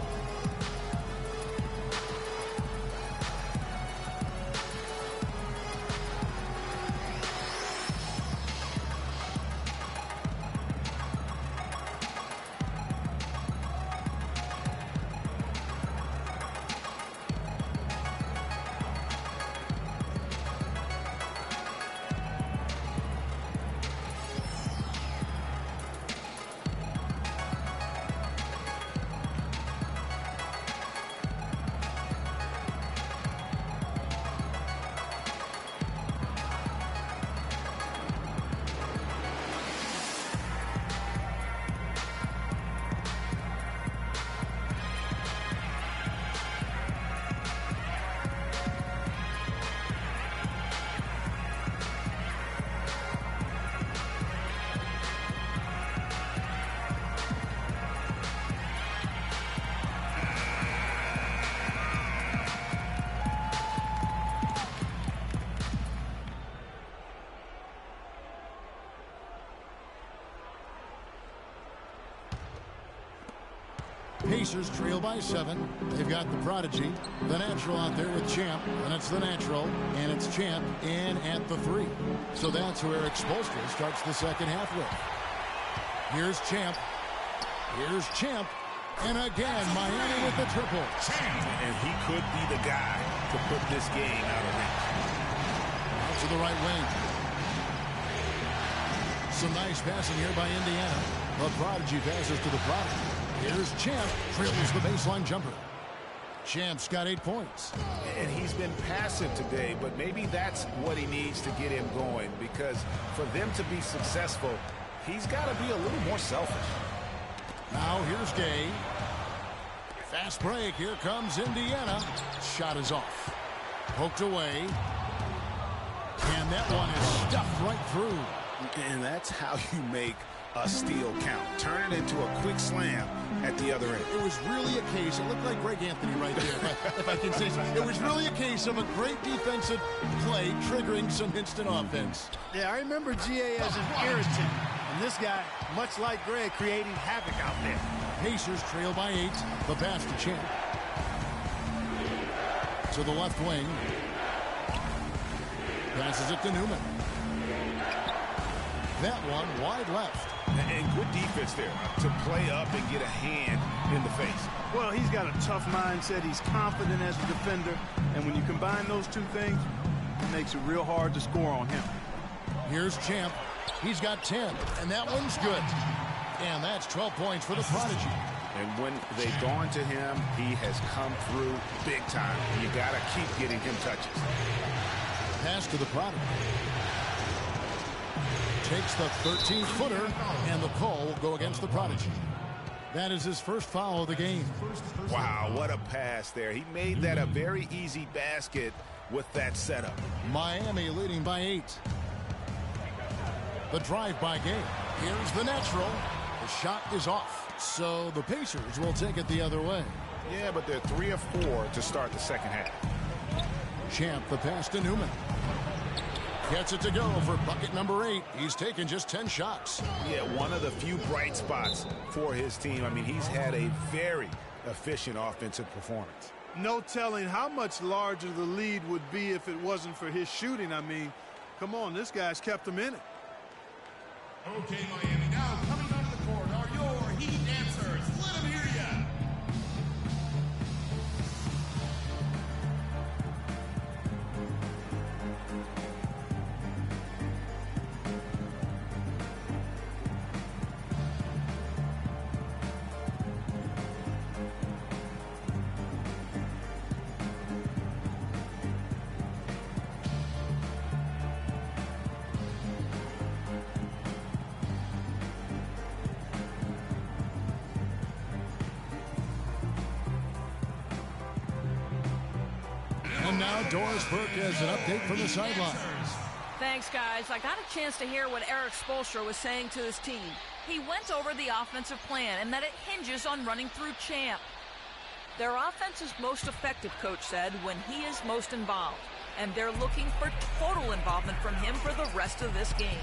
Pacers trail by 7. They've got the prodigy, the natural out there with Champ, and it's the natural, and it's Champ in at the 3. So that's who Eric Spoelstra starts the second half with. Here's Champ. Here's Champ. And again, Miami with the triple. And he could be the guy to put this game out of reach. Out to the right wing. Some nice passing here by Indiana. The prodigy passes to the prodigy. Here's Champ. Dribbles the baseline jumper. Champ's got 8 points. And he's been passive today, but maybe that's what he needs to get him going, because for them to be successful, he's got to be a little more selfish. Now here's Gay. Fast break. Here comes Indiana. Shot is off. Poked away. And that one is stuffed right through. And that's how you make a steal count. Turn it into a quick slam at the other end. It was really a case, it looked like Greg Anthony right there, if I can say so. It was really a case of a great defensive play triggering some instant offense. Yeah, I remember GA as an irritant. And this guy, much like Greg, creating havoc out there. Pacers trail by 8. The pass to Champ. To the left wing. Passes it to Newman. That one wide left. And good defense there to play up and get a hand in the face. Well, he's got a tough mindset. He's confident as a defender. And when you combine those two things, it makes it real hard to score on him. Here's Champ. He's got 10, and that one's good. And that's 12 points for the prodigy. And when they've gone to him, he has come through big time. You got to keep getting him touches. Pass to the prodigy. Takes the 13-footer, and the call will go against the prodigy. That is his first foul of the game. Wow, what a pass there. He made that a very easy basket with that setup. Miami leading by 8. The drive by Gay. Here's the natural. The shot is off. So the Pacers will take it the other way. Yeah, but they're 3 of 4 to start the second half. Champ, the pass to Newman. Gets it to go for bucket number 8. He's taken just 10 shots. Yeah, one of the few bright spots for his team. I mean, he's had a very efficient offensive performance. No telling how much larger the lead would be if it wasn't for his shooting. I mean, come on, this guy's kept them in it. Okay, Miami, now coming onto the court are your Heat answers. Let them hear ya. And now Doris Burke has an update from the sideline. Thanks, guys. I got a chance to hear what Eric Spoelstra was saying to his team. He went over the offensive plan and that it hinges on running through Champ. Their offense is most effective, Coach said, when he is most involved. And they're looking for total involvement from him for the rest of this game.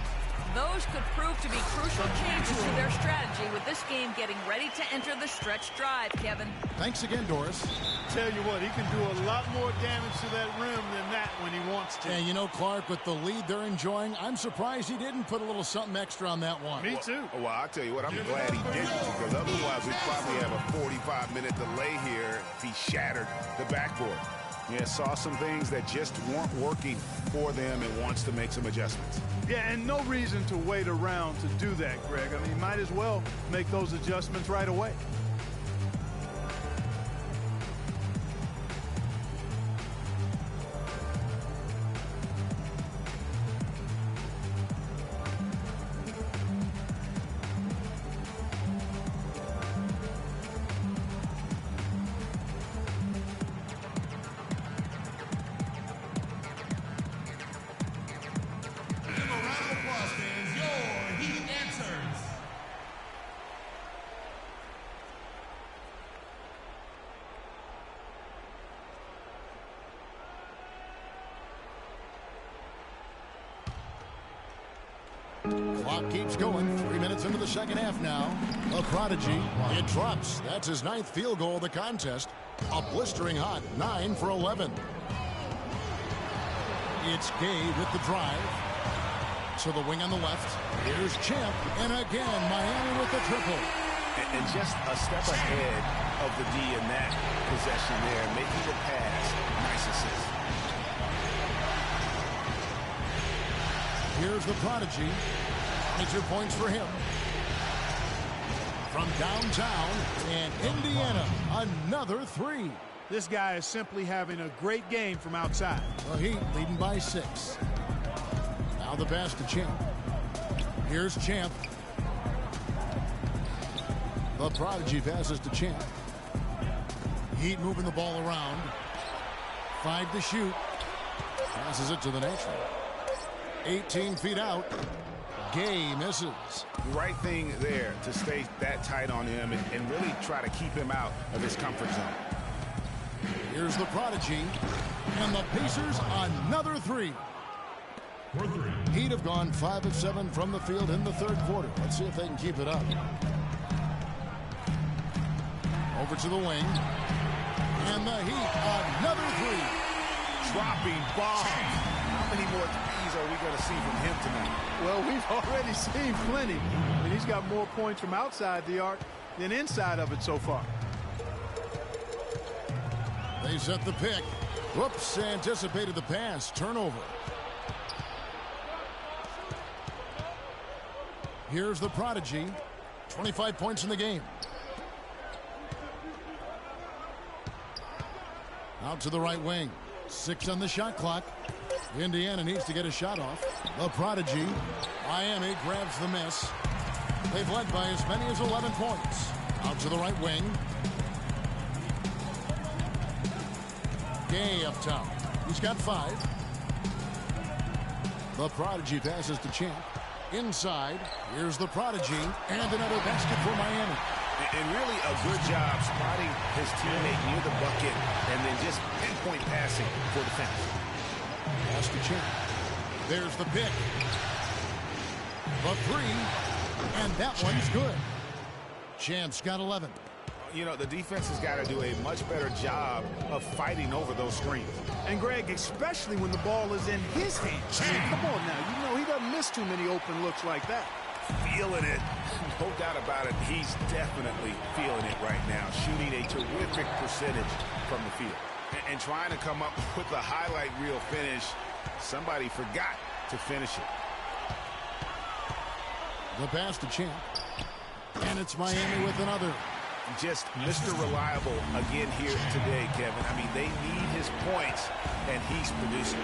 Those could prove to be crucial changes to their strategy with this game getting ready to enter the stretch drive, Kevin. Thanks again, Doris. Tell you what, he can do a lot more damage to that rim than that when he wants to. And you know, Clark, with the lead they're enjoying, I'm surprised he didn't put a little something extra on that one. Me too. Well, I'll tell you what, I'm glad he didn't, because otherwise we'd probably have a 45-minute delay here if he shattered the backboard. Yeah, saw some things that just weren't working for them and wants to make some adjustments. Yeah, and no reason to wait around to do that, Greg. I mean, might as well make those adjustments right away. Clock keeps going. 3 minutes into the second half now. The Prodigy, it drops. That's his 9th field goal of the contest. A blistering hot 9 for 11. It's Gay with the drive. To the wing on the left. Here's Champ. And again, Miami with the triple. And just a step ahead of the D in that possession there, making the pass. Nice assist. Here's the Prodigy. 22 points for him. From downtown in Indiana, another 3. This guy is simply having a great game from outside. The Heat leading by 6. Now the pass to Champ. Here's Champ. The Prodigy passes to Champ. Heat moving the ball around. 5 to shoot. Passes it to the natural. 18 feet out. Gay misses. Right thing there to stay that tight on him and really try to keep him out of his comfort zone. Here's the Prodigy. And the Pacers another 3. Heat have gone 5 of 7 from the field in the third quarter. Let's see if they can keep it up. Over to the wing. And the Heat another 3. Dropping bomb. How many more threes are we going to see from him tonight? Well, we've already seen plenty. I mean, he's got more points from outside the arc than inside of it so far. They set the pick. Whoops, anticipated the pass. Turnover. Here's the Prodigy. 25 points in the game. Out to the right wing. 6 on the shot clock. Indiana needs to get a shot off. The Prodigy. Miami grabs the miss. They've led by as many as 11 points. Out to the right wing. Gay up top. He's got 5. The Prodigy passes to Champ. Inside. Here's the Prodigy. And another basket for Miami. And really a good job spotting his teammate near the bucket and then just pinpoint passing for the fence. Pass to Champ. There's the pick. The 3. And that one's good. Champ's got 11. You know, the defense has got to do a much better job of fighting over those screens. And Greg, especially when the ball is in his hands. I mean, come on now. You know he doesn't miss too many open looks like that. Feeling it. No doubt about it. He's definitely feeling it right now. Shooting a terrific percentage from the field. And trying to come up with a highlight reel finish. Somebody forgot to finish it. The pass to Champ. And it's Miami with another. Just Mr. Reliable again here today, Kevin. I mean, they need his points, and he's producing.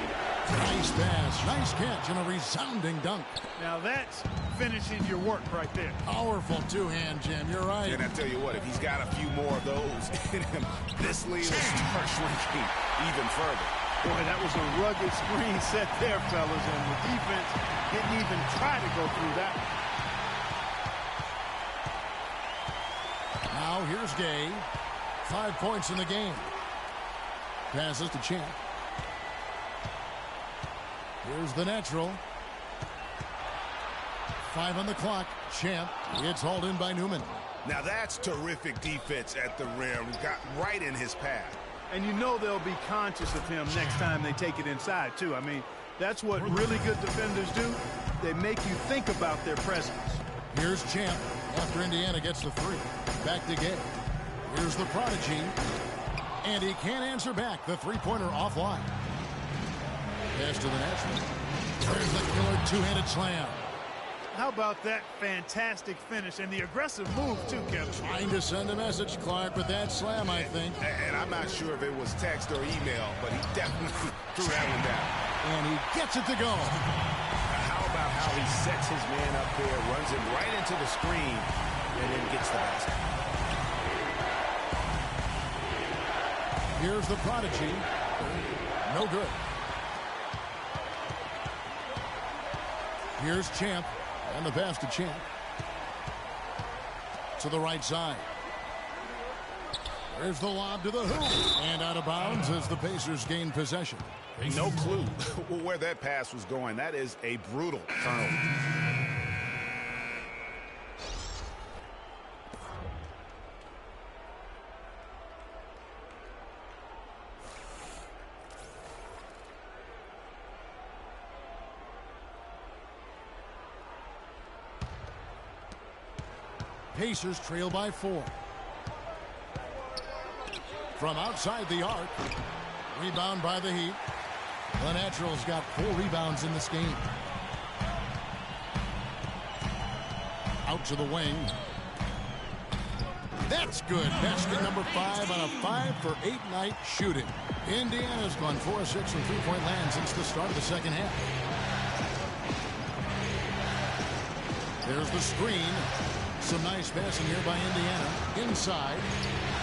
Nice pass, nice catch, and a resounding dunk. Now that's finishing your work right there. Powerful two-hand jam, you're right. And I tell you what, if he's got a few more of those in him, this lead will start shrinking even further. Boy, that was a rugged screen set there, fellas, and the defense didn't even try to go through that. Now here's Gay. 5 points in the game. Passes to Champ. Here's the natural. 5 on the clock. Champ. It's hauled in by Newman. Now that's terrific defense at the rim. Got right in his path. And you know they'll be conscious of him next time they take it inside, too. I mean, that's what really good defenders do. They make you think about their presence. Here's Champ after Indiana gets the 3. Back to Gay. Here's the Prodigy. And he can't answer back. The three-pointer offline. Pass to the natural. There's the killer two-handed slam. How about that fantastic finish and the aggressive move, too, Kevin? Trying to send a message, Clark, with that slam, I think. And I'm not sure if it was text or email, but he definitely threw that one down. And he gets it to go. How about how he sets his man up there, runs him right into the screen, and then gets the basket. Here's the Prodigy. No good. Here's Champ. And the pass to Champ. To the right side. There's the lob to the hoop. And out of bounds as the Pacers gain possession. No clue where that pass was going. That is a brutal turnover. Pacers trail by 4. From outside the arc. Rebound by the Heat. The Naturals got 4 rebounds in this game. Out to the wing. That's good. Basket number 5 on a 5-for-8 night shooting. Indiana's gone 4 of 6 from three-point land since the start of the second half. There's the screen. Some nice passing here by Indiana. Inside.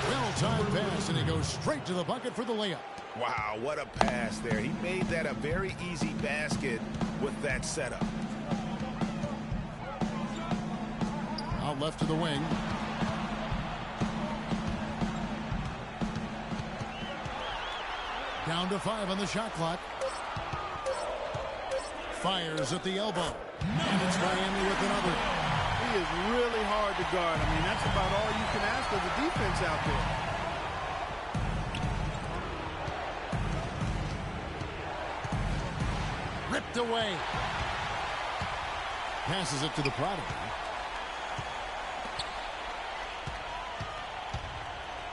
Well-timed pass, and he goes straight to the bucket for the layup. Wow, what a pass there. He made that a very easy basket with that setup. Out left to the wing. Down to 5 on the shot clock. Fires at the elbow. And it's Miami with another. He is really hard to guard. I mean, that's about all you can ask of the defense out there. Ripped away. Passes it to the prodigy.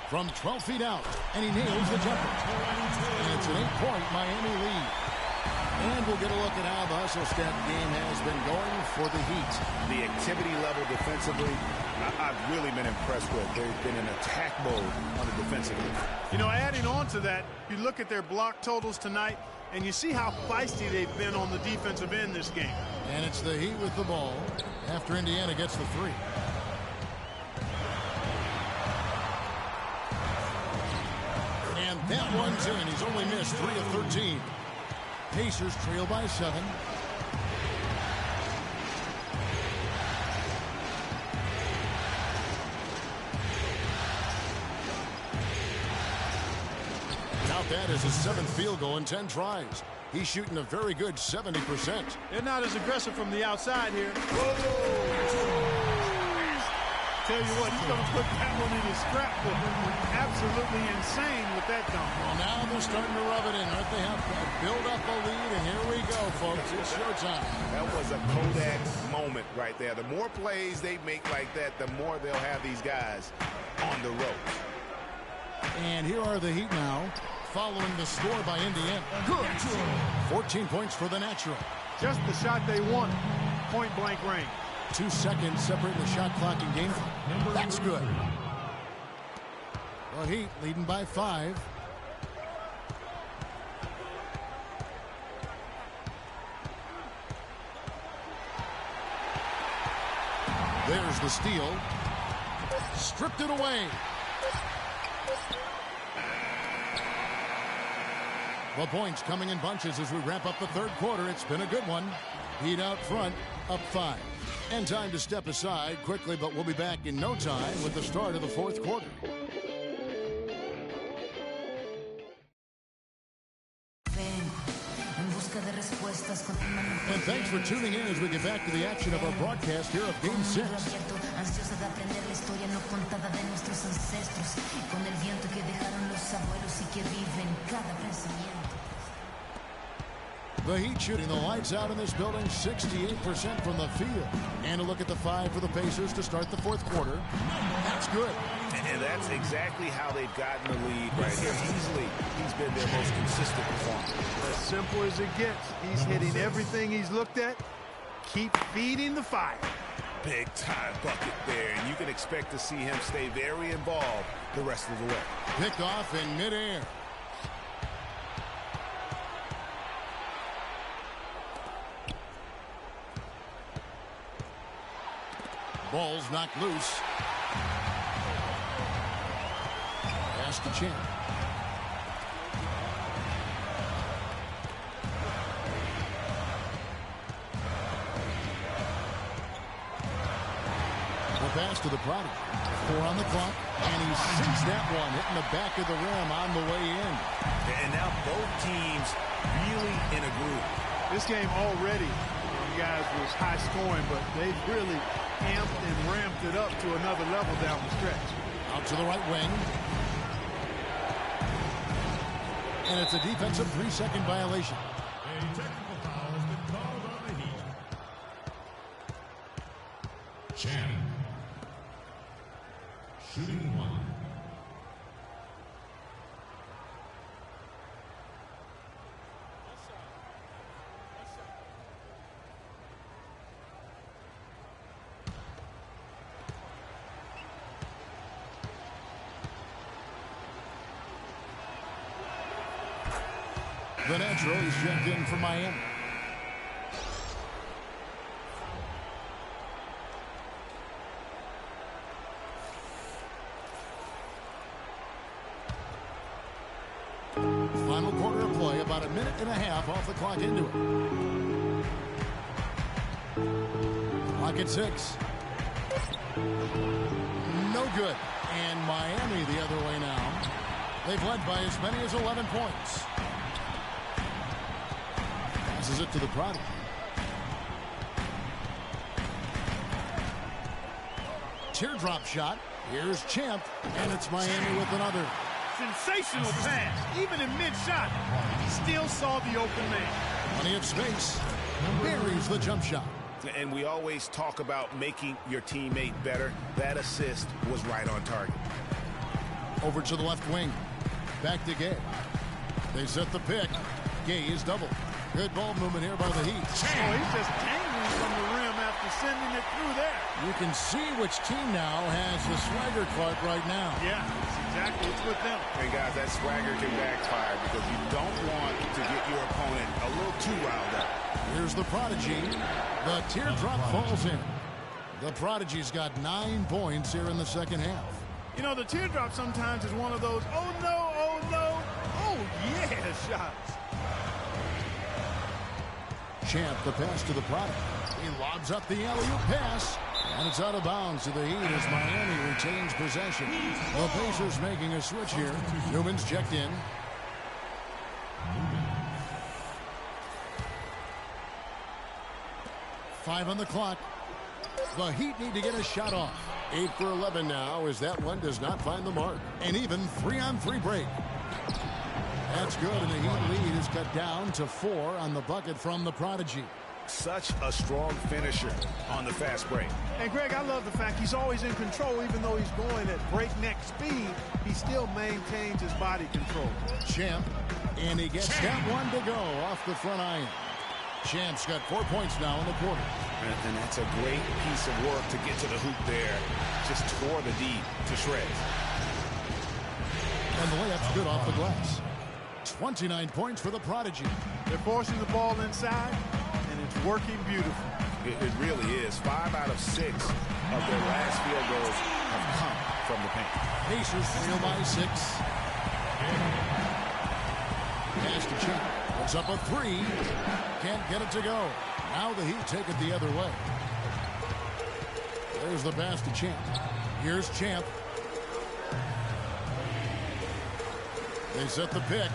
From 12 feet out, and he nails the jumper. And it's an 8-point Miami lead. And we'll get a look at how the hustle stat game has been going for the Heat. The activity level defensively, I've really been impressed with. They've been in attack mode on the defensive end. You know, adding on to that, you look at their block totals tonight, and you see how feisty they've been on the defensive end this game. And it's the Heat with the ball after Indiana gets the 3. And that one's in. He's only missed 3 of 13. Pacers trail by 7. Now that is his 7th field goal in 10 tries. He's shooting a very good 70%. They're not as aggressive from the outside here. Tell you what, he's going to put that one in his scrapbook. Absolutely insane with that dunk. Well, now they're starting to rub it in. Aren't they? Have to build up a lead, and here we go, folks. It's showtime. That was a Kodak moment right there. The more plays they make like that, the more they'll have these guys on the ropes. And here are the Heat now, following the score by Indiana. Good. 14 points for the Natural. Just the shot they want. Point-blank range. 2 seconds separating the shot clock and game clock. That's good. The Heat leading by 5. There's the steal. Stripped it away. The points coming in bunches as we wrap up the third quarter. It's been a good one. Heat out front, up 5. And time to step aside quickly, but we'll be back in no time with the start of the fourth quarter. And thanks for tuning in as we get back to the action of our broadcast here of Game 6. The Heat shooting the lights out in this building, 68% from the field. And a look at the 5 for the Pacers to start the fourth quarter. That's good. And that's exactly how they've gotten the lead right here. Easily, he's been their most consistent performer. As simple as it gets. He's hitting everything he's looked at. Keep feeding the fire. Big time bucket there, and you can expect to see him stay very involved the rest of the way. Picked off in midair. Ball's knocked loose. Pass to Champ. The pass to the prodigy. 4 on the clock, and he sinks that one, hitting the back of the rim on the way in. And now both teams really in a groove. This game already, you guys, was high scoring, but they've really amped and ramped it up to another level down the stretch. Out to the right wing. And it's a defensive 3-second violation. A technical foul has been called on the Heat. Shannon. Shooting one. The natural is checked in for Miami. Final quarter of play, about a minute and a half off the clock into it. Clock at 6. No good. And Miami the other way now. They've led by as many as 11 points. Passes it to the Prodigy. Teardrop shot. Here's Champ. And it's Miami with another. Sensational pass. Even in mid-shot, he still saw the open man. Plenty of space. Buries the jump shot. And we always talk about making your teammate better. That assist was right on target. Over to the left wing. Back to Gay. They set the pick. Gay is double. Good ball movement here by the Heat. Oh, he's just tangling from the rim after sending it through there. You can see which team now has the swagger cart right now. Yeah, that's exactly what's with them. Hey, guys, that swagger can backfire because you don't want to get your opponent a little too riled up. Here's the Prodigy. The teardrop falls in. The Prodigy's got 9 points here in the second half. You know, the teardrop sometimes is one of those, oh, no, oh, yeah, shots. Champ, the pass to the Prodigy. He lobs up the alley-oop pass. And it's out of bounds to the Heat as Miami retains possession. The Pacers making a switch here. Newman's checked in. Five on the clock. The Heat need to get a shot off. 8 for 11 now as that one does not find the mark. And even 3-on-3 break. That's good, and the Heat lead is cut down to 4 on the bucket from the Prodigy. Such a strong finisher on the fast break. And, Greg, I love the fact he's always in control. Even though he's going at breakneck speed, he still maintains his body control. Champ, and he gets that one to go off the front iron. Champ's got 4 points now in the quarter. And that's a great piece of work to get to the hoop there. Just tore the D to shreds. And the layup's good off the glass. 29 points for the Prodigy. They're forcing the ball inside, and it's working beautifully. It really is. 5 out of 6 of their last field goals have come from the paint. Pacers trail by 6. Pass to Champ. Puts up a 3. Can't get it to go. Now the Heat take it the other way. There's the pass to Champ. Here's Champ. They set the pick.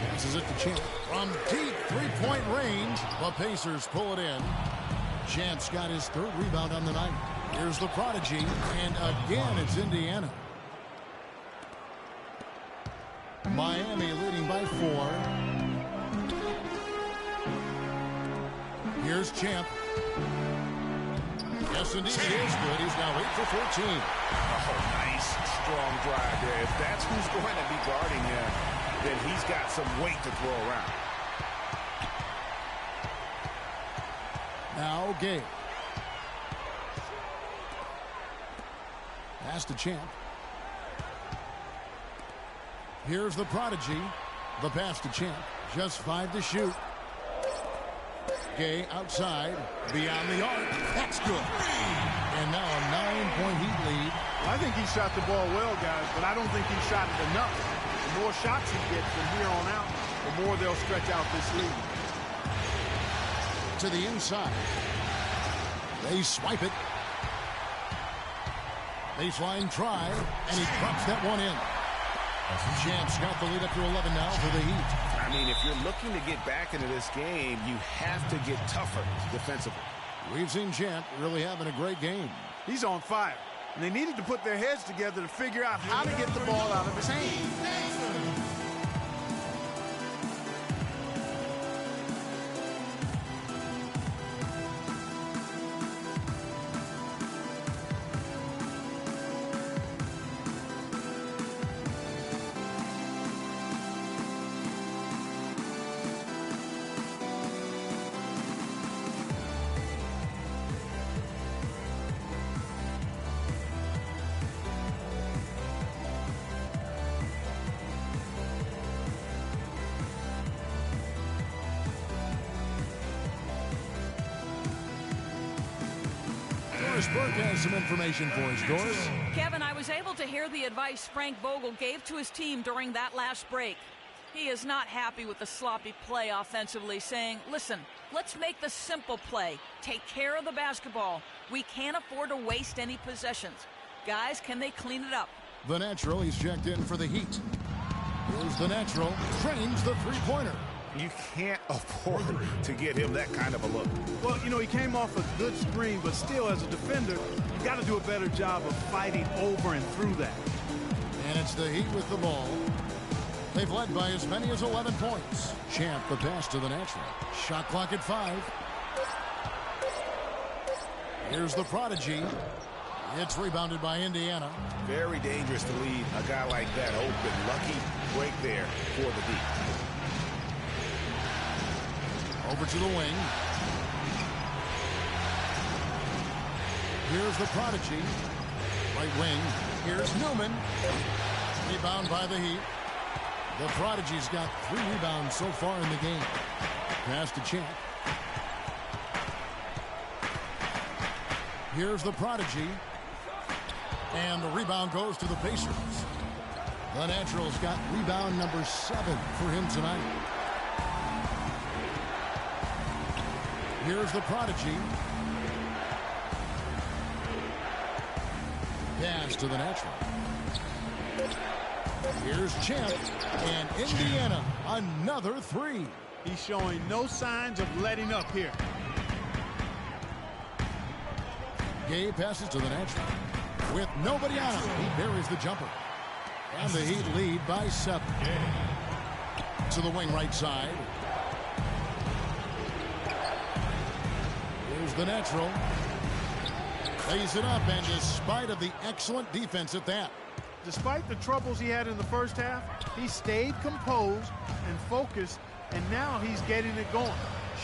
Passes it to Champ. From deep three-point range, the Pacers pull it in. Champ's got his 3rd rebound on the night. Here's the Prodigy, and again it's Indiana. Miami leading by 4. Here's Champ. Yes, indeed, he is good. He's now 8 for 14. Oh, nice, strong drive there. If that's who's going to be guarding him, then he's got some weight to throw around. Now, Gabe. Pass to Champ. Here's the Prodigy. The pass to Champ. Just 5 to shoot. Gay outside, beyond the arc. That's good. And now a 9-point Heat lead. Well, I think he shot the ball well, guys, but I don't think he shot it enough. The more shots he gets from here on out, the more they'll stretch out this lead. To the inside. They swipe it. Baseline try, and he drops that one in. Champ's got the lead up to 11 now for the Heat. I mean, if you're looking to get back into this game, you have to get tougher defensively. We've seen Champ really having a great game. He's on fire, and they needed to put their heads together to figure out how to get the ball out of his hand. Doris Burke has some information for us. Doris? Kevin, I was able to hear the advice Frank Vogel gave to his team during that last break. He is not happy with the sloppy play offensively, saying, listen, let's make the simple play. Take care of the basketball. We can't afford to waste any possessions. Guys, can they clean it up? The natural, he's checked in for the Heat. Here's the natural, trains the three-pointer. You can't afford to get him that kind of a look. Well, you know, he came off a good screen, but still, as a defender, you got to do a better job of fighting over and through that. And it's the Heat with the ball. They've led by as many as 11 points. Champ, the pass to the natural. Shot clock at 5. Here's the prodigy. It's rebounded by Indiana. Very dangerous to leave a guy like that open. Lucky break there for the D. Over to the wing. Here's the prodigy. Right wing. Here's Newman. Rebound by the Heat. The prodigy's got 3 rebounds so far in the game. Pass to Champ. Here's the prodigy. And the rebound goes to the Pacers. The Natural's got rebound number 7 for him tonight. Here's the prodigy. Pass to the natural. Here's Champ. And Indiana, another 3. He's showing no signs of letting up here. Gay passes to the natural. With nobody on him, he buries the jumper. And the Heat lead by 7. To the wing right side. Here's the natural. Lays it up, and despite of the excellent defense at that. Despite the troubles he had in the first half, he stayed composed and focused, and now he's getting it going.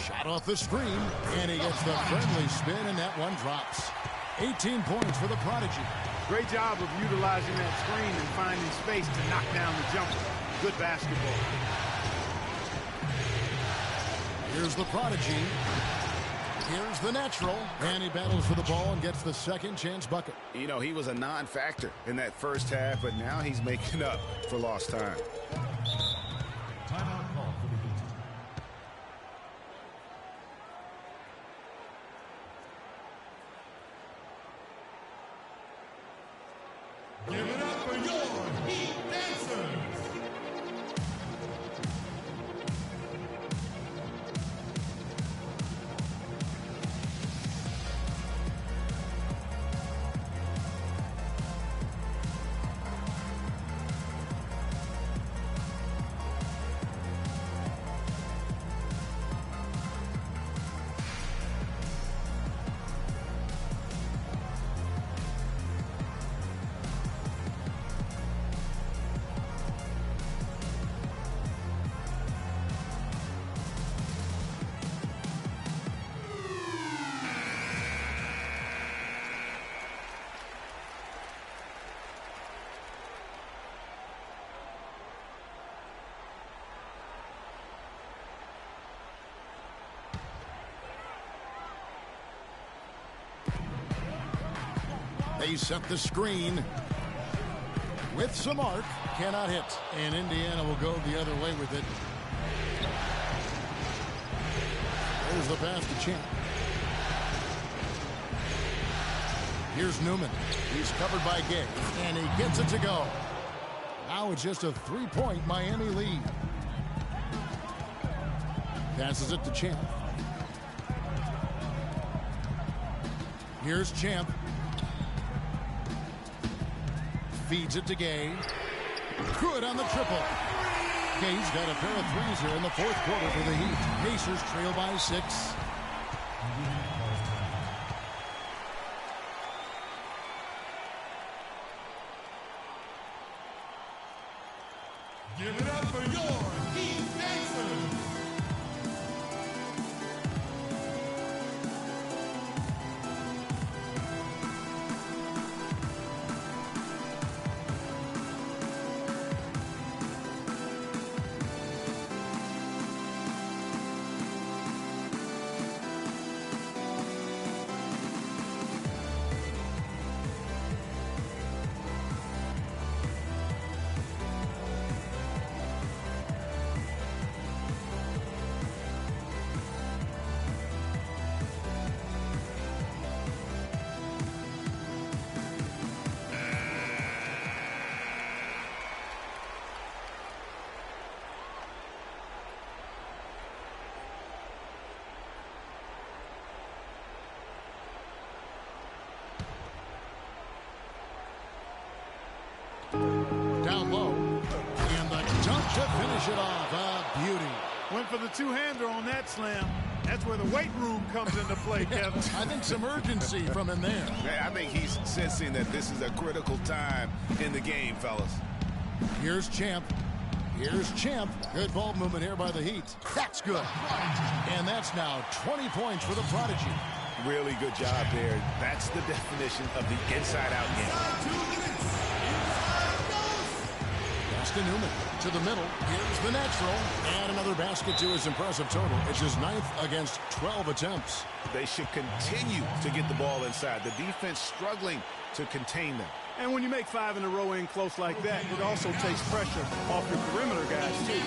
Shot off the screen, and he gets the friendly spin, and that one drops. 18 points for the prodigy. Great job of utilizing that screen and finding space to knock down the jumper. Good basketball. Here's the prodigy. Here's the natural. And he battles for the ball and gets the second chance bucket. You know, he was a non-factor in that first half, but now he's making up for lost time. Timeout call for the Heat. Give it up for your Heat Dancers! They set the screen with some arc. Cannot hit. And Indiana will go the other way with it. There's the pass to Champ. Here's Newman. He's covered by Gay. And he gets it to go. Now it's just a 3-point Miami lead. Passes it to Champ. Here's Champ. Feeds it to Gay. Good on the triple. Gay's got a pair of threes here in the fourth quarter for the Heat. Pacers trail by 6. Give it up for your Heat Dancers! finish it off. A beauty. Went for the two-hander on that slam. That's where the weight room comes into play, Kevin. I think some urgency from him there. I think he's sensing that this is a critical time in the game, fellas. Here's Champ. Here's Champ. Good ball movement here by the Heat. That's good. And that's now 20 points for the Prodigy. Really good job there. That's the definition of the inside-out game. To Newman to the middle. Here's the natural. And another basket to his impressive total. It's his 9th against 12 attempts. They should continue to get the ball inside. The defense struggling to contain them. And when you make 5 in a row in close like that, it also takes pressure off your perimeter guys, too.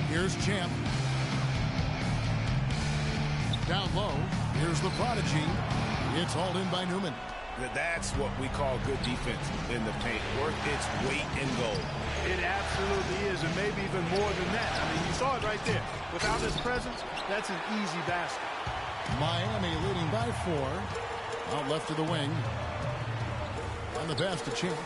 Here's Champ. Down low. Here's the Prodigy. It's hauled in by Newman. That's what we call good defense in the paint. Worth its weight in gold. It absolutely is, and maybe even more than that. I mean, you saw it right there. Without his presence, that's an easy basket. Miami leading by 4. Out left to the wing. On the pass to Champ.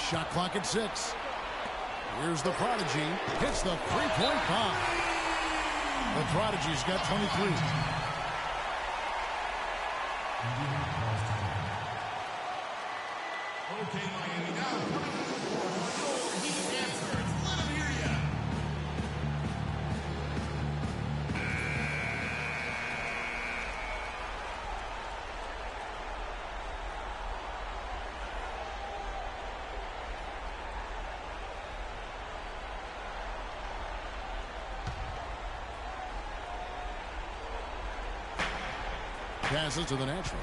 Shot clock at 6. Here's the Prodigy. Hits the three-point bomb. The Prodigy's got 23. Okay, Miami, now your Heat answers. Let them hear ya. Passes to the natural.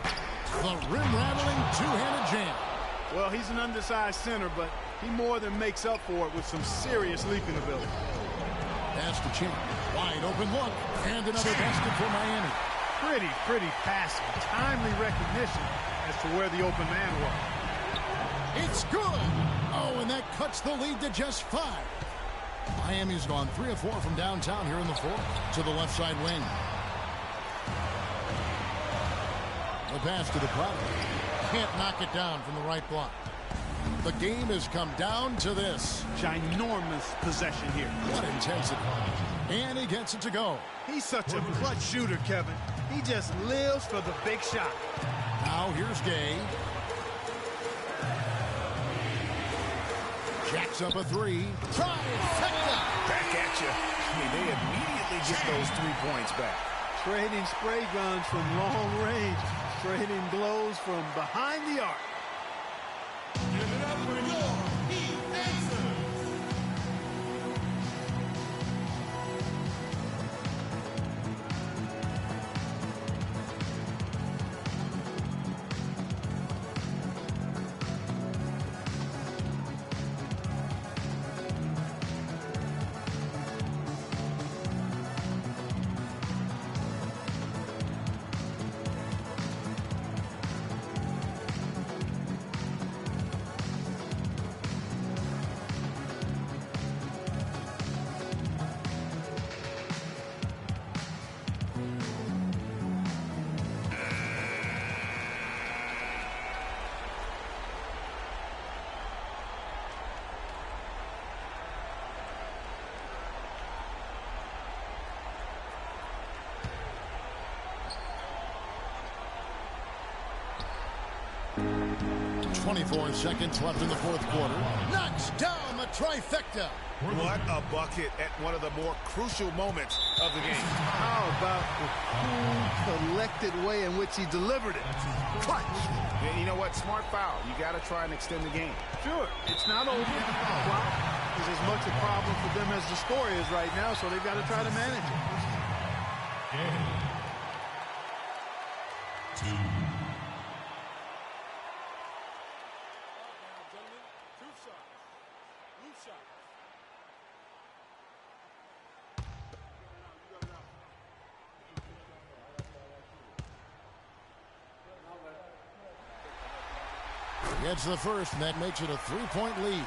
The rim-rattling two-handed jam. Well, he's an undersized center, but he more than makes up for it with some serious leaping ability. Pass to Champ. Wide open look. And another basket for Miami. Pretty passing. Timely recognition as to where the open man was. It's good. Oh, and that cuts the lead to just 5. Miami's gone 3 of 4 from downtown here in the fourth to the left side wing. The pass to the Prodigy. Can't knock it down from the right block. The game has come down to this. Ginormous possession here. What intensity. And he gets it to go. He's such a clutch shooter, Kevin. He just lives for the big shot. Now here's Gay. Jacks up a 3. Trifecta. Back at you. I mean, they immediately get those 3 points back. Trading spray guns from long range. Trading blows from behind the arc. Give it up for your Heat answers. .24 seconds left in the fourth quarter. Knocks down the trifecta. What a bucket at one of the more crucial moments of the game. How about the cool, collected way in which he delivered it? Clutch. And you know what? Smart foul. You got to try and extend the game. Sure, it's not over. The clock is as much a problem for them as the score is right now, so they've got to try to manage it. Game 2. Gets the first, and that makes it a 3-point lead.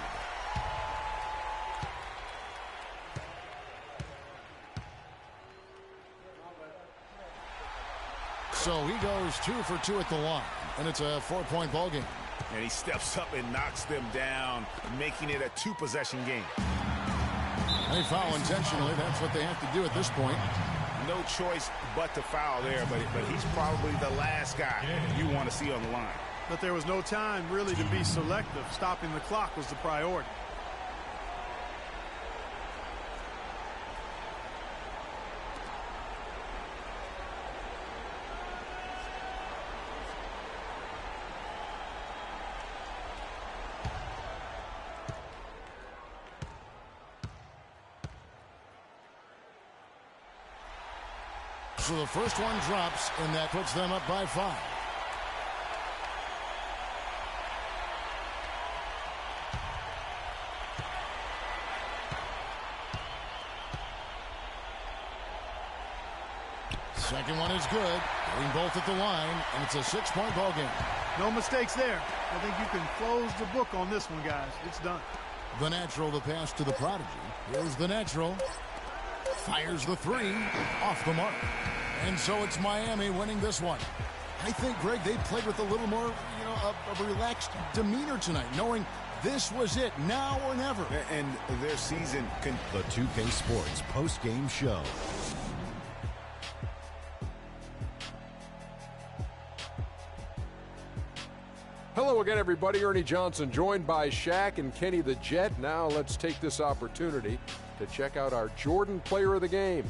So he goes 2 for 2 at the line, and it's a 4-point ball game. And he steps up and knocks them down, making it a 2-possession game. They foul intentionally. That's what they have to do at this point. No choice but to foul there, but he's probably the last guy you want to see on the line. But there was no time really to be selective. Stopping the clock was the priority. So the first one drops, and that puts them up by 5. Second one is good. Getting both at the line, and it's a 6-point ball game. No mistakes there. I think you can close the book on this one, guys. It's done. The natural, the pass to the prodigy. Here's the natural. Fires the 3 off the mark. And so it's Miami winning this one. I think, Greg, they played with a little more, of a relaxed demeanor tonight, knowing this was it, now or never. And their season can... The 2K Sports post-game show. Hello again, everybody. Ernie Johnson joined by Shaq and Kenny the Jet. Now let's take this opportunity to check out our Jordan player of the game.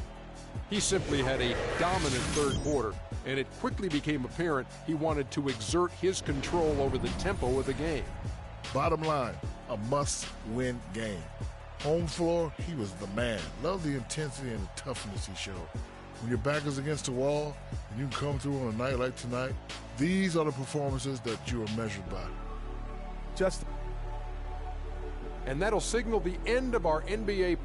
He simply had a dominant third quarter, and it quickly became apparent he wanted to exert his control over the tempo of the game. Bottom line, a must-win game. Home floor, he was the man. Love the intensity and the toughness he showed. When your back is against the wall and you can come through on a night like tonight, these are the performances that you are measured by. And that'll signal the end of our NBA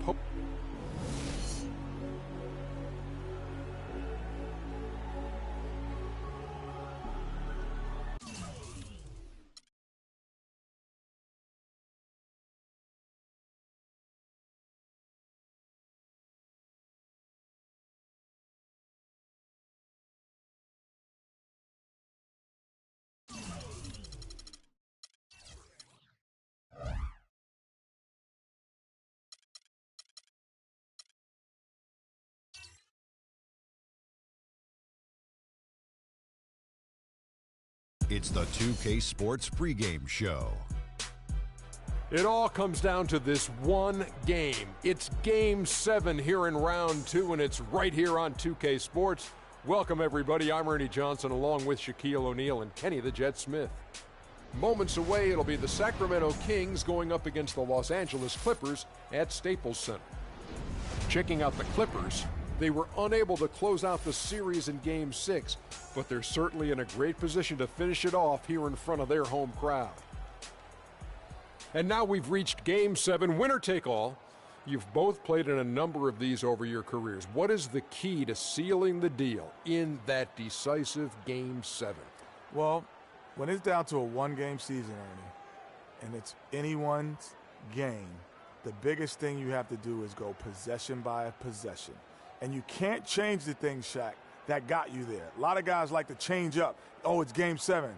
It's the 2K Sports pregame show. It all comes down to this one game. It's Game 7 here in Round 2, and it's right here on 2K Sports. Welcome, everybody. I'm Ernie Johnson, along with Shaquille O'Neal and Kenny the Jet Smith. Moments away, it'll be the Sacramento Kings going up against the Los Angeles Clippers at Staples Center. Checking out the Clippers, they were unable to close out the series in Game 6, but they're certainly in a great position to finish it off here in front of their home crowd. And now we've reached Game 7, winner take all. You've both played in a number of these over your careers. What is the key to sealing the deal in that decisive Game 7? Well, when it's down to a one-game season, Ernie, and it's anyone's game, the biggest thing you have to do is go possession by possession. And you can't change the things, Shaq, that got you there. A lot of guys like to change up. Oh, it's Game 7.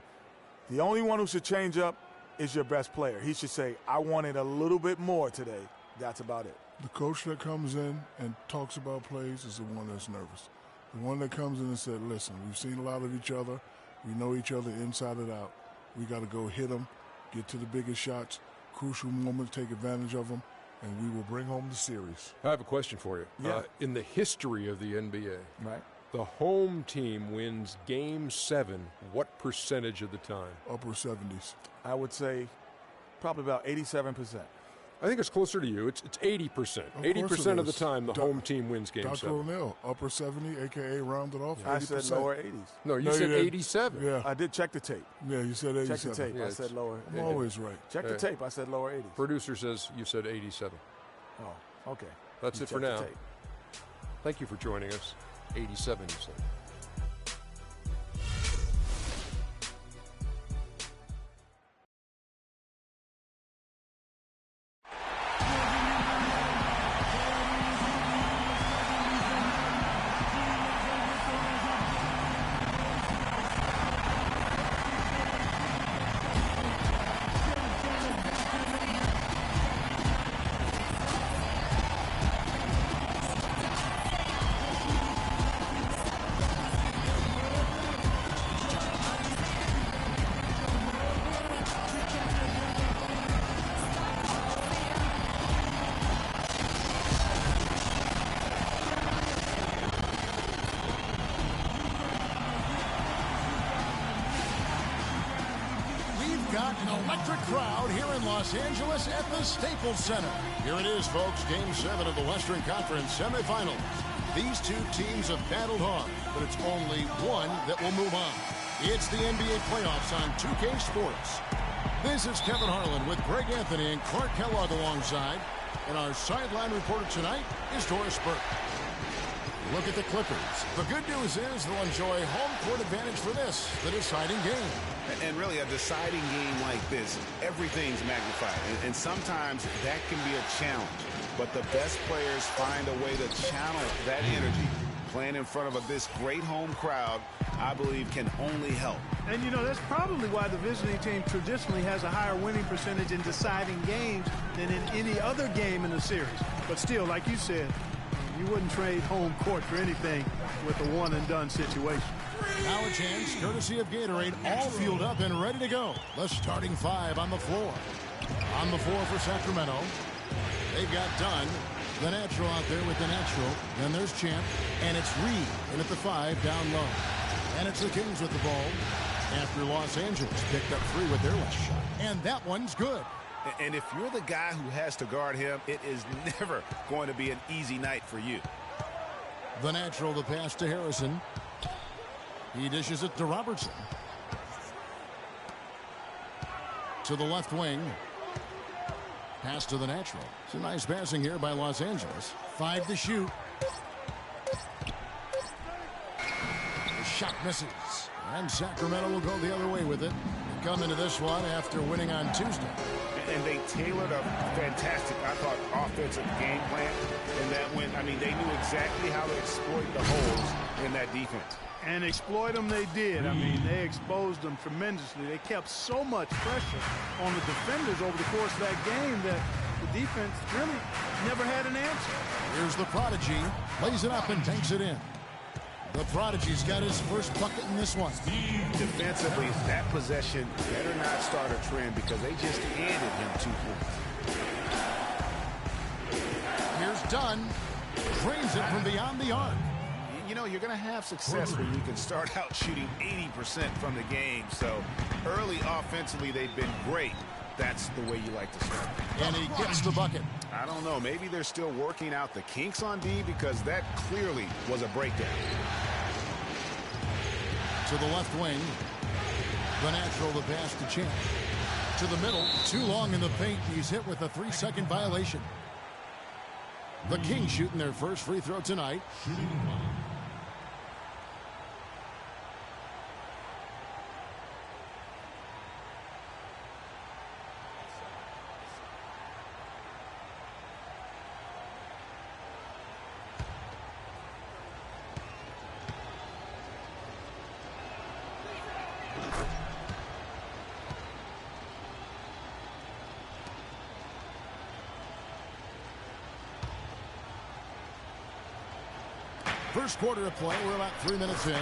The only one who should change up is your best player. He should say, I wanted a little bit more today. That's about it. The coach that comes in and talks about plays is the one that's nervous. The one that comes in and said, listen, we've seen a lot of each other. We know each other inside and out. We got to go hit them, get to the biggest shots, crucial moments, take advantage of them, and we will bring home the series. I have a question for you. Yeah. In the history of the NBA, Right. the home team wins Game 7 what percentage of the time? Upper 70s. I would say probably about 87%. I think it's closer to you. It's 80%. 80% of the time, the home team wins Game 7. Dr. O'Neil, upper 70, a.k.a. rounded off, 80%. I said lower 80s. No, you No, said you didn't. 87. Yeah, I did check the tape. yeah, you said 87. Check the tape. Yeah, I said lower. I'm always right. Check the tape. I said lower 80s. Producer says you said 87. Oh, okay. That's You it for check the now. tape. Thank you for joining us. 87, you said. Got an electric crowd here in Los Angeles at the Staples Center. Here it is, folks, Game 7 of the Western Conference semifinals. These two teams have battled hard, but it's only one that will move on. It's the NBA playoffs on 2K Sports. This is Kevin Harlan with Greg Anthony and Clark Kellogg alongside. And our sideline reporter tonight is Doris Burke. Look at the Clippers. The good news is they'll enjoy home court advantage for this, the deciding game. And really, a deciding game like this, everything's magnified. And sometimes that can be a challenge. But the best players find a way to channel that energy. Playing in front of this great home crowd, I believe, can only help. And, you know, that's probably why the visiting team traditionally has a higher winning percentage in deciding games than in any other game in the series. But still, like you said, you wouldn't trade home court for anything with a one-and-done situation. Now a chance, courtesy of Gatorade, all fueled up and ready to go. The starting five on the floor. On the floor for Sacramento. They've got Dunn, the natural out there with the natural. Then there's Champ, and it's Reed in at the 5 down low. And it's the Kings with the ball after Los Angeles picked up 3 with their last shot. And that one's good. And if you're the guy who has to guard him, it is never going to be an easy night for you. The natural, the pass to Harrison. He dishes it to Robertson. To the left wing. Pass to the natural. It's a nice passing here by Los Angeles. 5 to shoot. The shot misses. And Sacramento will go the other way with it. They come into this one after winning on Tuesday. And they tailored a fantastic, I thought, offensive game plan. And that went, I mean, they knew exactly how to exploit the holes in that defense. And exploit them they did. I mean, they exposed them tremendously. They kept so much pressure on the defenders over the course of that game that the defense really never had an answer. Here's the Prodigy. Lays it up and takes it in. The Prodigy's got his first bucket in this one. Defensively, that possession better not start a trend because they just handed him 2 points. Here's Dunn. Drains it from beyond the arc. You know, you're going to have success when you can start out shooting 80% from the game. So early offensively, they've been great. That's the way you like to start. And he gets the bucket. I don't know. Maybe they're still working out the kinks on D because that clearly was a breakdown. To the left wing. The natural, the pass to Champ. To the middle. Too long in the paint. He's hit with a 3-second violation. The Kings shooting their first free throw tonight. First quarter of play, we're about 3 minutes in.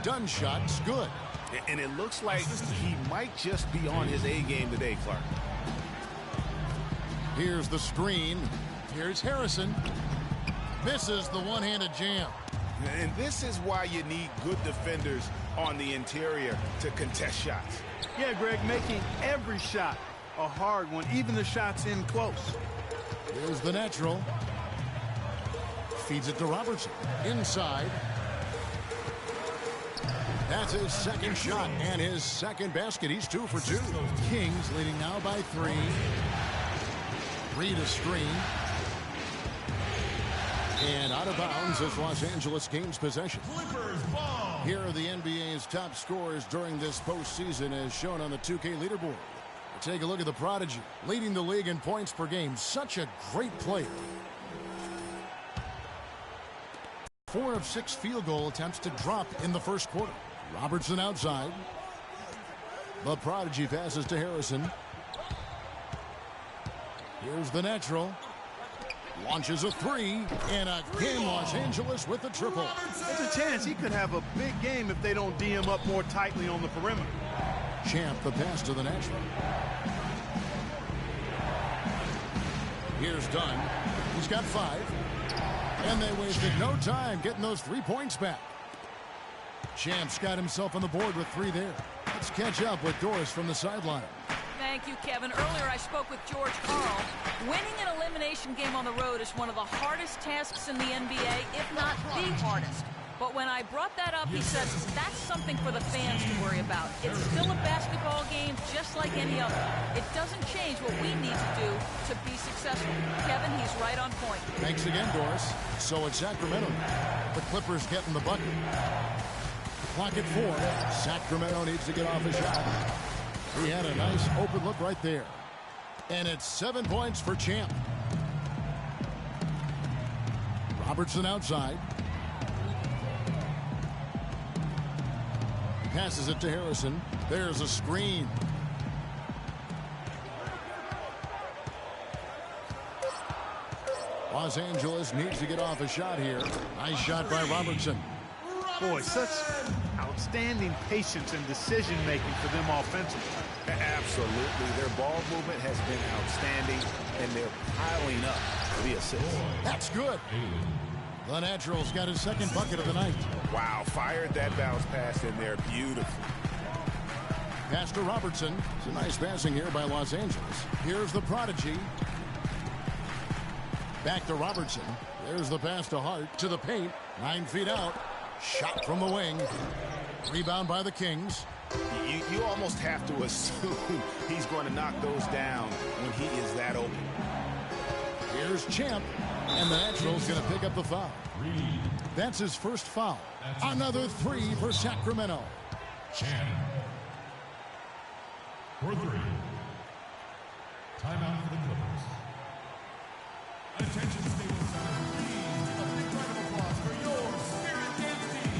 Dunn shot's good. And it looks like he might just be on his A game today, Clark. Here's the screen. Here's Harrison. Misses the one-handed jam. And this is why you need good defenders on the interior to contest shots. Yeah, Greg, making every shot a hard one, even the shots in close. Here's the natural. Feeds it to Robertson. Inside. That's his second shot and his second basket. He's 2 for 2. Kings leading now by 3. Reed a screen. And out of bounds as Los Angeles gains possession. Here are the NBA's top scorers during this postseason as shown on the 2K leaderboard. Take a look at the prodigy, leading the league in points per game. Such a great player. 4 of 6 field goal attempts to drop in the first quarter. Robertson outside. The prodigy passes to Harrison. Here's the natural. Launches a 3, and again Los Angeles with the triple. There's a chance he could have a big game if they don't D him up more tightly on the perimeter. Champ the pass to the natural. Here's Dunn. He's got 5. And they wasted no time getting those 3 points back. Champ's got himself on the board with 3 there. Let's catch up with Doris from the sideline. Thank you, Kevin. Earlier I spoke with George Karl. Winning an elimination game on the road is one of the hardest tasks in the NBA, if not the hardest. But when I brought that up, he said, that's something for the fans to worry about. It's still a basketball game just like any other. It doesn't change what we need to do to be successful. Kevin, he's right on point. Thanks again, Doris. So it's Sacramento. The Clippers getting the bucket. Clock at 4. Sacramento needs to get off a shot. He had a nice open look right there. And it's 7 points for Champ. Robertson outside. Passes it to Harrison. There's a screen. Los Angeles needs to get off a shot here. Nice shot by Robertson. Boy, such outstanding patience and decision-making for them offensively. Absolutely. Their ball movement has been outstanding, and they're piling up the assists. That's good. The Natural's got his second bucket of the night. Wow, fired that bounce pass in there. Beautiful. Pass to Robertson. It's a nice passing here by Los Angeles. Here's the prodigy. Back to Robertson. There's the pass to Hart to the paint. 9 feet out. Shot from the wing. Rebound by the Kings. You almost have to assume he's going to knock those down when he is that open. Here's Champ. And the Natural's going to pick up the foul. That's his first foul. Another 3 for Sacramento. Champ. For 3. Timeout for the Clippers. Attention, Staples Center. Please give a big round of applause for your Spirit Dance team.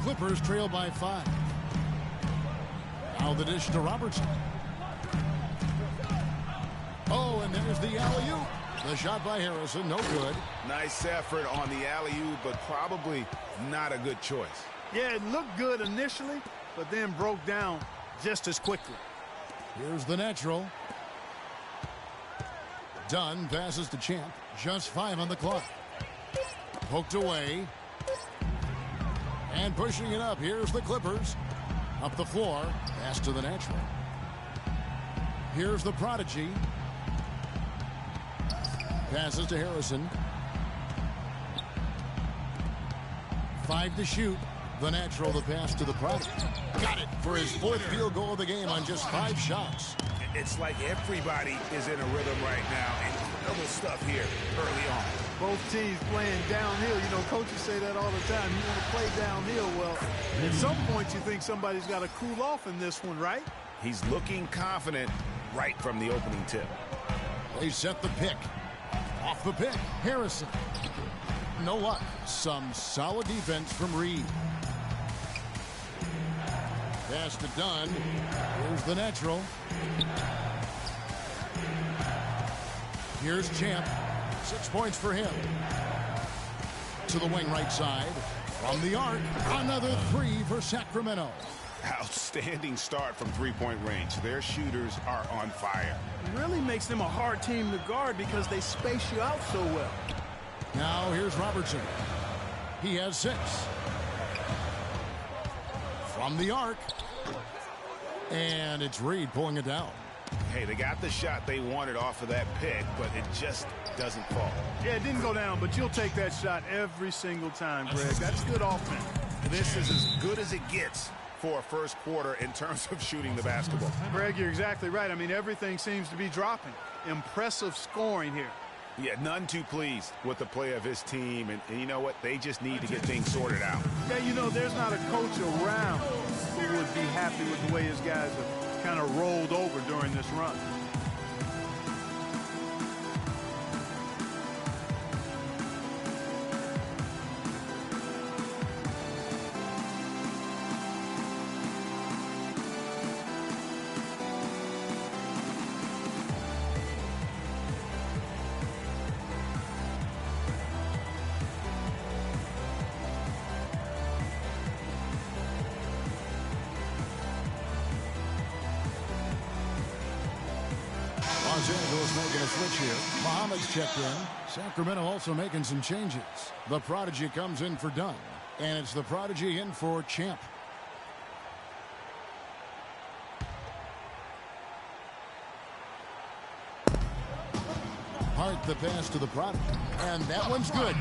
Clippers trail by 5. Now the dish to Robertson. Oh, and there's the alley-oop. The shot by Harrison, no good. Nice effort on the alley-oop, but probably not a good choice. Yeah, it looked good initially, but then broke down just as quickly. Here's the natural. Dunn passes to Champ. Just 5 on the clock. Poked away. And pushing it up. Here's the Clippers. Up the floor. Pass to the natural. Here's the prodigy. Passes to Harrison. 5 to shoot. The natural, the pass to the product. Got it for his 4th field goal of the game on just 5 shots. It's like everybody is in a rhythm right now. Incredible stuff here early on. Both teams playing downhill. You know, coaches say that all the time. You want to play downhill. Well, at some point you think somebody's got to cool off in this one, right? He's looking confident right from the opening tip. They set the pick. Off the pick, Harrison. No luck. Some solid defense from Reed. Pass to Dunn. Here's the natural. Here's Champ. 6 points for him. To the wing right side. From the arc. Another 3 for Sacramento. Outstanding start from three-point range. Their shooters are on fire. It really makes them a hard team to guard because they space you out so well. Now here's Robertson. He has 6. From the arc. And it's Reed pulling it down. Hey, they got the shot they wanted off of that pick, but it just doesn't fall. Yeah, it didn't go down, but you'll take that shot every single time, Greg. That's good offense. This is as good as it gets for a first quarter in terms of shooting the basketball. Greg, you're exactly right. I mean, everything seems to be dropping. Impressive scoring here. Yeah, none too pleased with the play of his team. And you know what? They just need to get things sorted out. Yeah, you know, there's not a coach around who would be happy with the way his guys have kind of rolled over during this run. Los Angeles making a switch here. Muhammad's checked in. Sacramento also making some changes. The Prodigy comes in for Dunn. And it's the Prodigy in for Champ. Hart the pass to the Prodigy. And that one's good.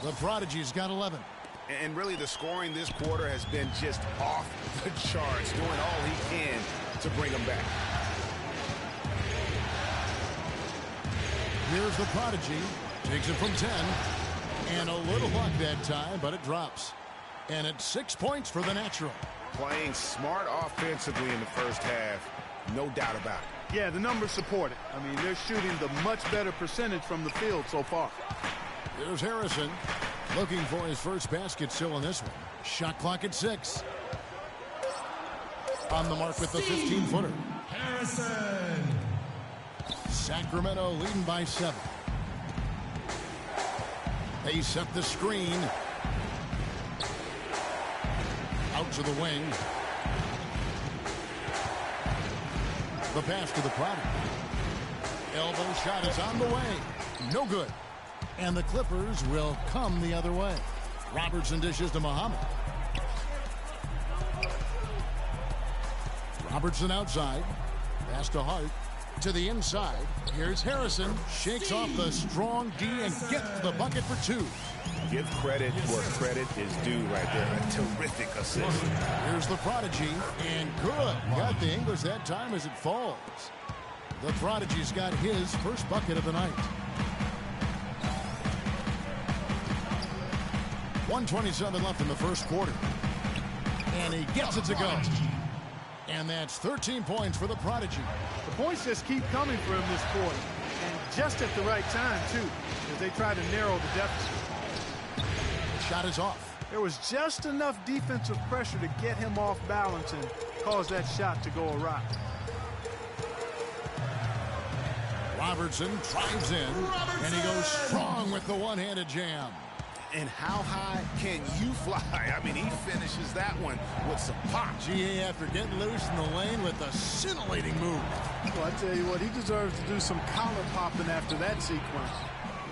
The Prodigy's got 11. And really the scoring this quarter has been just off the charts, doing all he can to bring them back. Here's the Prodigy. Takes it from 10. And a little luck that time, but it drops. And it's 6 points for the natural. Playing smart offensively in the first half, no doubt about it. Yeah, the numbers support it. I mean, they're shooting the much better percentage from the field so far. Here's Harrison. Looking for his first basket still in this one. Shot clock at 6. On the mark with the 15-footer. Harrison. Sacramento leading by 7. They set the screen. Out to the wing. The pass to the Prodigy. Elbow shot is on the way. No good. And the Clippers will come the other way. Robertson dishes to Muhammad. Robertson outside. Pass to Hart. To the inside. Here's Harrison. Shakes off the strong D and gets the bucket for 2. Give credit where credit is due right there. A terrific assist. Here's the Prodigy. And good. Got the English that time as it falls. The Prodigy's got his first bucket of the night. 1:27 left in the first quarter. And he gets it to go. And that's 13 points for the Prodigy. The points just keep coming for him this quarter. And just at the right time, too, as they try to narrow the deficit. The shot is off. There was just enough defensive pressure to get him off balance and cause that shot to go awry. Robertson drives in, and he goes strong with the one-handed jam. And how high can you fly? I mean, he finishes that one with some pop. GA after getting loose in the lane with a scintillating move. Well, I tell you what, he deserves to do some collar popping after that sequence.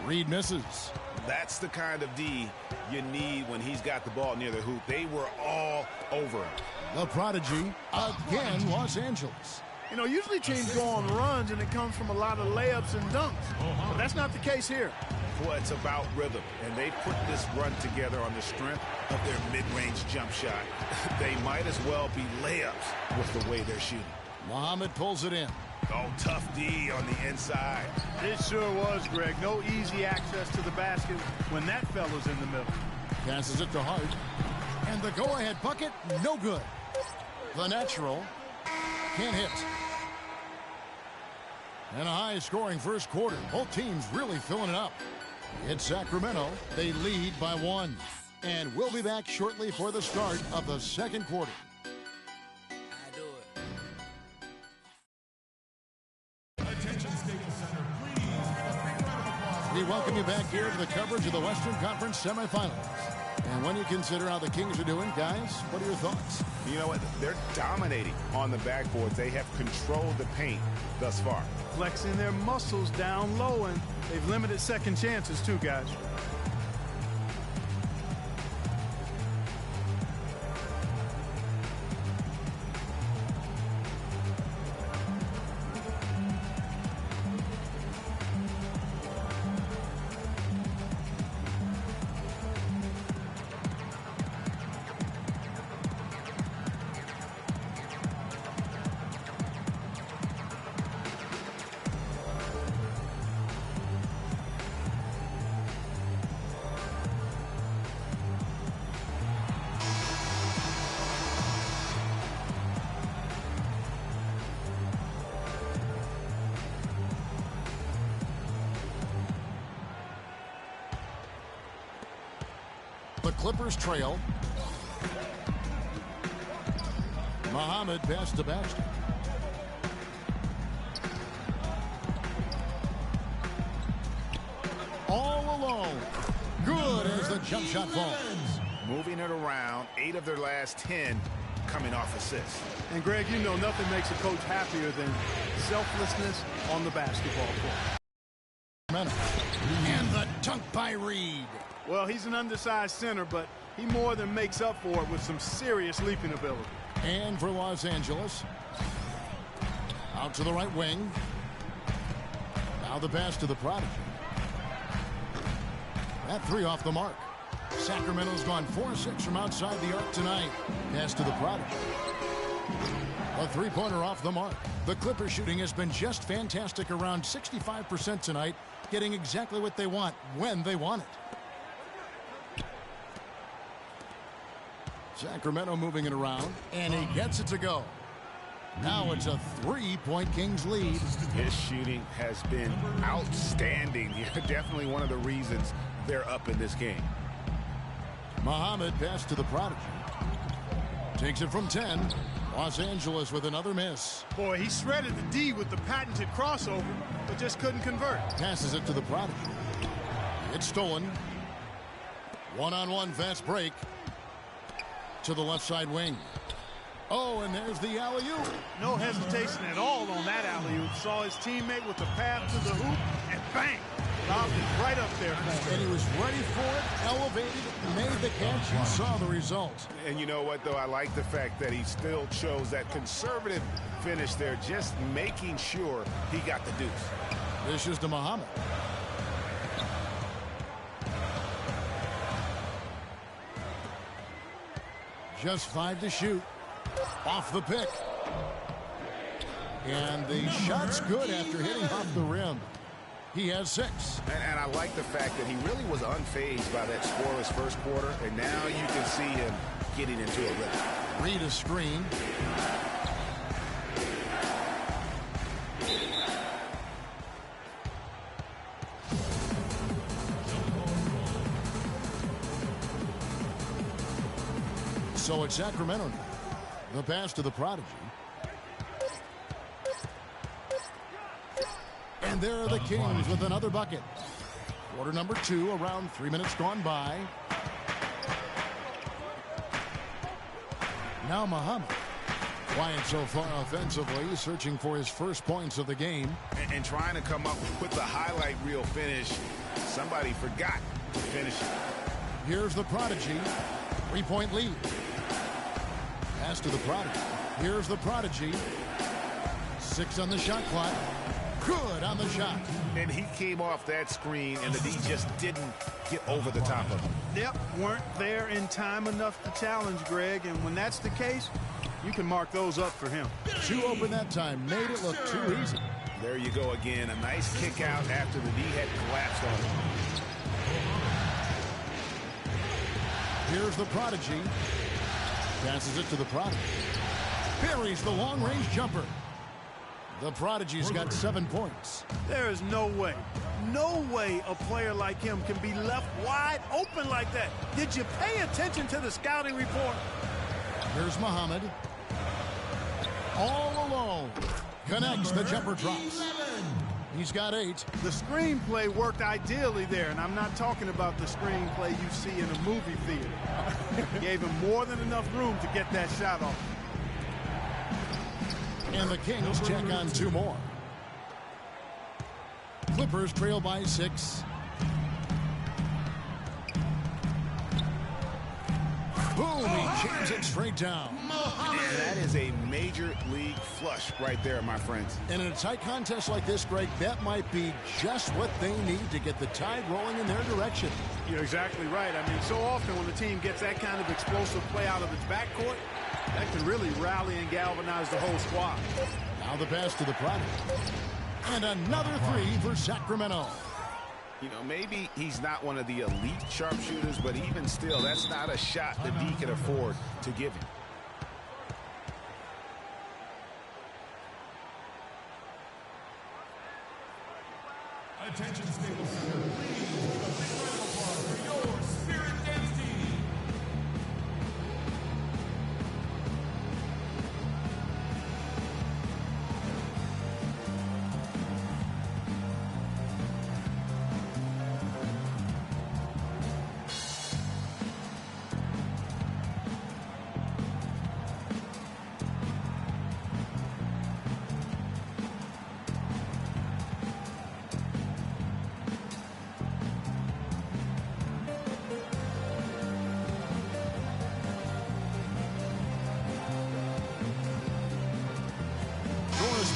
Reed misses. That's the kind of D you need when he's got the ball near the hoop. They were all over him. The Prodigy, again, Los Angeles. You know, usually teams go on runs and it comes from a lot of layups and dunks. But that's not the case here. Well, it's about rhythm, and they put this run together on the strength of their mid-range jump shot. They might as well be layups with the way they're shooting. Muhammad pulls it in. Oh, tough D on the inside. It sure was, Greg. No easy access to the basket when that fella's in the middle. Passes it to Hart. And the go-ahead bucket, no good. The natural can't hit. And a high-scoring first quarter. Both teams really filling it up. It's Sacramento. They lead by 1. And we'll be back shortly for the start of the second quarter. We welcome you back here to the coverage of the Western Conference semifinals. And when you consider how the Kings are doing, guys, what are your thoughts? You know what? They're dominating on the backboards. They have controlled the paint thus far. Flexing their muscles down low, and they've limited second chances too, guys. The Clippers trail. Muhammad passed to Baxter. All alone. Good as the jump shot falls. Moving it around, 8 of their last 10 coming off assists. And Greg, you know nothing makes a coach happier than selflessness on the basketball court. And the dunk by Reed. Well, he's an undersized center, but he more than makes up for it with some serious leaping ability. And for Los Angeles, out to the right wing. Now the pass to the Prodigy. That 3 off the mark. Sacramento's gone 4-6 from outside the arc tonight. Pass to the Prodigy. A 3-pointer off the mark. The Clippers shooting has been just fantastic, around 65% tonight, getting exactly what they want when they want it. Sacramento moving it around, and he gets it to go. Now it's a 3-point Kings lead. His shooting has been outstanding. Definitely one of the reasons they're up in this game. Muhammad passed to the Prodigy. Takes it from 10. Los Angeles with another miss. Boy, he shredded the D with the patented crossover, but just couldn't convert. Passes it to the Prodigy. It's stolen. One-on-one fast break. To the left side wing. Oh, and there's the alley-oop. No hesitation at all on that alley-oop. Saw his teammate with the path to the hoop, and bang! Lobbed it right up there for him. And he was ready for it, elevated, made the catch. You saw the result. And you know what, though? I like the fact that he still chose that conservative finish there, just making sure he got the deuce. This is to Muhammad. Just 5 to shoot. Off the pick. And the shot's good after hitting off the rim. He has 6. And I like the fact that he really was unfazed by that scoreless first quarter, and now you can see him getting into a rhythm. Read a screen. So it's Sacramento now. The pass to the Prodigy. And there are the Kings with another bucket. Quarter number 2, around 3 minutes gone by. Now Muhammad. Quiet so far offensively, searching for his first points of the game. And trying to come up with the highlight reel finish. Somebody forgot to finish it. Here's the Prodigy. 3-point lead. Pass to the Prodigy. Here's the Prodigy. 6 on the shot clock. Good on the shot. And he came off that screen, and the D just didn't get over the top of him. Yep, weren't there in time enough to challenge Greg, and when that's the case, you can mark those up for him. 2 open that time, made it look too easy. There you go again, a nice kick out after the D had collapsed on him. Here's the Prodigy. Passes it to the Prodigy. Buries the long-range jumper. The Prodigy's got 7 points. There is no way a player like him can be left wide open like that. Did you pay attention to the scouting report? Here's Muhammad. All alone. Connects, the jumper drops. He's got 8. The screenplay worked ideally there, and I'm not talking about the screenplay you see in a movie theater. Gave him more than enough room to get that shot off. And the Kings check on 2 more. Clippers trail by 6. Boom, he jams it straight down. And that is a major league flush right there, my friends. And in a tight contest like this, Greg, that might be just what they need to get the tide rolling in their direction. You're exactly right. I mean, so often when the team gets that kind of explosive play out of its backcourt, that can really rally and galvanize the whole squad. Now the pass to the Prodigy. And another 3 for Sacramento. You know, maybe he's not one of the elite sharpshooters, but even still, that's not a shot that D can afford to give him. Attention, Staples Center. Please give a big round of applause for your Spirit Dance team.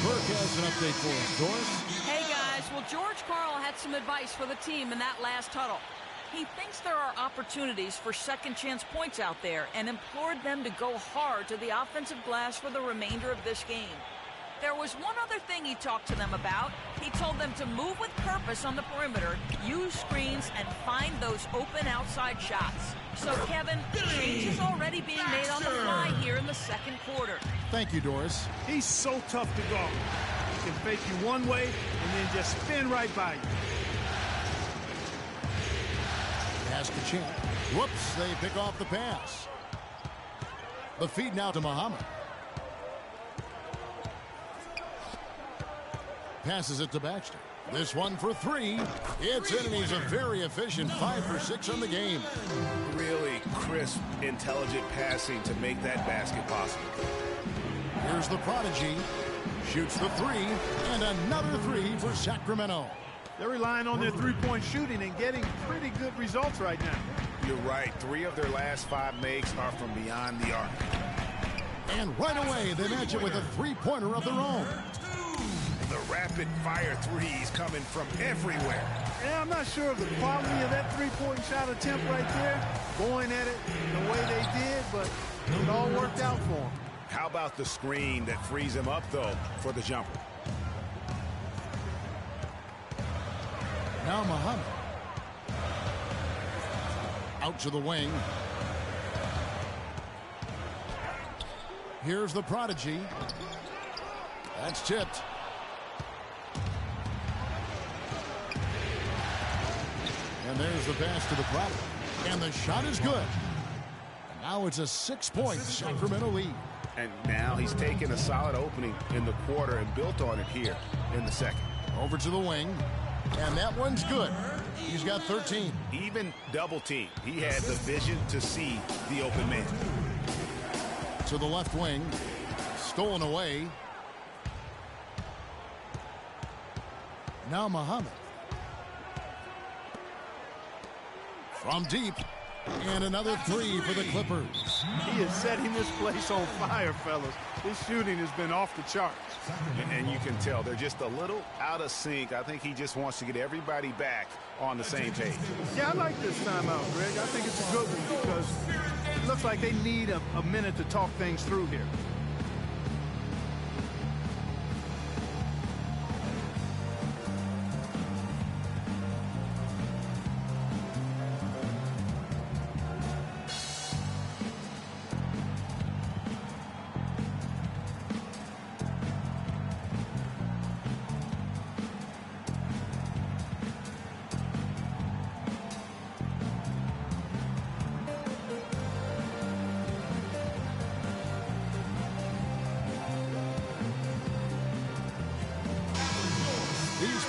Burke has an update for us. Doris? Hey guys, well George Karl had some advice for the team in that last huddle. He thinks there are opportunities for second chance points out there and implored them to go hard to the offensive glass for the remainder of this game. There was one other thing he talked to them about. He told them to move with purpose on the perimeter, use screens, and find those open outside shots. So, Kevin, change is already being made on the fly here in the second quarter. Thank you, Doris. He's so tough to guard. He can fake you one way and then just spin right by you. Pass to Champ. Whoops, they pick off the pass. The feed now to Muhammad. Passes it to Baxter. This one for 3. It's in, and he's a very efficient 5 for 6 on the game. Really crisp, intelligent passing to make that basket possible. Here's the Prodigy. Shoots the 3, and another 3 for Sacramento. They're relying on their three-point shooting and getting pretty good results right now. You're right. 3 of their last 5 makes are from beyond the arc. And right away, they match it with a 3-pointer of their own. The rapid-fire threes coming from everywhere. Yeah, I'm not sure of the quality of that three-point shot attempt right there, going at it the way they did, but it all worked out for them. How about the screen that frees him up, though, for the jumper? Now Muhammad. Out to the wing. Here's the Prodigy. That's tipped. And there's the pass to the Prodigy. And the shot is good. And now it's a 6-point Sacramento lead. And now he's taken a solid opening in the quarter and built on it here in the second. Over to the wing. And that one's good. He's got 13. Even double team. He had the vision to see the open man. To the left wing. Stolen away. Now Muhammad. From deep. And another three for the Clippers. He is setting this place on fire, fellas. His shooting has been off the charts. And you can tell they're just a little out of sync. I think he just wants to get everybody back on the same page. Yeah, I like this timeout, Greg. I think it's a good one because it looks like they need a minute to talk things through here.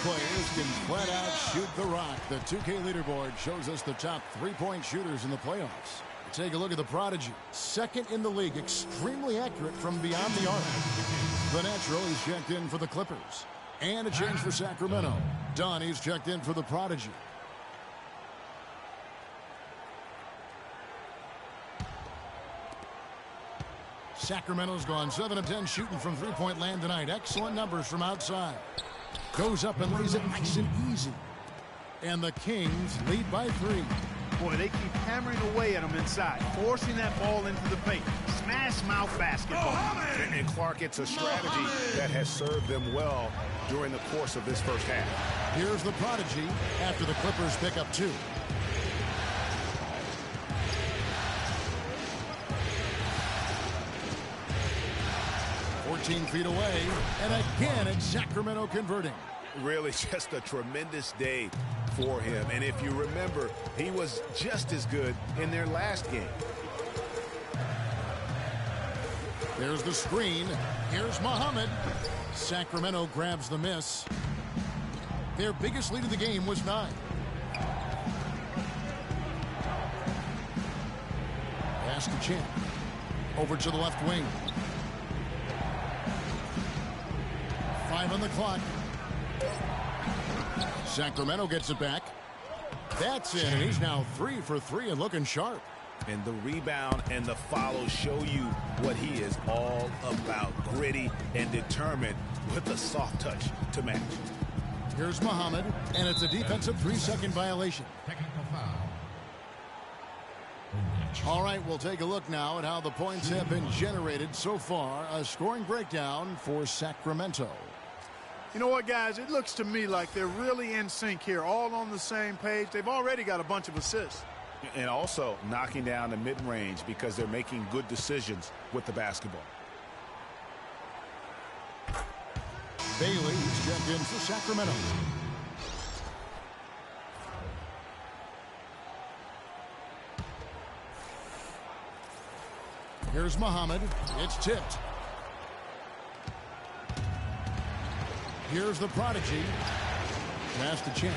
Players can flat out shoot the rock. The 2K leaderboard shows us the top three-point shooters in the playoffs. Take a look at the prodigy. Second in the league, extremely accurate from beyond the arc. The natural is checked in for the Clippers. And a change for Sacramento. Donnie's checked in for the prodigy. Sacramento's gone 7 of 10 shooting from three-point land tonight. Excellent numbers from outside. Goes up and lays it nice and easy. And the Kings lead by 3. Boy, they keep hammering away at them inside, forcing that ball into the paint. Smash mouth basketball. And Clark, it's a strategy that has served them well during the course of this first half. Here's the prodigy after the Clippers pick up 2. Feet away, and again it's Sacramento converting. Really just a tremendous day for him. And if you remember, he was just as good in their last game. There's the screen. Here's Muhammad. Sacramento grabs the miss. Their biggest lead of the game was 9. Pass to Champ. Over to the left wing. 5 on the clock. Sacramento gets it back. That's it, and he's now 3 for 3 and looking sharp. And the rebound and the follow show you what he is all about. Gritty and determined with a soft touch to match. Here's Muhammad, and it's a defensive 3-second violation. All right, we'll take a look now at how the points have been generated so far. A scoring breakdown for Sacramento. You know what, guys? It looks to me like they're really in sync here, all on the same page. They've already got a bunch of assists. And also knocking down the mid-range because they're making good decisions with the basketball. Bailey is checked in for Sacramento. Here's Muhammad. It's tipped. Here's the prodigy. Pass to Champ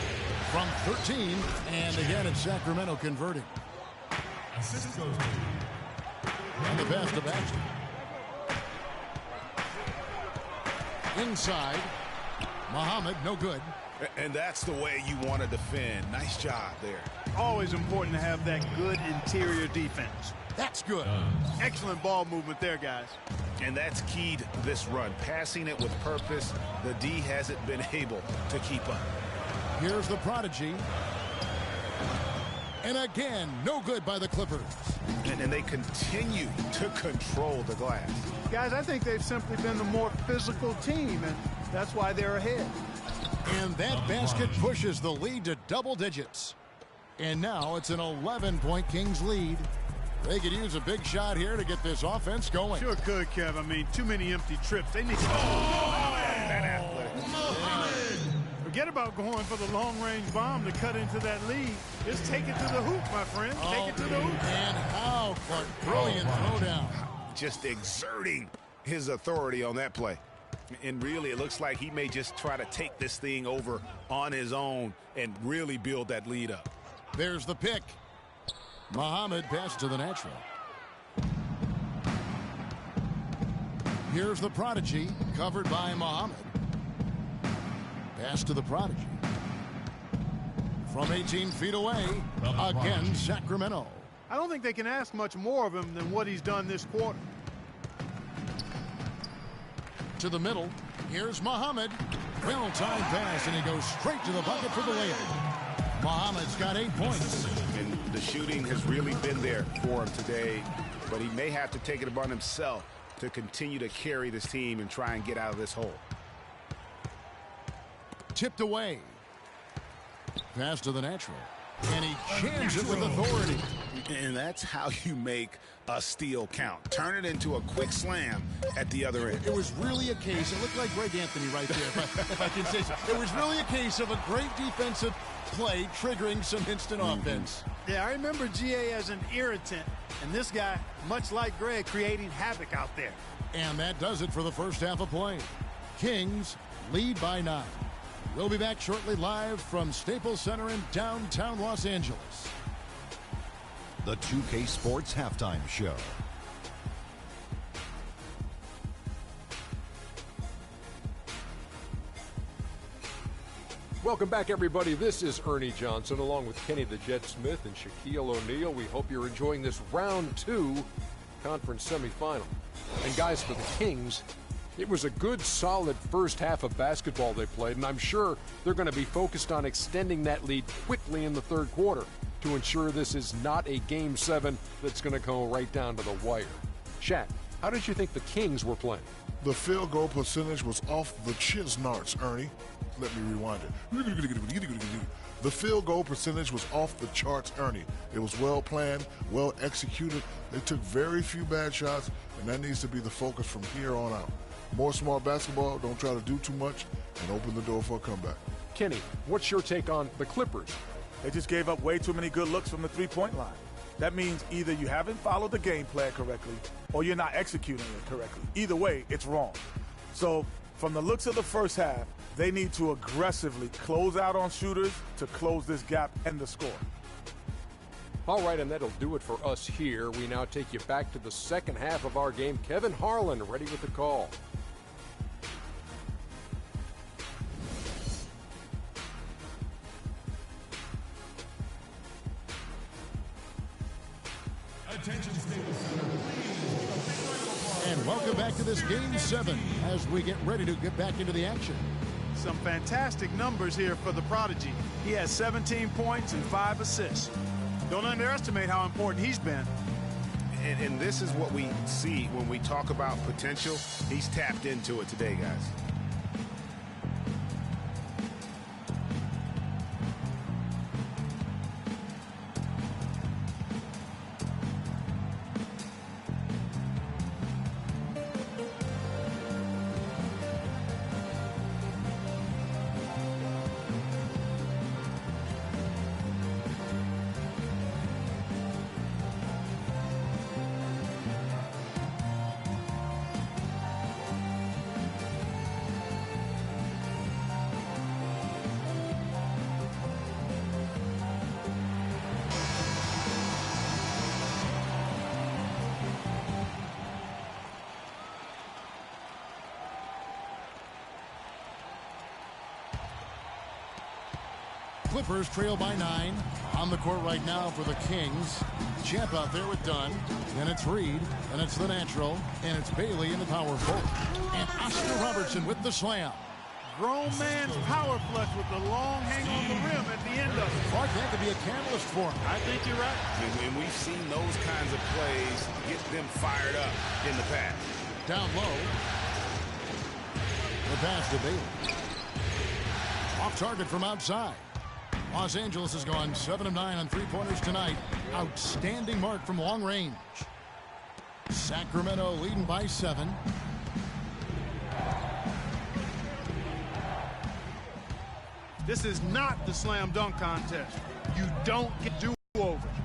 from 13. And again, it's Sacramento converting. And the pass to Baxter. Inside. Muhammad, no good. And that's the way you want to defend. Nice job there. Always important to have that good interior defense. That's good. Excellent ball movement there, guys. And that's keyed this run. Passing it with purpose. The D hasn't been able to keep up. Here's the prodigy. And again, no good by the Clippers. And they continue to control the glass. Guys, I think they've simply been the more physical team, and that's why they're ahead. And that basket pushes the lead to double digits. And now it's an 11-point Kings lead. They could use a big shot here to get this offense going. Sure could, Kev. I mean, too many empty trips. They need to... Forget about going for the long-range bomb to cut into that lead. Just take it to the hoop, my friend. Take it to the hoop. And how, Clark. Brilliant throwdown. Just exerting his authority on that play. And really, it looks like he may just try to take this thing over on his own and really build that lead up. There's the pick. Muhammad passed to the natural. Here's the prodigy, covered by Muhammad. Pass to the prodigy. From 18 feet away, again Sacramento. I don't think they can ask much more of him than what he's done this quarter. To the middle. Here's Muhammad. Well-timed pass, and he goes straight to the bucket for the layup. Muhammad's got 8 points. And the shooting has really been there for him today, but he may have to take it upon himself to continue to carry this team and try and get out of this hole. Tipped away. Pass to the natural. And he jams it with authority. And that's how you make a steal count. Turn it into a quick slam at the other end. It was really a case, it looked like Greg Anthony right there, if I can say so. It was really a case of a great defensive play triggering some instant offense. Yeah, I remember GA as an irritant, and this guy, much like Greg, creating havoc out there. And that does it for the first half of play. Kings lead by 9. We'll be back shortly live from Staples Center in downtown Los Angeles. The 2K Sports Halftime Show. Welcome back, everybody. This is Ernie Johnson along with Kenny the Jet Smith and Shaquille O'Neal. We hope you're enjoying this round 2 conference semifinal. And guys, for the Kings, it was a good, solid first half of basketball they played, and I'm sure they're going to be focused on extending that lead quickly in the third quarter to ensure this is not a Game 7 that's going to go right down to the wire. Shaq, how did you think the Kings were playing? The field goal percentage was off the Chisnarts, Ernie. Let me rewind it. The field goal percentage was off the charts, Ernie. It was well planned, well executed. They took very few bad shots, and that needs to be the focus from here on out. More smart basketball, don't try to do too much, and open the door for a comeback. Kenny, what's your take on the Clippers? They just gave up way too many good looks from the three-point line. That means either you haven't followed the game plan correctly or you're not executing it correctly. Either way, it's wrong. So from the looks of the first half, they need to aggressively close out on shooters to close this gap and the score. All right, and that'll do it for us here. We now take you back to the second half of our game. Kevin Harlan ready with the call. Attention, Staples Center. And welcome back to this Game 7 as we get ready to get back into the action. Some fantastic numbers here for the prodigy. He has 17 points and 5 assists. Don't underestimate how important he's been. And this is what we see when we talk about potential. He's tapped into it today, guys. Clippers trail by 9. On the court right now for the Kings. Champ out there with Dunn. And it's Reed. And it's the natural. And it's Bailey in the power forward. And Oscar Robertson with the slam. Grown man's power flush with the long hang on the rim at the end of it. Clark, that could be a catalyst for him. I think you're right. And we've seen those kinds of plays get them fired up in the past. Down low. The pass to Bailey. Off target from outside. Los Angeles has gone 7 of 9 on three-pointers tonight. Outstanding mark from long range. Sacramento leading by 7. This is not the slam dunk contest. You don't do